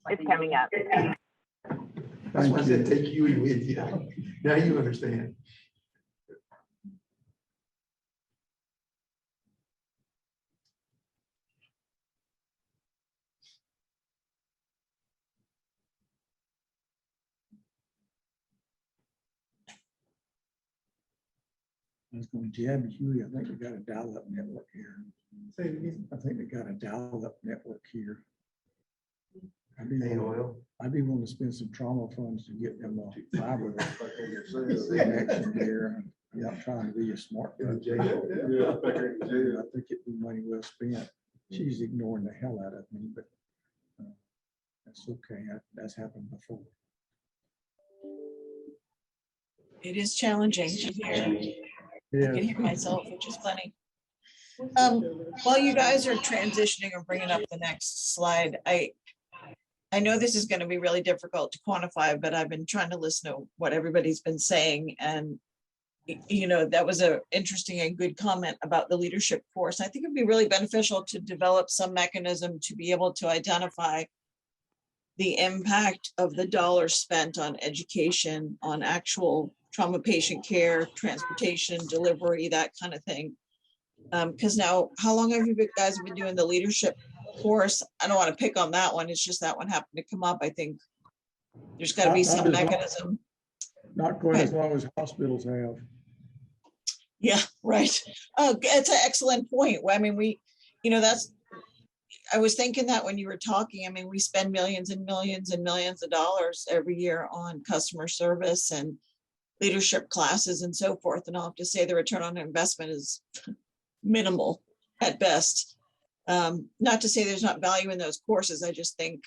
S10: It's coming up.
S9: That's why I said take Huey with you. Now you understand.
S17: I was going to jab Huey. I think we got a dial-up network here.
S8: Say it again.
S17: I think we got a dial-up network here. I'd be willing to spend some trauma funds to get them a fiber connection there. I'm not trying to be a smart guy. I think it'd be money well spent. She's ignoring the hell out of me, but that's okay. That's happened before.
S16: It is challenging to hear. I
S17: Yeah.
S16: can hear myself, which is funny. While you guys are transitioning or bringing up the next slide, I know this is going to be really difficult to quantify, but I've been trying to listen to what everybody's been saying. And, you know, that was an interesting and good comment about the leadership course. I think it'd be really beneficial to develop some mechanism to be able to identify the impact of the dollars spent on education, on actual trauma patient care, transportation, delivery, that kind of thing. Because now, how long have you guys been doing the leadership course? I don't want to pick on that one. It's just that one happened to come up. I think there's got to be some mechanism.
S17: Not quite as long as hospitals have.
S16: Yeah, right. Oh, it's an excellent point. I mean, I was thinking that when you were talking, I mean, we spend millions and millions and millions of dollars every year on customer service and leadership classes and so forth. And I'll have to say the return on investment is minimal at best. Not to say there's not value in those courses. I just think,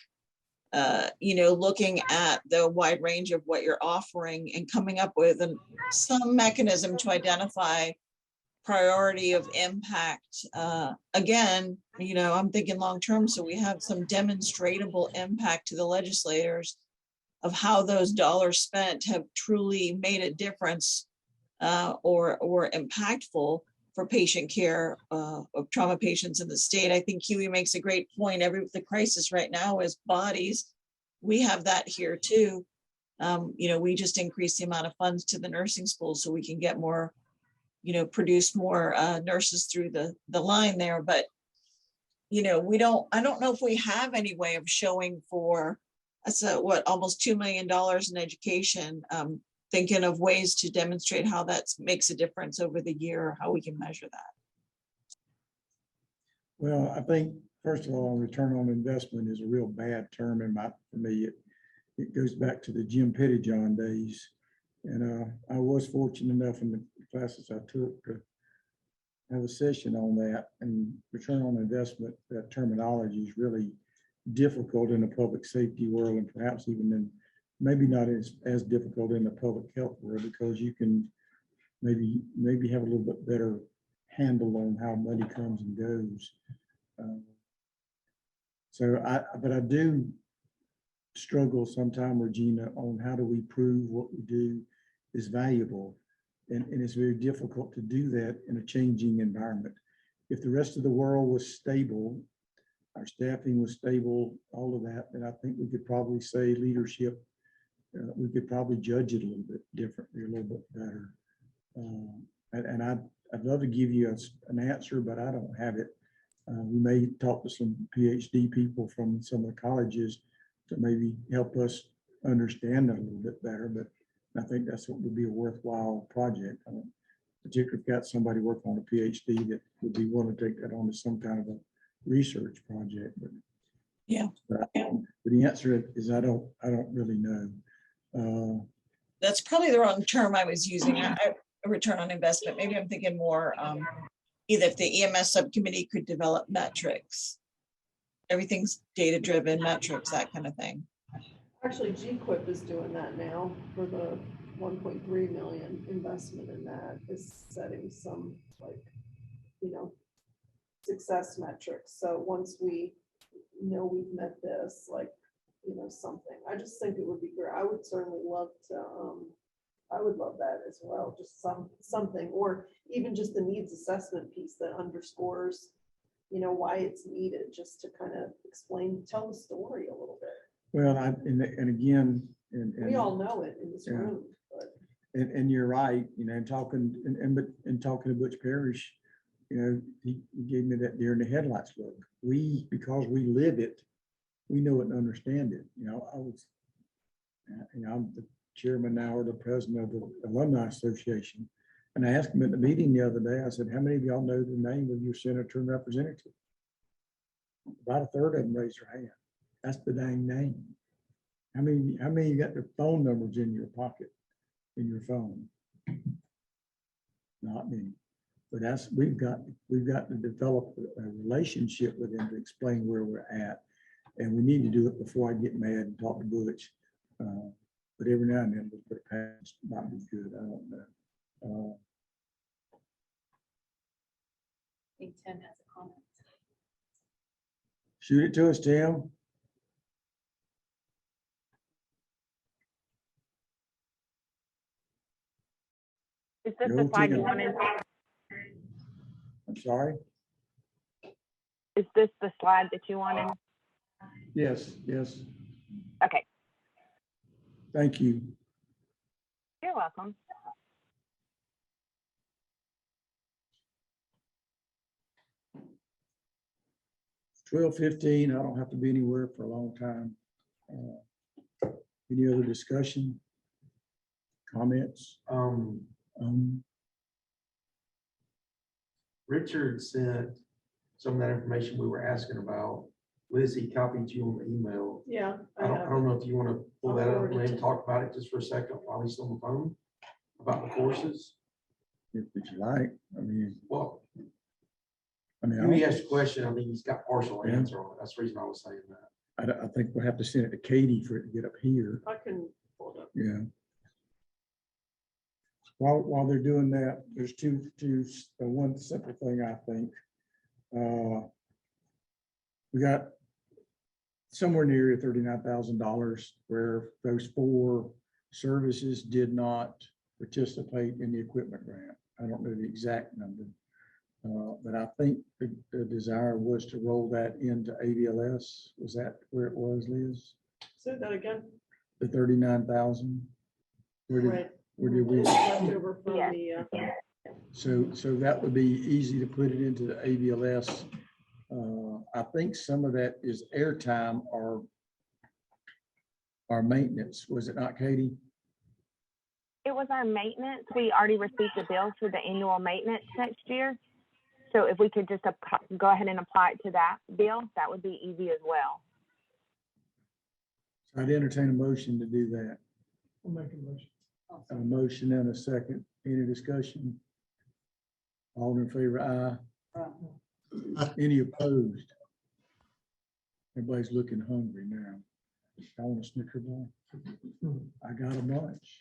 S16: looking at the wide range of what you're offering and coming up with some mechanism to identify priority of impact. Again, I'm thinking long-term, so we have some demonstratable impact to the legislators of how those dollars spent have truly made a difference or impactful for patient care of trauma patients in the state. I think Huey makes a great point. The crisis right now is bodies. We have that here too. We just increased the amount of funds to the nursing school so we can get more, produce more nurses through the line there. But, I don't know if we have any way of showing almost $2 million in education, thinking of ways to demonstrate how that makes a difference over the year, how we can measure that.
S17: Well, I think, first of all, return on investment is a real bad term for me. It goes back to the Jim Pettyjohn days. And I was fortunate enough in the classes I took to have a session on that. And return on investment, that terminology is really difficult in the public safety world, and perhaps even maybe not as difficult in the public health world, because you can maybe have a little bit better handle on how money comes and goes. But I do struggle sometime, Regina, on how do we prove what we do is valuable. And it's very difficult to do that in a changing environment. If the rest of the world was stable, our staffing was stable, all of that, then I think we could probably say leadership, we could probably judge it a little bit differently, a little bit better. And I'd love to give you an answer, but I don't have it. We may talk to some PhD people from some of the colleges to maybe help us understand it a little bit better, but I think that's what would be a worthwhile project. Particularly if you've got somebody working on a PhD that would be willing to take that on to some kind of a research project. But
S16: yeah,
S17: but the answer is I don't really know.
S16: That's probably the wrong term I was using. A return on investment. Maybe I'm thinking more either if the EMS subcommittee could develop metrics. Everything's data-driven metrics, that kind of thing.
S5: Actually, GQuip is doing that now for the 1.3 million investment in that, is setting some success metrics. So once we know we've met this, something, I just think it would be great. I would certainly love to, I would love that as well. Just something, or even just the needs assessment piece that underscores, why it's needed, just to kind of tell the story a little bit.
S17: Well, and again,
S5: we all know it in this room, but.
S17: And you're right, talking to Butch Parrish, he gave me that deer in the headlights look. Because we live it, we know it and understand it. I'm the chairman now, or the president of the Alumni Association. And I asked him at the meeting the other day, I said, how many of y'all know the name of your senator and representative? About a third of them raised their hand. That's the dang name. How many you got their phone numbers in your pocket, in your phone? Not many. But we've got to develop a relationship with them to explain where we're at. And we need to do it before I get mad and talk to Butch. But every now and then we'll put it past, might be good, I don't know.
S3: I think Tim has a comment.
S17: Shoot it to us, Tim.
S10: Is this
S17: Go,
S10: the slide you
S17: Tim.
S10: wanted?
S17: I'm sorry?
S10: Is this the slide that you wanted?
S17: Yes, yes.
S10: Okay,
S17: Thank you.
S10: you're welcome.
S17: It's 12:15. I don't have to be anywhere for a long time. Any other discussion? Comments?
S9: Richard sent some of that information we were asking about. Liz, he copied you on the email.
S5: Yeah.
S9: I don't
S5: have
S9: know
S5: it.
S9: if you want to pull
S5: I'll
S9: that up
S5: forward it
S9: and
S5: to-
S9: talk about it just for a second while he's on the phone about the courses.
S17: If you like,
S9: Well,
S17: I
S9: he
S17: don't-
S9: asked a question. I mean, he's got partial
S17: Yeah.
S9: answer on it. That's the reason I was saying that.
S17: I think we'll have to send it to Katie for it to get up here.
S5: I can pull it up.
S17: Yeah. While they're doing that, there's one simple thing, I think. We got somewhere near $39,000 where those 4 services did not participate in the equipment grant. I don't know the exact number. But I think the desire was to roll that into AVLS. Was that where it was, Liz?
S5: Say that again.
S17: The 39,000?
S5: Right.
S17: Where did we?
S5: It's left over from
S10: Yeah.
S5: the,
S17: So that would be easy to put it into the AVLS. I think some of that is airtime or maintenance. Was it not, Katie?
S10: It was our maintenance. We already received the bills for the annual maintenance next year. So if we could just go ahead and apply it to that bill, that would be easy as well.
S17: So I'd entertain a motion to do that.
S8: I'll make a motion.
S17: A motion and a second. Any discussion? All in favor, aye. Any opposed? Everybody's looking hungry now. I want a Snicker bar. I got a bunch.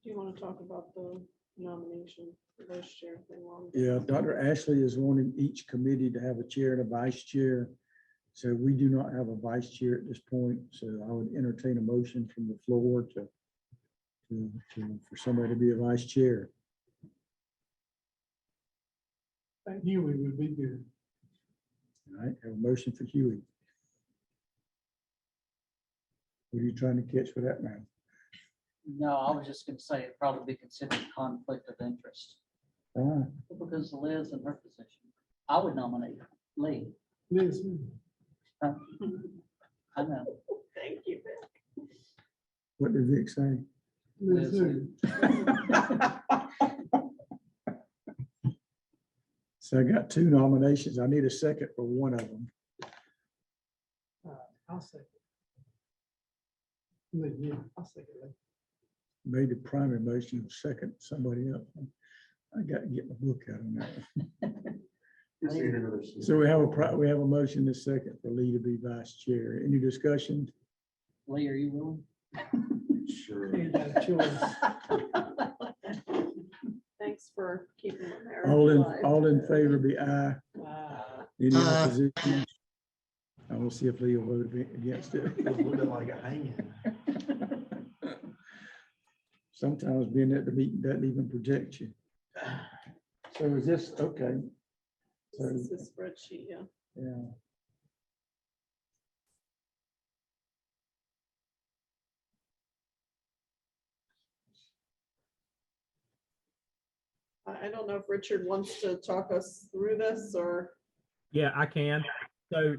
S5: do you want to talk about the nomination for vice chair thing?
S17: Yeah, Dr. Ashley is wanting each committee to have a chair and a vice chair. So we do not have a vice chair at this point. So I would entertain a motion from the floor for somebody to be a vice chair.
S8: Huey would be good.
S17: All right, have a motion for Huey. What are you trying to catch for that, man?
S6: No, I was just gonna say it'd probably be considered a conflict of interest
S17: Ah,
S6: because Liz in her position. I would nominate Lee.
S8: Liz,
S6: I know.
S5: Thank you, Vic.
S17: what did Vic say?
S8: Liz who?
S17: So I got 2 nominations. I need a second for one of them.
S8: I'll say. Yeah, I'll say it.
S17: Made the primary motion, second somebody else. I got to get my book out on that.
S9: Just need another seat.
S17: So we have a motion this second for Lee to be vice chair. Any discussion?
S6: Lee, are you willing?
S9: Sure.
S8: You got a choice.
S5: Thanks for keeping my marriage
S17: All
S5: alive.
S17: in favor be aye. Any
S9: Aye.
S17: opposition? I will see if Lee will vote against it.
S9: Feels a little bit like a hanging.
S17: Sometimes being at the meeting doesn't even protect you. So is this, okay. So,
S5: This is a spreadsheet, yeah.
S17: yeah.
S5: I don't know if Richard wants to talk us through this or.
S15: Yeah, I can. So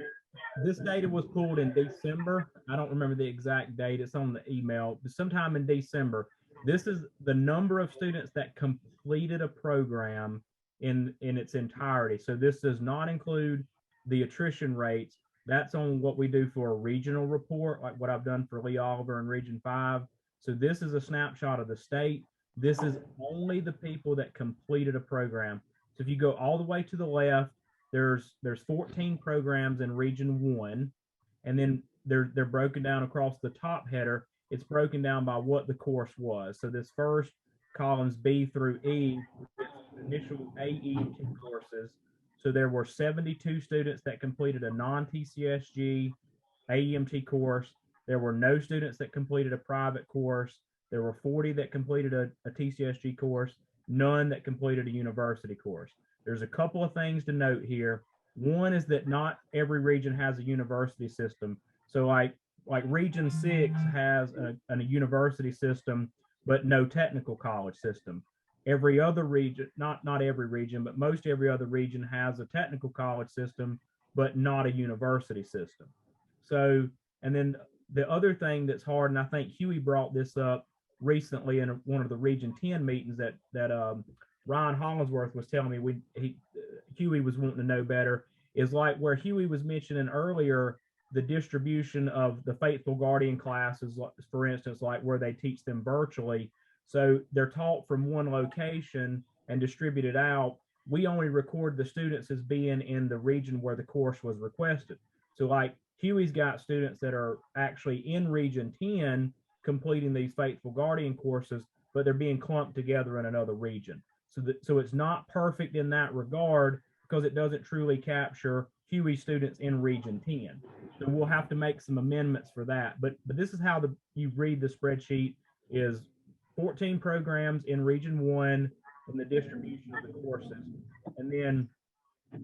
S15: this data was pulled in December. I don't remember the exact date. It's on the email, but sometime in December. this is the number of students that completed a program in its entirety. So this does not include the attrition rates. That's on what we do for a regional report, like what I've done for Lee Oliver in Region 5. So this is a snapshot of the state. This is only the people that completed a program. So if you go all the way to the left, there's 14 programs in Region 1, and then they're broken down across the top header. It's broken down by what the course was. So this first columns B through E, initial AET courses. So there were 72 students that completed a non-TCSG AEMT course. There were no students that completed a private course. There were 40 that completed a TCSG course, none that completed a university course. There's a couple of things to note here. One is that not every region has a university system. So like Region 6 has a university system, but no technical college system. Every other region, not every region, but most every other region has a technical college system, but not a university system. So, and then the other thing that's hard, and I think Huey brought this up recently in one of the Region 10 meetings that Ryan Hollingsworth was telling me Huey was wanting to know better, is like where Huey was mentioning earlier, the distribution of the Faithful Guardian classes, for instance, like where they teach them virtually. So they're taught from one location and distributed out. We only record the students as being in the region where the course was requested. So like Huey's got students that are actually in Region 10 completing these Faithful Guardian courses, but they're being clumped together in another region. So it's not perfect in that regard because it doesn't truly capture Huey students in Region 10. So we'll have to make some amendments for that. But this is how you read the spreadsheet is 14 programs in Region 1 and the distribution of the courses. And then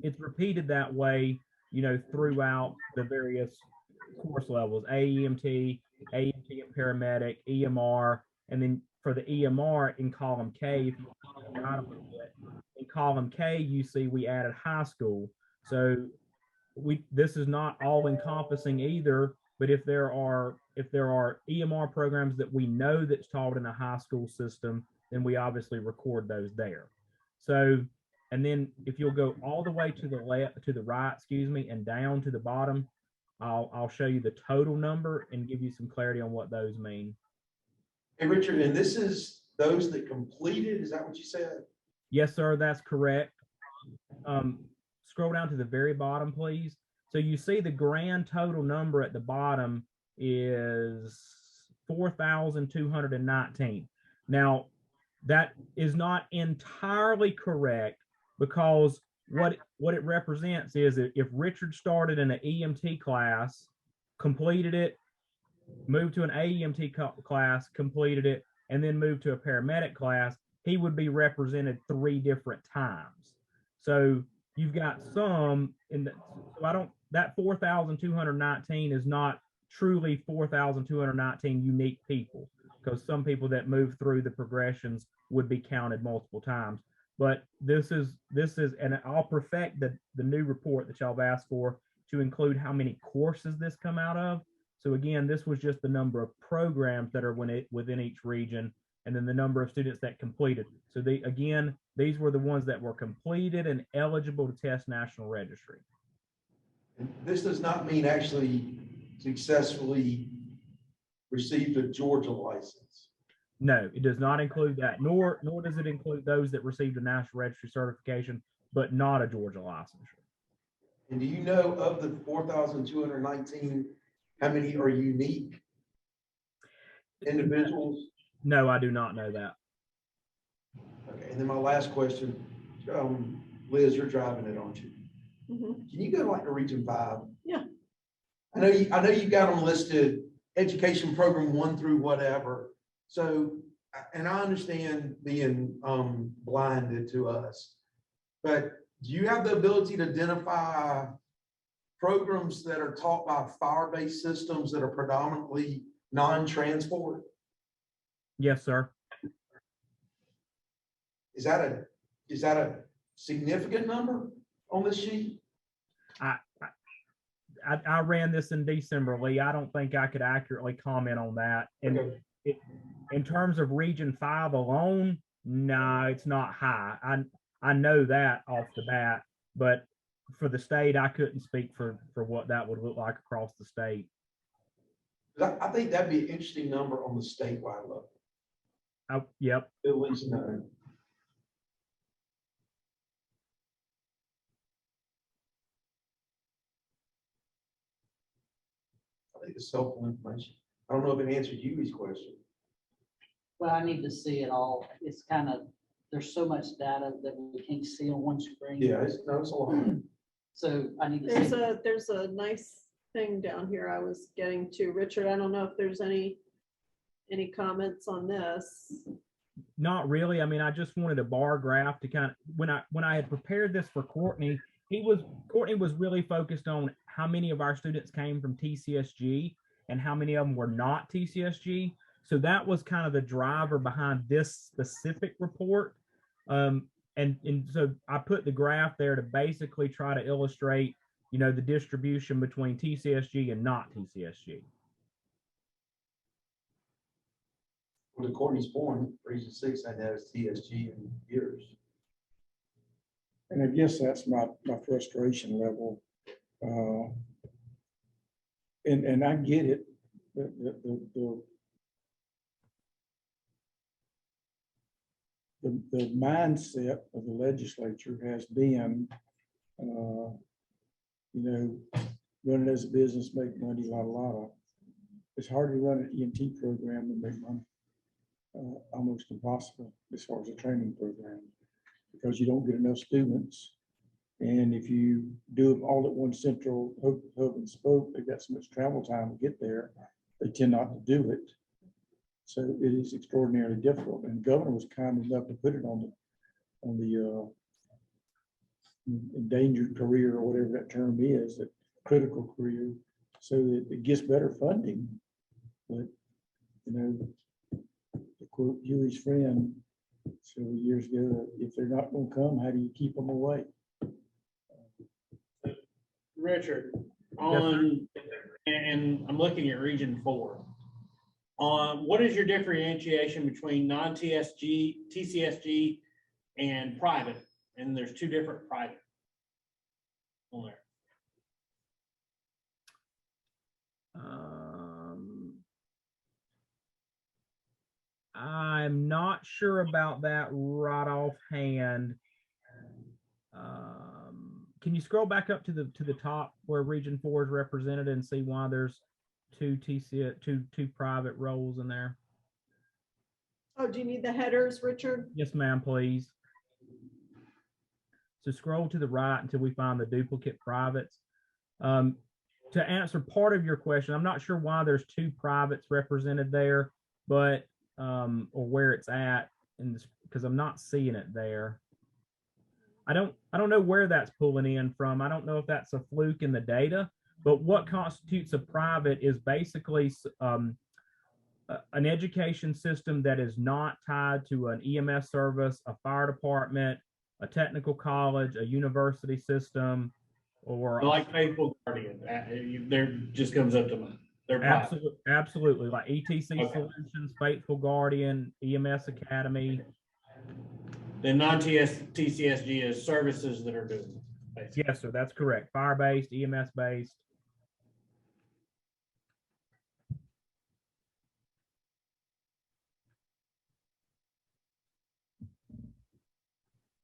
S15: it's repeated that way, throughout the various course levels, AEMT, AEMT and paramedic, EMR, and then for the EMR in column K, if you got a little bit, in column K, you see we added high school. So this is not all encompassing either, but if there are EMR programs that we know that's taught in a high school system, then we obviously record those there. So, and then if you'll go all the way to the left, to the right, and down to the bottom, I'll show you the total number and give you some clarity on what those mean.
S9: Hey, Richard, and this is those that completed, is that what you said?
S15: Yes, sir, that's correct. Scroll down to the very bottom, please. So you see the grand total number at the bottom is 4,219. Now, that is not entirely correct because what it represents is if Richard started in an EMT class, completed it, moved to an AEMT class, completed it, and then moved to a paramedic class, he would be represented 3 different times. So you've got some in the, so that 4,219 is not truly 4,219 unique people, because some people that move through the progressions would be counted multiple times. But this is, and I'll perfect the new report that y'all have asked for to include how many courses this come out of. So again, this was just the number of programs that are within each region, and then the number of students that completed. So these were the ones that were completed and eligible to test national registry.
S9: And this does not mean actually successfully received a Georgia license.
S15: No, it does not include that, nor does it include those that received a national registry certification, but not a Georgia licensure.
S9: And do you know of the 4,219, how many are unique individuals?
S15: No, I do not know that.
S9: Okay, and then my last question, Liz, you're driving it, aren't you?
S5: Mm-hmm.
S9: Can you go like to Region 5?
S5: Yeah.
S9: I know you got them listed, education program 1 through whatever. So, and I understand being blinded to us, but do you have the ability to identify programs that are taught by fire-based systems that are predominantly non-transport?
S15: Yes, sir.
S9: Is that a significant number on this sheet?
S15: I ran this in December, Lee. I don't think I could accurately comment on that. And In terms of Region 5 alone, no, it's not high. I know that off the bat, but for the state, I couldn't speak for what that would look like across the state.
S9: I think that'd be an interesting number on the statewide level,
S15: Yep.
S9: at least know. I think it's helpful information. I don't know if it answered Huey's question.
S6: Well, I need to see it all. It's kind of, there's so much data that we can't see on one screen.
S9: Yeah, it's a lot.
S6: So I need to see.
S5: There's a nice thing down here I was getting to. Richard, I don't know if there's any comments on this.
S15: Not really. I mean, I just wanted a bar graph to kind of, when I had prepared this for Courtney, Courtney was really focused on how many of our students came from TCSG and how many of them were not TCSG. So that was kind of the driver behind this specific report. And so I put the graph there to basically try to illustrate, the distribution between TCSG and not TCSG.
S1: Well, to Courtney's point, Region 6 had that as TSG in years.
S17: And I guess that's my frustration level. And I get it. The mindset of the legislature has been, run it as a business, make money, la. It's hard to run an EMT program and make money. Almost impossible as far as a training program, because you don't get enough students. And if you do them all at one central hub and spoke, they've got so much travel time to get there, they tend not to do it. So it is extraordinarily difficult. And the governor was kind enough to put it on the endangered career, or whatever that term is, that critical career, so that it gets better funding. But, to quote Huey's friend several years ago, if they're not going to come, how do you keep them away?
S2: Richard, and I'm looking at Region 4. What is your differentiation between non-TSG, TCSG, and private? And there's two different private on there.
S15: I'm not sure about that right offhand. Can you scroll back up to the top where Region 4 is represented and see why there's two private roles in there?
S5: Oh, do you need the headers, Richard?
S15: Yes, ma'am, please. So scroll to the right until we find the duplicate privates. To answer part of your question, I'm not sure why there's two privates represented there, but or where it's at in this, because I'm not seeing it there. I don't know where that's pulling in from. I don't know if that's a fluke in the data, but what constitutes a private is basically an education system that is not tied to an EMS service, a fire department, a technical college, a university system, or
S2: like Faithful Guardian. There just comes up to mind. They're
S15: absolutely like ETC
S2: Okay.
S15: Solutions, Faithful Guardian, EMS Academy.
S2: The non-TCSG is services that are doing it, basically.
S15: Yes, sir, that's correct. Fire-based, EMS-based.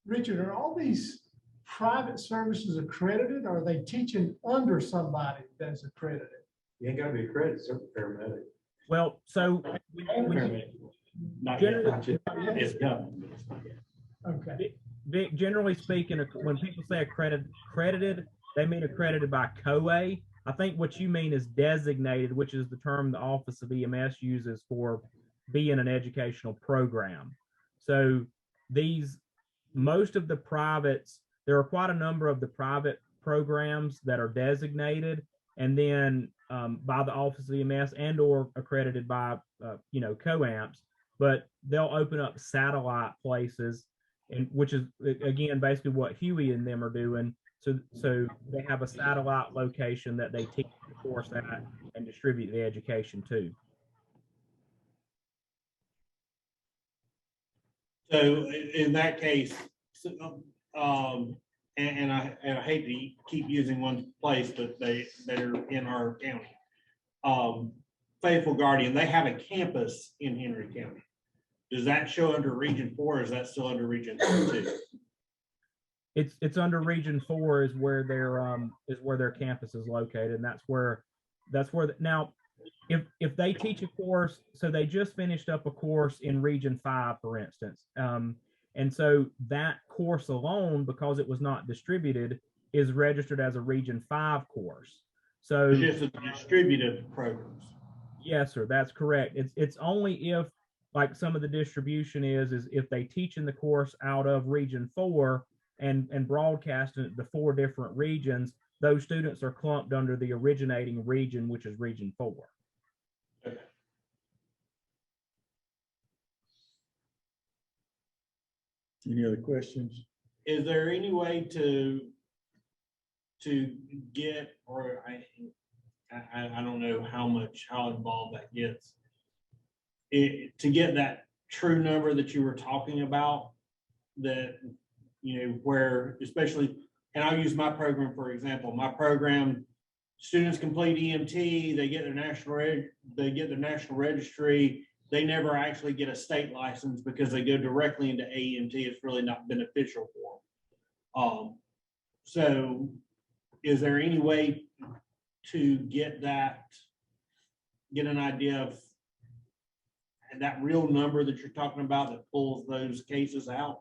S8: Richard, are all these private services accredited, or are they teaching under somebody that's accredited?
S9: You ain't gotta be accredited, so paramedic.
S15: Well, so
S2: Not
S15: generally,
S2: It's done. But it's not yet.
S8: Okay.
S15: generally speaking, when people say accredited, they mean accredited by COA. I think what you mean is designated, which is the term the Office of EMS uses for being an educational program. So most of the privates, there are quite a number of the private programs that are designated, and then by the Office of EMS and or accredited by COAMPS, but they'll open up satellite places, and which is again basically what Huey and them are doing. So they have a satellite location that they teach the course at and distribute the education to.
S2: So in that case, and I hate to keep using one place, but they're in our county. Faithful Guardian, they have a campus in Henry County. Does that show under Region 4 or is that still under Region 2?
S15: It's under Region 4 is where their campus is located, and now if they teach a course, so they just finished up a course in Region 5, for instance, and so that course alone, because it was not distributed, is registered as a Region 5 course. So
S2: it's just a distributed programs.
S15: Yes, sir, that's correct. It's only if, like, some of the distribution is if they teach in the course out of Region 4 and broadcast it to 4 different regions, those students are clumped under the originating region, which is Region 4.
S17: Any other questions?
S2: Is there any way to get, or I don't know how involved that gets, to get that true number that you were talking about, that, where especially, and I'll use my program for example. My program, students complete EMT, they get their national registry. They never actually get a state license because they go directly into AEMT. It's really not beneficial for them. So is there any way to get an idea of that real number that you're talking about that pulls those cases out?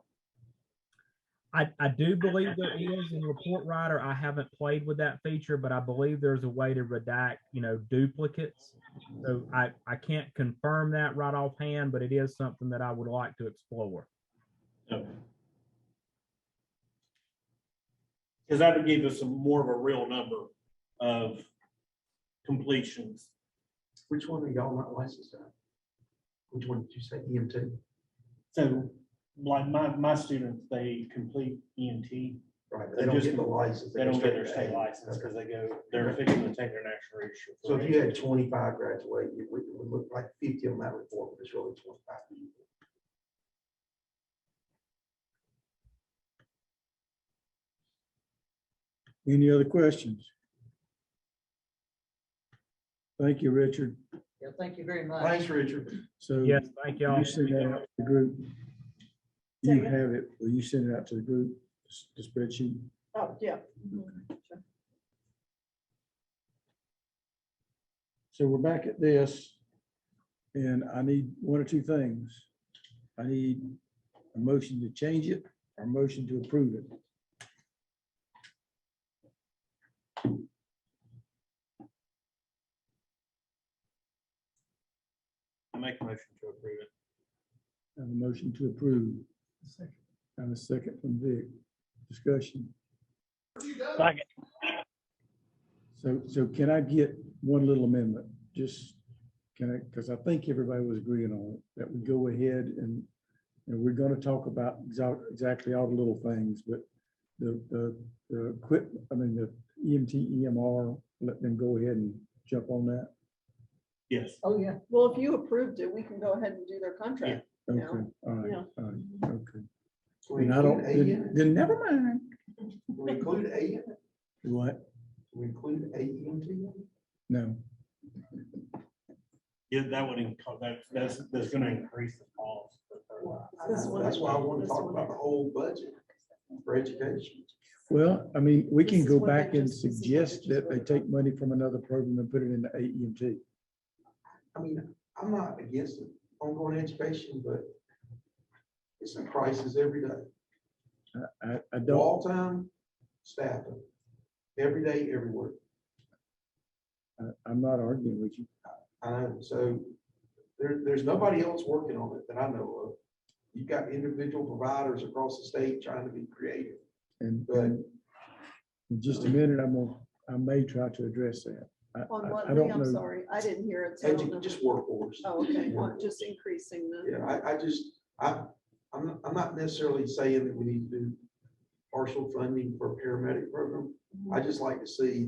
S15: I do believe there is in Report Writer. I haven't played with that feature, but I believe there's a way to redact, duplicates. So I can't confirm that right offhand, but it is something that I would like to explore.
S2: Okay. Because that would give us more of a real number of completions.
S9: Which one are y'all not licensed at? Which one did you say, EMT?
S2: So like my students, they complete EMT.
S9: Right, but they don't get the license.
S2: They don't get their state license because they're fixing to take their national registry.
S9: So if you had 25 graduate, it would look like 50 on that report, but it's really 25 people.
S17: Any other questions? Thank you, Richard.
S6: Yeah, thank you very much.
S9: Thanks, Richard.
S17: So
S15: Yes, thank y'all.
S17: you send that out to the group. You have it, will you send it out to the group, the spreadsheet?
S5: Oh, yeah.
S17: So we're back at this, and I need one or two things. I need a motion to change it, or a motion to approve it.
S2: I make a motion to approve it.
S17: I have a motion to approve. I have a second from Vic. Discussion.
S2: Second.
S17: So can I get one little amendment? Just, can I, because I think everybody was agreeing on it, that we go ahead and we're going to talk about exactly all the little things, but the equipment, the EMT, EMR, let them go ahead and jump on that.
S2: Yes.
S6: Oh, yeah.
S5: Well, if you approved it, we can go ahead and do their contract.
S17: Okay,
S5: Yeah.
S17: all right,
S5: Yeah.
S17: all right, okay.
S9: We
S17: And I don't,
S9: include A in it?
S17: then never mind.
S9: We include A in it?
S17: What?
S9: We include AEMT?
S17: No.
S2: Yeah, that would, that's going to increase the cost.
S9: That's why I want to talk about the whole budget for education.
S17: Well, we can go back and suggest that they take money from another program and put it into AEMT.
S9: I'm not against it, ongoing education, but it's a crisis every day.
S17: I don't.
S9: All time, staffing, every day, everywhere.
S17: I'm not arguing with you.
S9: I know, so there's nobody else working on it that I know of. You've got individual providers across the state trying to be creative. But
S17: in just a minute, I may try to address that.
S5: On what,
S17: I don't
S5: I'm
S17: know.
S5: sorry, I didn't hear it. So I don't know.
S9: just workforce.
S5: Oh, okay, not just increasing the.
S9: Yeah, I'm not necessarily saying that we need to do partial funding for a paramedic program. I just like to see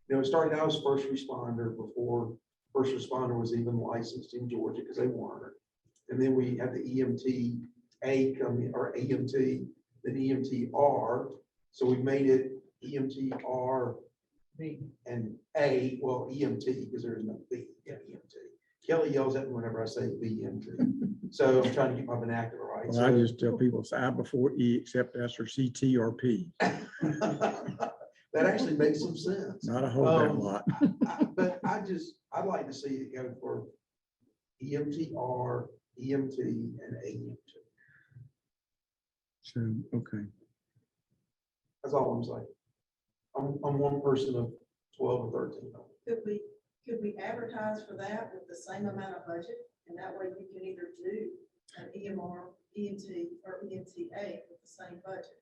S9: it started out as first responder before first responder was even licensed in Georgia because they weren't. And then we have the EMT A coming, or EMT, then EMTR. So we made it EMTR and A, well, EMT, because there's no B, yeah, EMT. Kelly yells at me whenever I say BMT. So I'm trying to get my vernacular right.
S17: Well, I just tell people, I before E except S or CT or P.
S9: That actually makes some sense.
S17: Not a whole damn lot.
S9: But I'd like to see it go for EMTR, EMT, and AEMT.
S17: So, okay.
S9: That's all I'm saying. I'm one person of 12 or 13.
S14: Could we advertise for that with the same amount of budget? And that way we can either do an EMR, EMT, or EMTA with the same budget.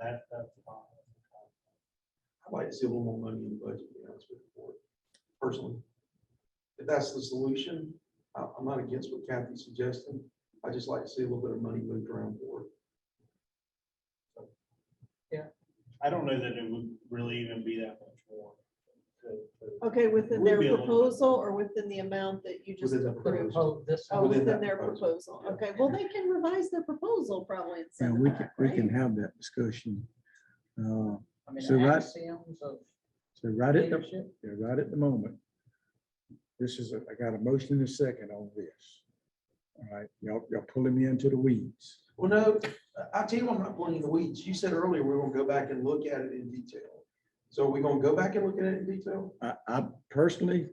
S2: That's fine.
S9: I'd like to see a little more money in the budget, to be honest with the board, personally. If that's the solution, I'm not against what Kathy's suggesting. I just like to see a little bit of money moved around for it.
S2: I don't know that it would really even be that much more.
S5: Okay, within
S2: Would
S5: their
S2: be a little
S5: proposal or within the amount that you just
S9: Within the
S5: approved?
S6: Oh, this.
S5: Oh,
S9: within
S5: within
S9: that
S5: their
S9: proposal.
S5: proposal. Okay, well, they can revise their proposal probably and
S17: Yeah,
S5: send
S17: we
S5: it
S17: can,
S5: back,
S17: we
S5: right?
S17: can have that discussion.
S6: I mean,
S17: So right-
S6: axioms of
S17: So right at the,
S6: leadership.
S17: yeah, right at the moment, this is, I got a motion and a second on this. All right, y'all pulling me into the weeds.
S9: Well, no, I tell you, I'm not pulling in the weeds. You said earlier, we're gonna go back and look at it in detail. So are we gonna go back and look at it in detail?
S17: I personally,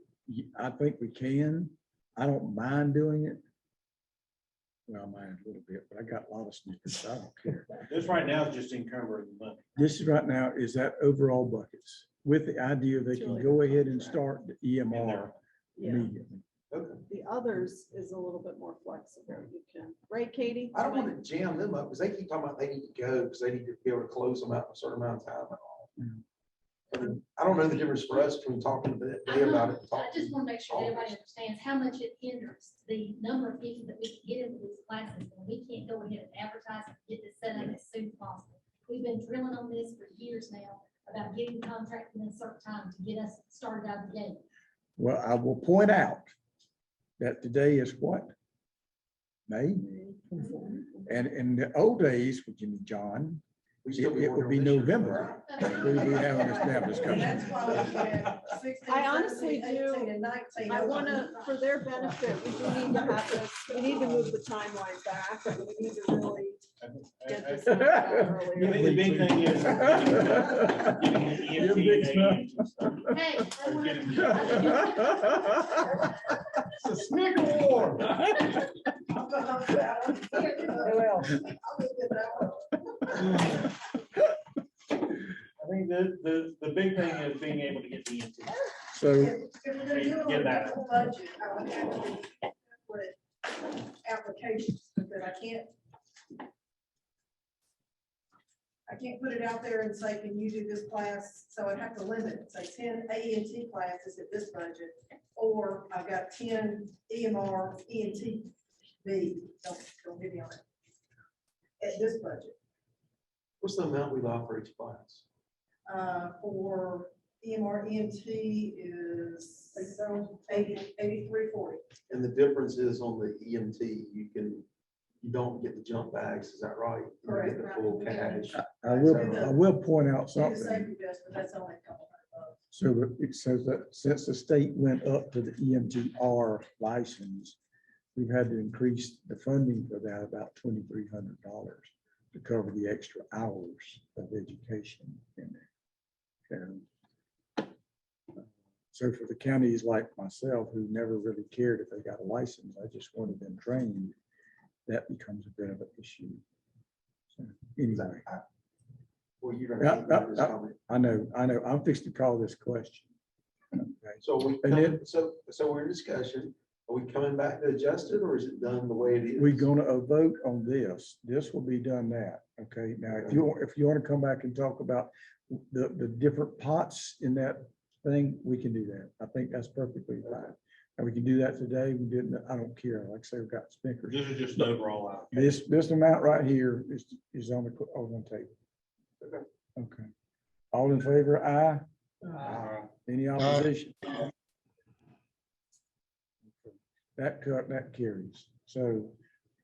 S17: I think we can. I don't mind doing it. Well, I mind a little bit, but I got a lot of snippets, so I don't care.
S2: This right now is just encumbering the money.
S17: This is right now, is that overall buckets with the idea they can go ahead and start the EMR
S5: Yeah,
S17: immediately.
S9: Okay.
S5: the others is a little bit more flexible. You can, right, Katie?
S9: I don't want to jam them up because they keep talking about they need to go because they need to be able to close them out in a certain amount of time and all. I don't know the difference for us between talking to Dave about it. and
S13: I
S9: talking
S13: just want to make sure
S9: all of
S13: everybody
S9: us.
S13: understands how much it hinders the number of people that we can get into these classes, and we can't go ahead and advertise and get this set up as soon as possible. We've been drilling on this for years now about getting the contract in a certain time to get us started out of the gate.
S17: Well, I will point out that today is what? May? And in the old days, with Jimmy John,
S9: We still
S17: it would be
S9: working on this year.
S17: November. We having this damn discussion.
S14: That's why we had 16,
S5: I honestly
S14: 17,
S5: do.
S14: 18, and 19.
S5: I want to, for their benefit, we do need to have this, we need to move the timeline back. And we need to really get this done earlier.
S2: I think the big thing is getting the EMT and AEMT stuff.
S13: Hey, I
S2: Or getting
S17: It's a sneaker war.
S14: I'm gonna help you out.
S17: Who else?
S14: I'll leave it that way.
S2: I think the big thing is being able to get the EMT.
S17: So,
S14: If we're gonna do it
S2: Get
S14: on
S2: that.
S14: a full budget, I would have to put applications, because I can't put it out there and say, can you do this class? So I'd have to limit it, say 10 AENT classes at this budget, or I've got 10 EMR, ENT, don't get me on it, at this budget.
S9: What's the amount we allow for each class?
S14: For EMR, ENT is 8340.
S9: And the difference is on the EMT, you don't get the jump bags, is that right? You don't get the full cash.
S17: I will point out
S14: Do the
S17: something.
S14: safety vest, but that's only a couple $100.
S17: So that it says that since the state went up to the EMTR license, we've had to increase the funding for that about $2,300 to cover the extra hours of education in there. And so for the counties like myself, who never really cared if they got a license, I just wanted them trained, that becomes a bit of an issue. So anyway.
S9: Well, you're
S17: Yeah,
S9: gonna. This comment.
S17: I know, I'm fixing to call this question. Okay.
S9: So we,
S17: And then-
S9: so we're in discussion. Are we coming back to adjust it or is it done the way it is?
S17: We're gonna vote on this. This will be done that, okay? Now, if you want to come back and talk about the different pots in that thing, we can do that. I think that's perfectly fine. And we can do that today. We didn't, I don't care. Like I say, we've got speakers.
S2: This is just an overall out.
S17: This amount right here is on the table. Okay. All in favor, aye? Any opposition? That carries. So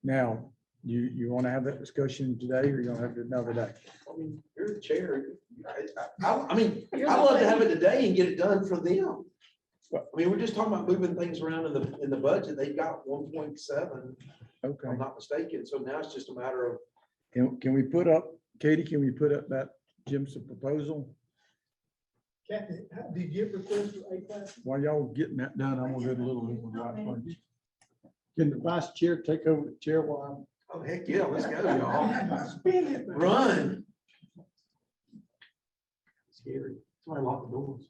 S17: now, You want to have that discussion today or you gonna have it another day?
S9: I mean, you're the chair. I mean, I'd love to have it today and get it done for them. I mean, we're just talking about moving things around in the budget. They've got 1.7, if
S17: Okay.
S9: I'm not mistaken. So now it's just a matter of,
S17: Can we put up, Katie, can we put up that Jim's proposal?
S8: Kathy, did you get requests for A classes?
S17: While y'all getting that done, I'm gonna go to Little League with White Punch. Can the vice chair take over the chair while
S9: oh, heck yeah, let's go, y'all.
S17: I'm spinning?
S9: Run. Scary. Somebody lock the doors.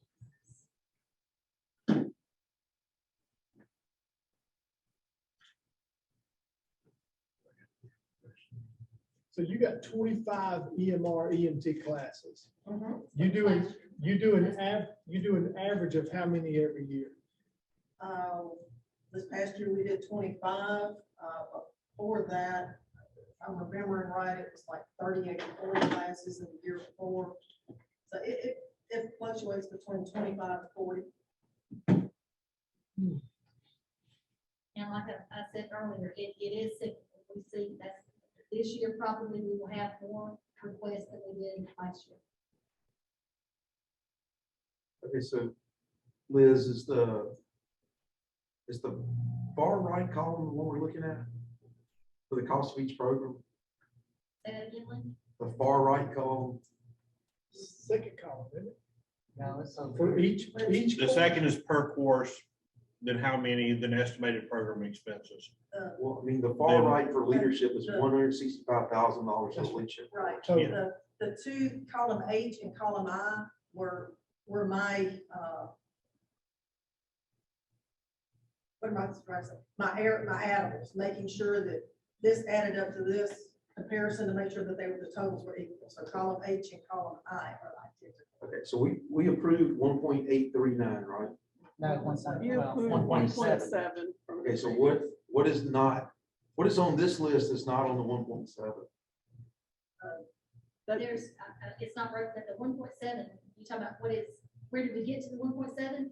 S8: So you got 25 EMR, EMT classes.
S5: Mhm.
S8: You do an average of how many every year?
S14: This past year, we did 25. Before that, if I'm remembering right, it was like 38 to 40 classes in the year before. So it fluctuates between 25 to 40.
S13: And like I said earlier, it is cyclical. We see that this year probably we will have more requests than we did last year.
S9: Okay, so Liz, is the far right column the one we're looking at for the cost of each program?
S13: Say that again, Lynn?
S9: The far right column,
S8: Second column, isn't it?
S6: No, it's over
S8: For
S6: here.
S8: each.
S2: The
S8: course?
S2: second is per course, then how many, then estimated program expenses.
S9: well, I mean, the far right for leadership is $165,000 for leadership.
S14: Right.
S8: Total.
S14: The two, column H and column I were my, what am I trying to say? My animals, making sure that this added up to this comparison to make sure that the totals were equal. So column H and column I are identical.
S9: Okay, so we approved 1.839, right?
S6: No, 1.7.
S5: You approved 1.7.
S9: Okay, so what is on this list that's not on the 1.7?
S13: There's, it's not broken at the 1.7. You talking about where did we get to the 1.7?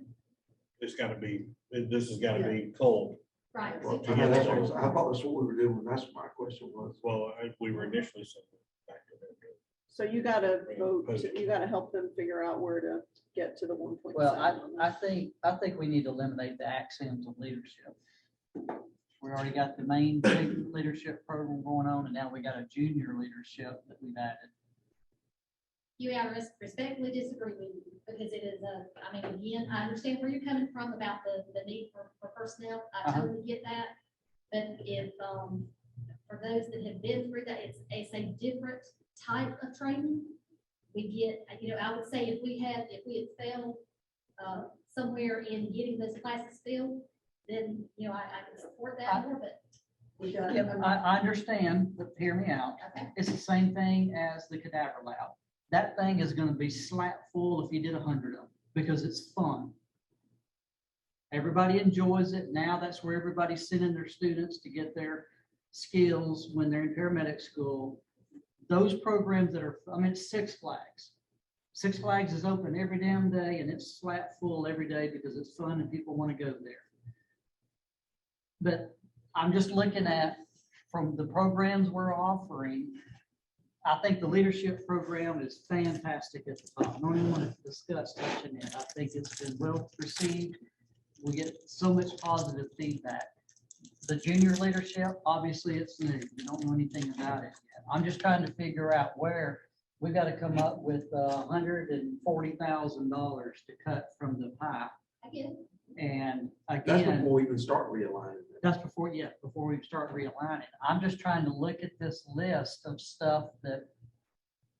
S2: It's gotta be, this has gotta be cold.
S13: Right.
S9: Well,
S2: To get there.
S9: I thought that's what we were doing. That's what my question was.
S2: Well, we were initially saying. back to that.
S5: So you gotta vote, you gotta help them figure out where to get to the 1.7.
S6: Well, I think we need to eliminate the axioms of leadership. We already got the main big leadership program going on, and now we got a junior leadership that we've added.
S13: You respectfully disagree with you because it is I mean, again, I understand where you're coming from about the need for personnel. I totally get that. But if, for those that have been through that, it's a different type of training. We get, I would say if we had failed somewhere in getting those classes filled, then, I can support that more, but.
S6: Yep, I understand, but hear me out.
S13: Okay.
S6: It's the same thing as the cadaver lab. That thing is gonna be slap full if you did 100 of them, because it's fun. Everybody enjoys it. Now that's where everybody's sending their students to get their skills when they're in paramedic school. Those programs that are, it's Six Flags. Six Flags is open every damn day and it's slap full every day because it's fun and people want to go there. But I'm just looking at, from the programs we're offering, I think the leadership program is fantastic at the top. I don't even want to discuss touching it. I think it's been well received. We get so much positive feedback. The junior leadership, obviously it's new. We don't know anything about it yet. I'm just trying to figure out where we got to come up with $140,000 to cut from the pie.
S13: I get it.
S6: And
S9: That's
S6: again,
S9: before we even start realigning.
S6: that's before we start realigning. I'm just trying to look at this list of stuff that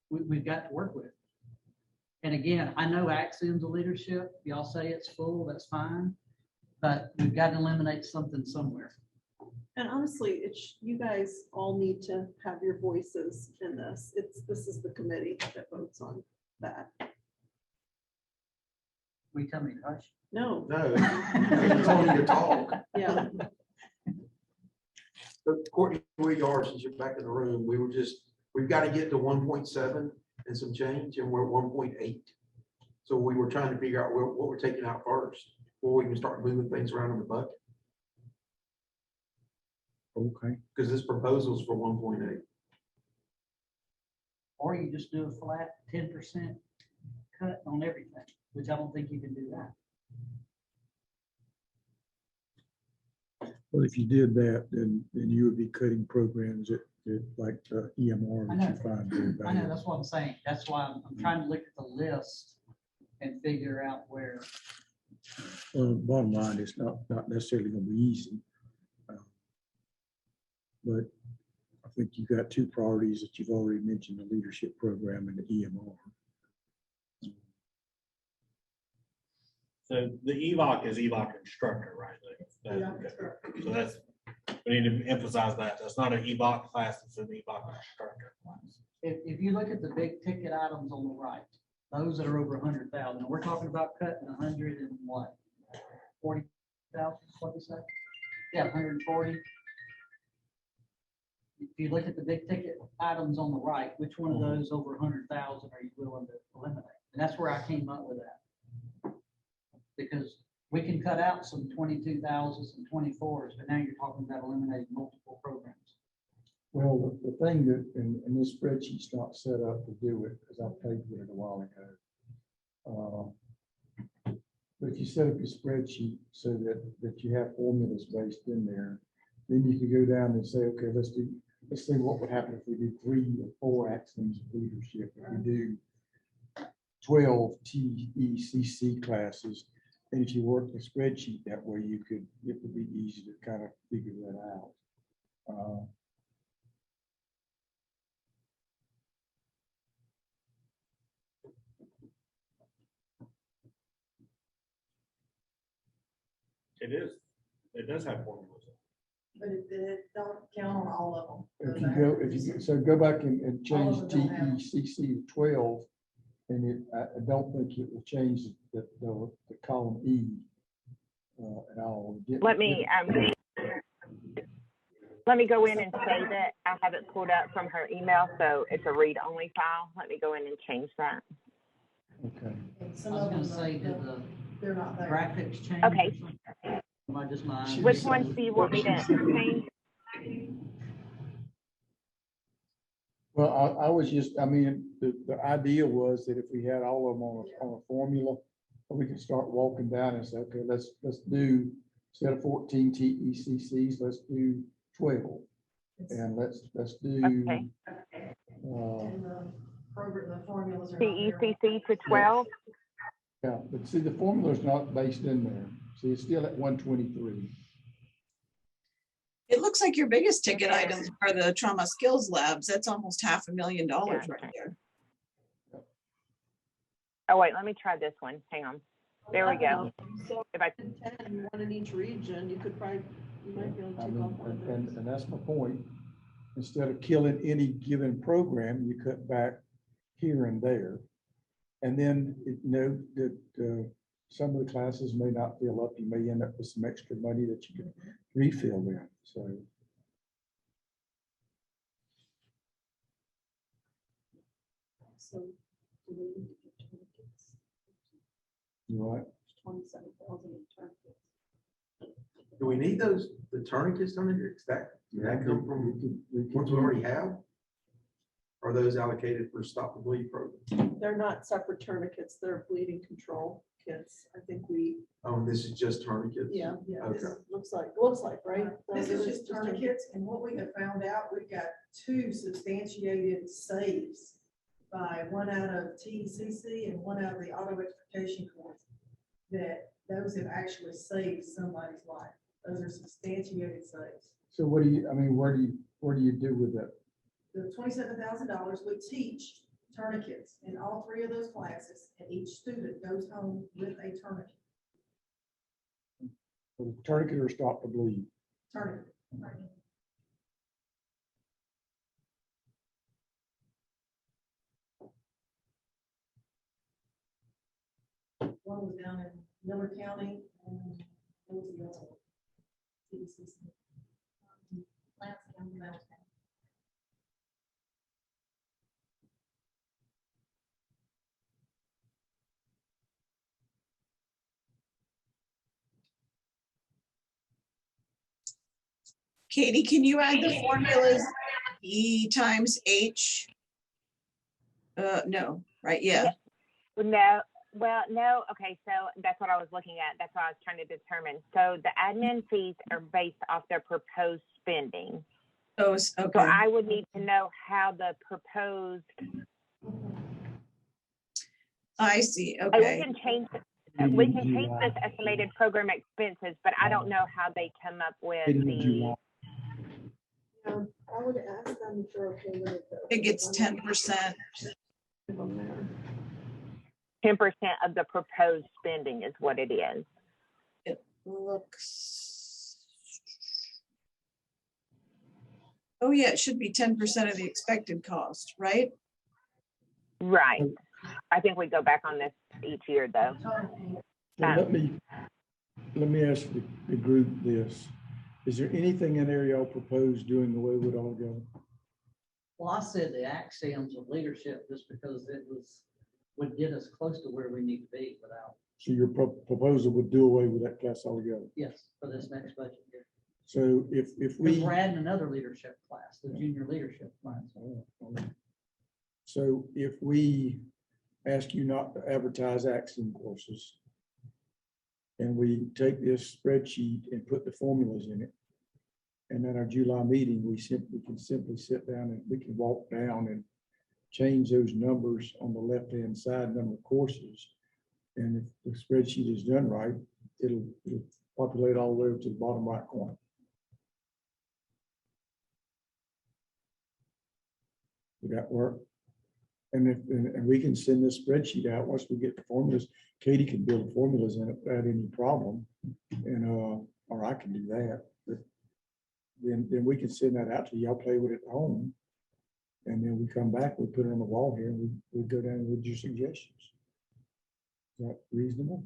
S6: we've got to work with. And again, I know axioms of leadership, y'all say it's full, that's fine, but we've got to eliminate something somewhere.
S5: And honestly, you guys all need to have your voices in this. This is the committee that votes on that.
S6: We tell me, hush.
S5: No.
S9: No, you told me to talk.
S5: Yeah.
S9: But Courtney, where you are, since you're back in the room, we've got to get to 1.7 and some change, and we're at 1.8. So we were trying to figure out what we're taking out first before we can start moving things around in the bucket.
S17: Okay.
S9: Because this proposal's for 1.8.
S7: Or you just do a flat 10% cut on everything, which I don't think you can do that.
S17: Well, if you did that, then you would be cutting programs that like EMR
S7: I
S17: that you
S7: know.
S17: find very
S7: I know,
S17: valuable.
S7: that's what I'm saying. That's why I'm trying to look at the list and figure out where.
S17: Well, bottom line, it's not necessarily gonna be easy. But I think you've got two priorities that you've already mentioned, the leadership program and the EMR.
S2: So the EVOC is EVOC instructor, right? So that's, we need to emphasize that. That's not an EVOC class, it's an EVOC instructor class.
S7: If you look at the big ticket items on the right, those that are over 100,000, we're talking about cutting 100 and what? 40,000, what you say? Yeah, 140. If you look at the big ticket items on the right, which one of those over 100,000 are you willing to eliminate? And that's where I came up with that. Because we can cut out some 22,000s and 24s, but now you're talking about eliminating multiple programs.
S17: Well, the thing that, and this spreadsheet's not set up to do it, because I played with it a while ago. But if you set up your spreadsheet so that you have formulas based in there, then you can go down and say, okay, let's see what would happen if we do 3 or 4 axioms of leadership. If we do 12 TECC classes, and if you work the spreadsheet that way, it would be easy to kind of figure that out.
S2: It is. It does have formulas.
S14: But it don't count on all of them.
S17: So go back and change
S14: All of them don't have-
S17: TECC to 12, and I don't think it will change the column E at all.
S10: Let me go in and save it. I have it pulled up from her email, so it's a read-only file. Let me go in and change that.
S17: Okay.
S7: I was gonna say, did the
S14: They're not there.
S7: graphics change?
S10: Okay.
S7: Am I just mine?
S10: Which ones do you want me to change?
S17: Well, I was just, I mean, the idea was that if we had all of them on a formula, we could start walking down and say, okay, let's do, instead of 14 TECCs, let's do 12. And let's do.
S10: Okay.
S14: And the program, the formulas are not there.
S10: TECC to 12?
S17: Yeah, but see, the formula's not based in there. See, it's still at 123.
S16: It looks like your biggest ticket items are the trauma skills labs. That's almost $500,000
S10: Yeah.
S16: right there.
S10: Oh, wait, let me try this one. Hang on. There we go.
S5: So
S10: If I,
S5: 10, one in each region, you might be able to
S17: I
S5: take
S17: mean,
S5: off one of those.
S17: and that's my point. Instead of killing any given program, you cut back here and there. And then, that some of the classes may not fill up. You may end up with some extra money that you can refill them. So.
S5: So do we need to get tourniquets?
S17: Right.
S5: 27,000 in tourniquets.
S9: Do we need the tourniquets on here? Did that come from ones we already have? Are those allocated for Stop the Bleed program?
S5: They're not separate tourniquets, they're bleeding control kits. I think we,
S9: Oh, and this is just tourniquets?
S5: yeah,
S9: Okay.
S5: this looks like, right?
S14: This is just tourniquets, and what we have found out, we've got 2 substantiated saves by one out of TECC and one out of the auto extrication course, that those have actually saved somebody's life. Those are substantiated saves.
S17: So what do you, I mean, where do you do with that?
S14: The $27,000 would teach tourniquets in all 3 of those classes, and each student goes home with a tourniquet.
S17: Tourniquet or Stop the Bleed?
S14: Tourniquet. One was down in Miller County, and what was the other one? TCC.
S13: Lance County, Middleton.
S16: Katie, can you add the formulas E times H? No, right, yeah.
S10: No, well, no, okay, so that's what I was looking at. That's what I was trying to determine. So the admin fees are based off their proposed spending.
S16: Those,
S10: So
S16: okay.
S10: I would need to know how the proposed,
S16: I see,
S10: we
S16: okay.
S10: can change this estimated program expenses, but I don't know how they come up with the,
S5: I would ask them if they're okay with it.
S16: I think it's 10%.
S10: 10% of the proposed spending is what it is.
S16: It looks. Oh, yeah, it should be 10% of the expected cost, right?
S10: Right. I think we go back on this each year, though.
S17: Well, let me ask the group this. Is there anything in there y'all propose doing the way it would all go?
S7: Well, I said the axioms of leadership just because would get us close to where we need to be without.
S17: So your proposal would do away with that class altogether?
S7: Yes, for this next budget year.
S17: So if
S7: Because
S17: we.
S7: we're adding another leadership class, the junior leadership class.
S17: So if we ask you not to advertise axiom courses, and we take this spreadsheet and put the formulas in it, and at our July meeting, we can simply sit down and we can walk down and change those numbers on the left-hand side, number of courses. And if the spreadsheet is done right, it'll populate all the way up to the bottom right corner. Would that work? And we can send this spreadsheet out once we get the formulas. Katie can build the formulas in it without any problem, and or I can do that. But then we can send that out to y'all, play with it at home, and then we come back, we put it on the wall here, and we go down with your suggestions. Is that reasonable?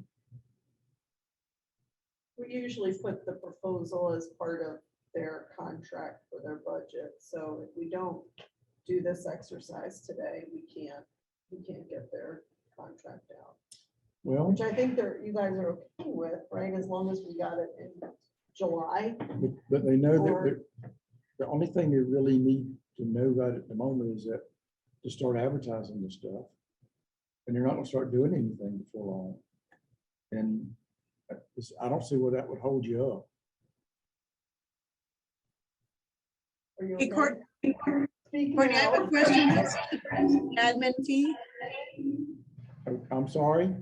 S5: We usually put the proposal as part of their contract for their budget. So if we don't do this exercise today, we can't get their contract out.
S17: Well,
S5: Which I think you guys are okay with, right? As long as we got it in July.
S17: but they know that the only thing they really need to know right at the moment is that to start advertising this stuff. And they're not gonna start doing anything before long. And I don't see where that would hold you up.
S5: Are you
S16: Hey,
S5: okay?
S16: Courtney, I have a question. What's the admin fee?
S17: I'm sorry?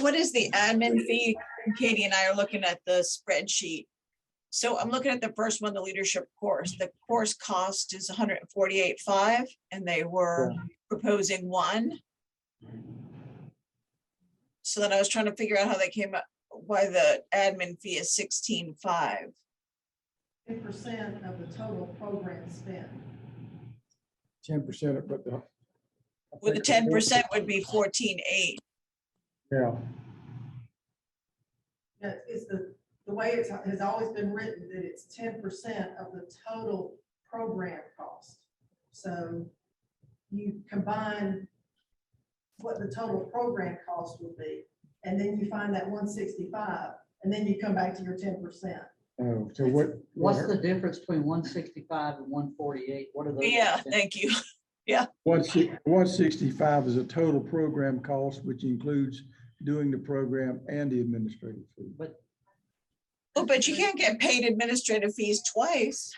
S16: What is the admin fee? Katie and I are looking at the spreadsheet. So I'm looking at the first one, the leadership course. The course cost is $148,500, and they were proposing $1. So then I was trying to figure out how they came up, why the admin fee is $16,500.
S14: 10% of the total program spend.
S17: 10% of, but
S16: Well, the 10% would be $14,800.
S17: yeah.
S14: Yeah, it's the way it has always been written, that it's 10% of the total program cost. So you combine what the total program cost would be, and then you find that 165, and then you come back to your 10%.
S17: Oh, so
S7: What's the difference between 165 and 148? What are those?
S16: Yeah, thank you. Yeah.
S17: 165 is a total program cost, which includes doing the program and the administrative fee.
S16: But you can't get paid administrative fees twice.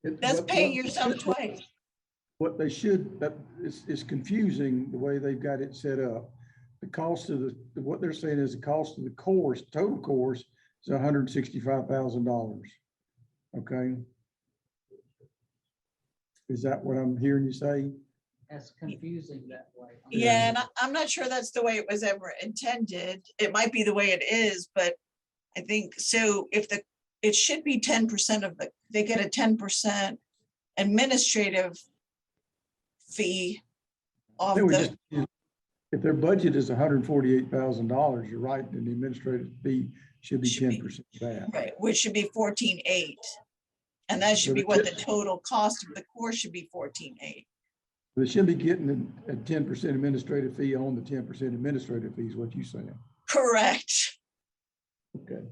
S16: That's paying yourself twice.
S17: What they should, that is confusing the way they've got it set up. The cost of what they're saying is the cost of the course, total course, is $165,000. Okay. Is that what I'm hearing you say?
S7: That's confusing that way.
S16: Yeah, and I'm not sure that's the way it was ever intended. It might be the way it is, but I think so. It should be 10% of they get a 10% administrative fee off
S17: if their budget is $148,000, you're right, then the administrative fee should be 10% of that.
S16: Right, which should be 14,800. And that should be what the total cost of the course should be, 14,800.
S17: They shouldn't be getting a 10% administrative fee on the 10% administrative fee is what you're saying.
S16: Correct.
S17: Okay.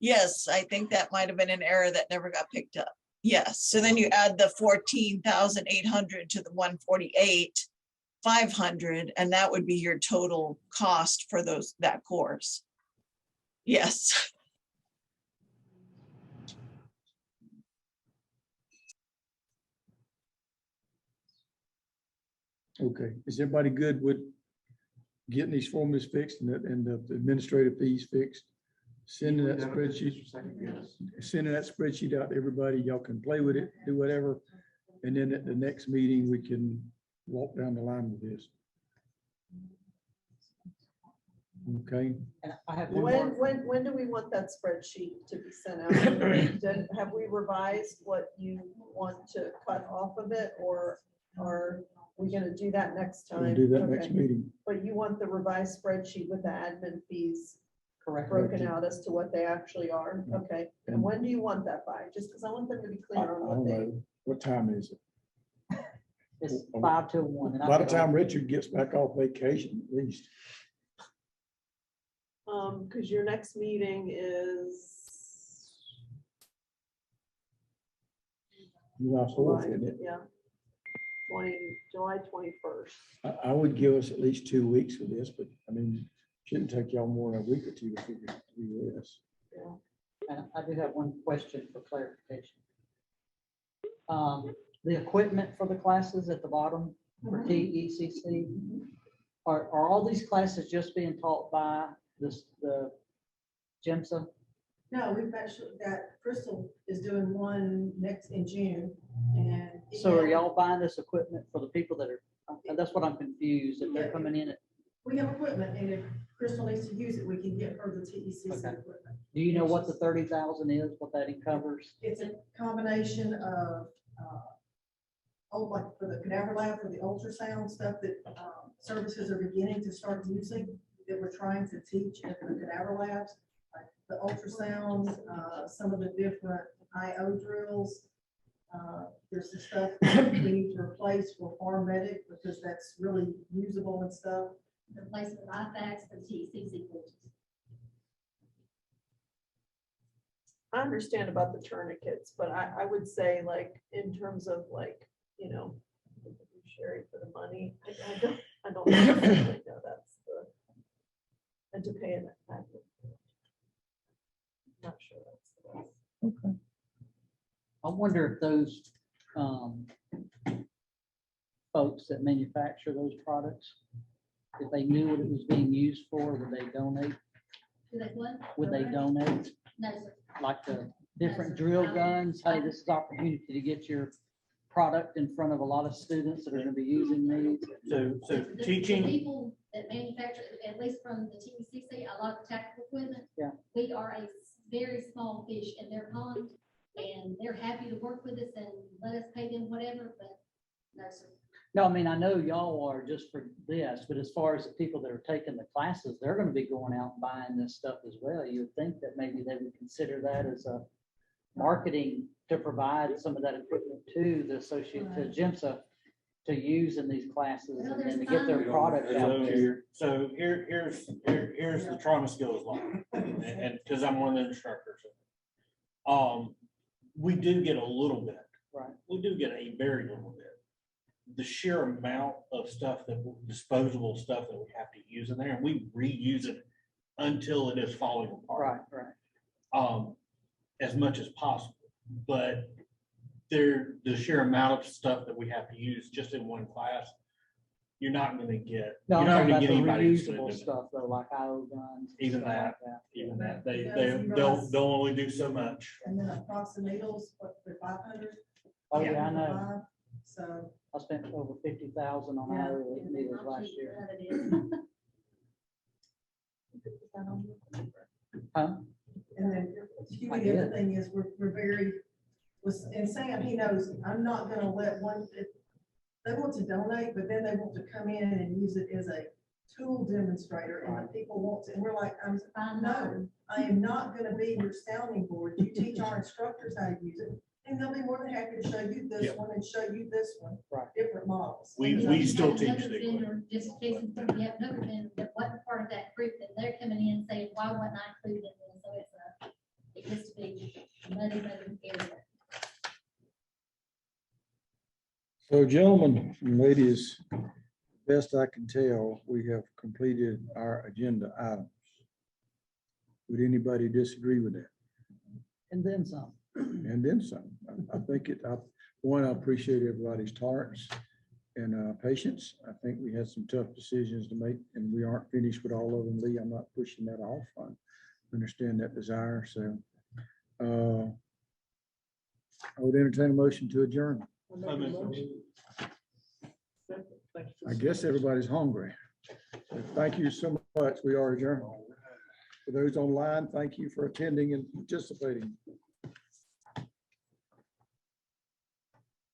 S16: Yes, I think that might have been an error that never got picked up. Yes, so then you add the 14,800 to the 148,500, and that would be your total cost for that course. Yes.
S17: Okay, is everybody good with getting these formulas fixed and the administrative fees fixed? Sending that spreadsheet, sending that spreadsheet out to everybody, y'all can play with it, do whatever. And then at the next meeting, we can walk down the line with this. Okay,
S6: And I have one more.
S5: When do we want that spreadsheet to be sent out? Have we revised what you want to cut off of it, or are we gonna do that next time?
S17: we'll do that next
S5: Okay.
S17: meeting.
S5: But you want the revised spreadsheet with the admin fees
S6: Correct.
S5: broken out as to what they actually are? Okay, and when do you want that by? Just because I want them to be
S17: I
S5: clear on what
S17: don't
S5: they.
S17: know, what time is it?
S6: It's 5 to 1. and I
S17: By the
S6: could-
S17: time Richard gets back off vacation, at least.
S5: Because your next meeting is.
S17: July 4th, isn't it?
S5: Yeah. July 21st.
S17: I would give us at least 2 weeks for this, but I mean, shouldn't take y'all more than a week or two to figure through this.
S5: Yeah.
S6: And I do have one question for clarification. The equipment for the classes at the bottom for TECC, are all these classes just being taught by the GEMSA?
S14: No, we've actually got, Crystal is doing one next in June, and.
S6: So are y'all buying this equipment for the people that are, and that's what I'm confused, if they're coming in at,
S14: We have equipment, and if Crystal needs to use it, we can get her the TECC
S6: Okay.
S14: equipment.
S6: do you know what the 30,000 is, what that covers?
S14: It's a combination of, like for the cadaver lab, for the ultrasound stuff that services are beginning to start using, that we're trying to teach at the cadaver labs, like the ultrasounds, some of the different IO drills. There's some stuff we need to replace for Farm Medic because that's really usable and stuff.
S13: Replacement of IFACs for the TCC courses.
S5: I understand about the tourniquets, but I would say like, in terms of like, Sherry for the money, I don't necessarily know that's the, and to pay in that. Not sure that's the best.
S6: Okay. I wonder if those folks that manufacture those products, if they knew what it was being used for, would they donate?
S13: Do they what?
S6: Would they donate?
S13: No, sir.
S6: Like the different drill guns? Hey, this is opportunity to get your product in front of a lot of students that are gonna be using these.
S2: So
S13: The
S2: teaching,
S13: people that manufacture, at least from the TECC, a lot of tactical equipment.
S6: Yeah.
S13: We are a very small fish in their pond, and they're happy to work with us and let us pay them whatever, but no, sir.
S6: No, I mean, I know y'all are just for this, but as far as the people that are taking the classes, they're gonna be going out and buying this stuff as well. You would think that maybe they would consider that as a marketing to provide some of that equipment to the associate, to GEMSA to use in these classes
S13: Well,
S6: and then to
S13: there's
S6: get their
S13: fun.
S6: product out there.
S2: so here's the trauma skills line, and because I'm one of the instructors. We do get a little bit.
S6: Right.
S2: We do get a very little bit. The sheer amount of stuff disposable stuff that we have to use in there, and we reuse it until it is falling apart.
S6: Right.
S2: As much as possible, but the sheer amount of stuff that we have to use just in one class, you're not going to get.
S6: No,
S2: You're
S6: I'm
S2: not
S6: talking
S2: going
S6: about
S2: to
S6: the
S2: get anybody who's gonna
S6: reusable
S2: do it.
S6: stuff though, like IO guns. and
S2: Even
S6: stuff
S2: that.
S6: like that.
S2: Even that,
S14: They'll
S2: only do so much.
S14: And then across the needles, what, for 500?
S6: Oh, yeah, I know.
S14: So.
S6: I spent over 50,000 on
S14: Yeah.
S6: IO needles last year. Huh?
S14: And then, Huey,
S6: I
S14: the other
S6: did.
S14: thing is, we're very, and Sam, he knows, I'm not gonna let they want to donate, but then they want to come in and use it as a tool demonstrator, and the people want to, and we're like, no, I am not gonna be your sounding board. You teach our instructors how to use it, and they'll be more than happy to show you this
S2: Yep.
S14: one and show you this one,
S6: Right.
S14: different models.
S2: We still teach
S13: Another
S2: the
S13: vendor, just in case, we have another vendor that wasn't part of that group, and they're coming in saying, why wasn't I included in this? So it's
S17: So gentlemen and ladies, best I can tell, we have completed our agenda items. Would anybody disagree with that?
S6: And then some.
S17: And then some. I think I appreciate everybody's tolerance and patience. I think we had some tough decisions to make and we aren't finished with all of them. Lee, I'm not pushing that off. I understand that desire, so. I would entertain a motion to adjourn. I guess everybody's hungry. Thank you so much. We are adjourned. For those online, thank you for attending and participating.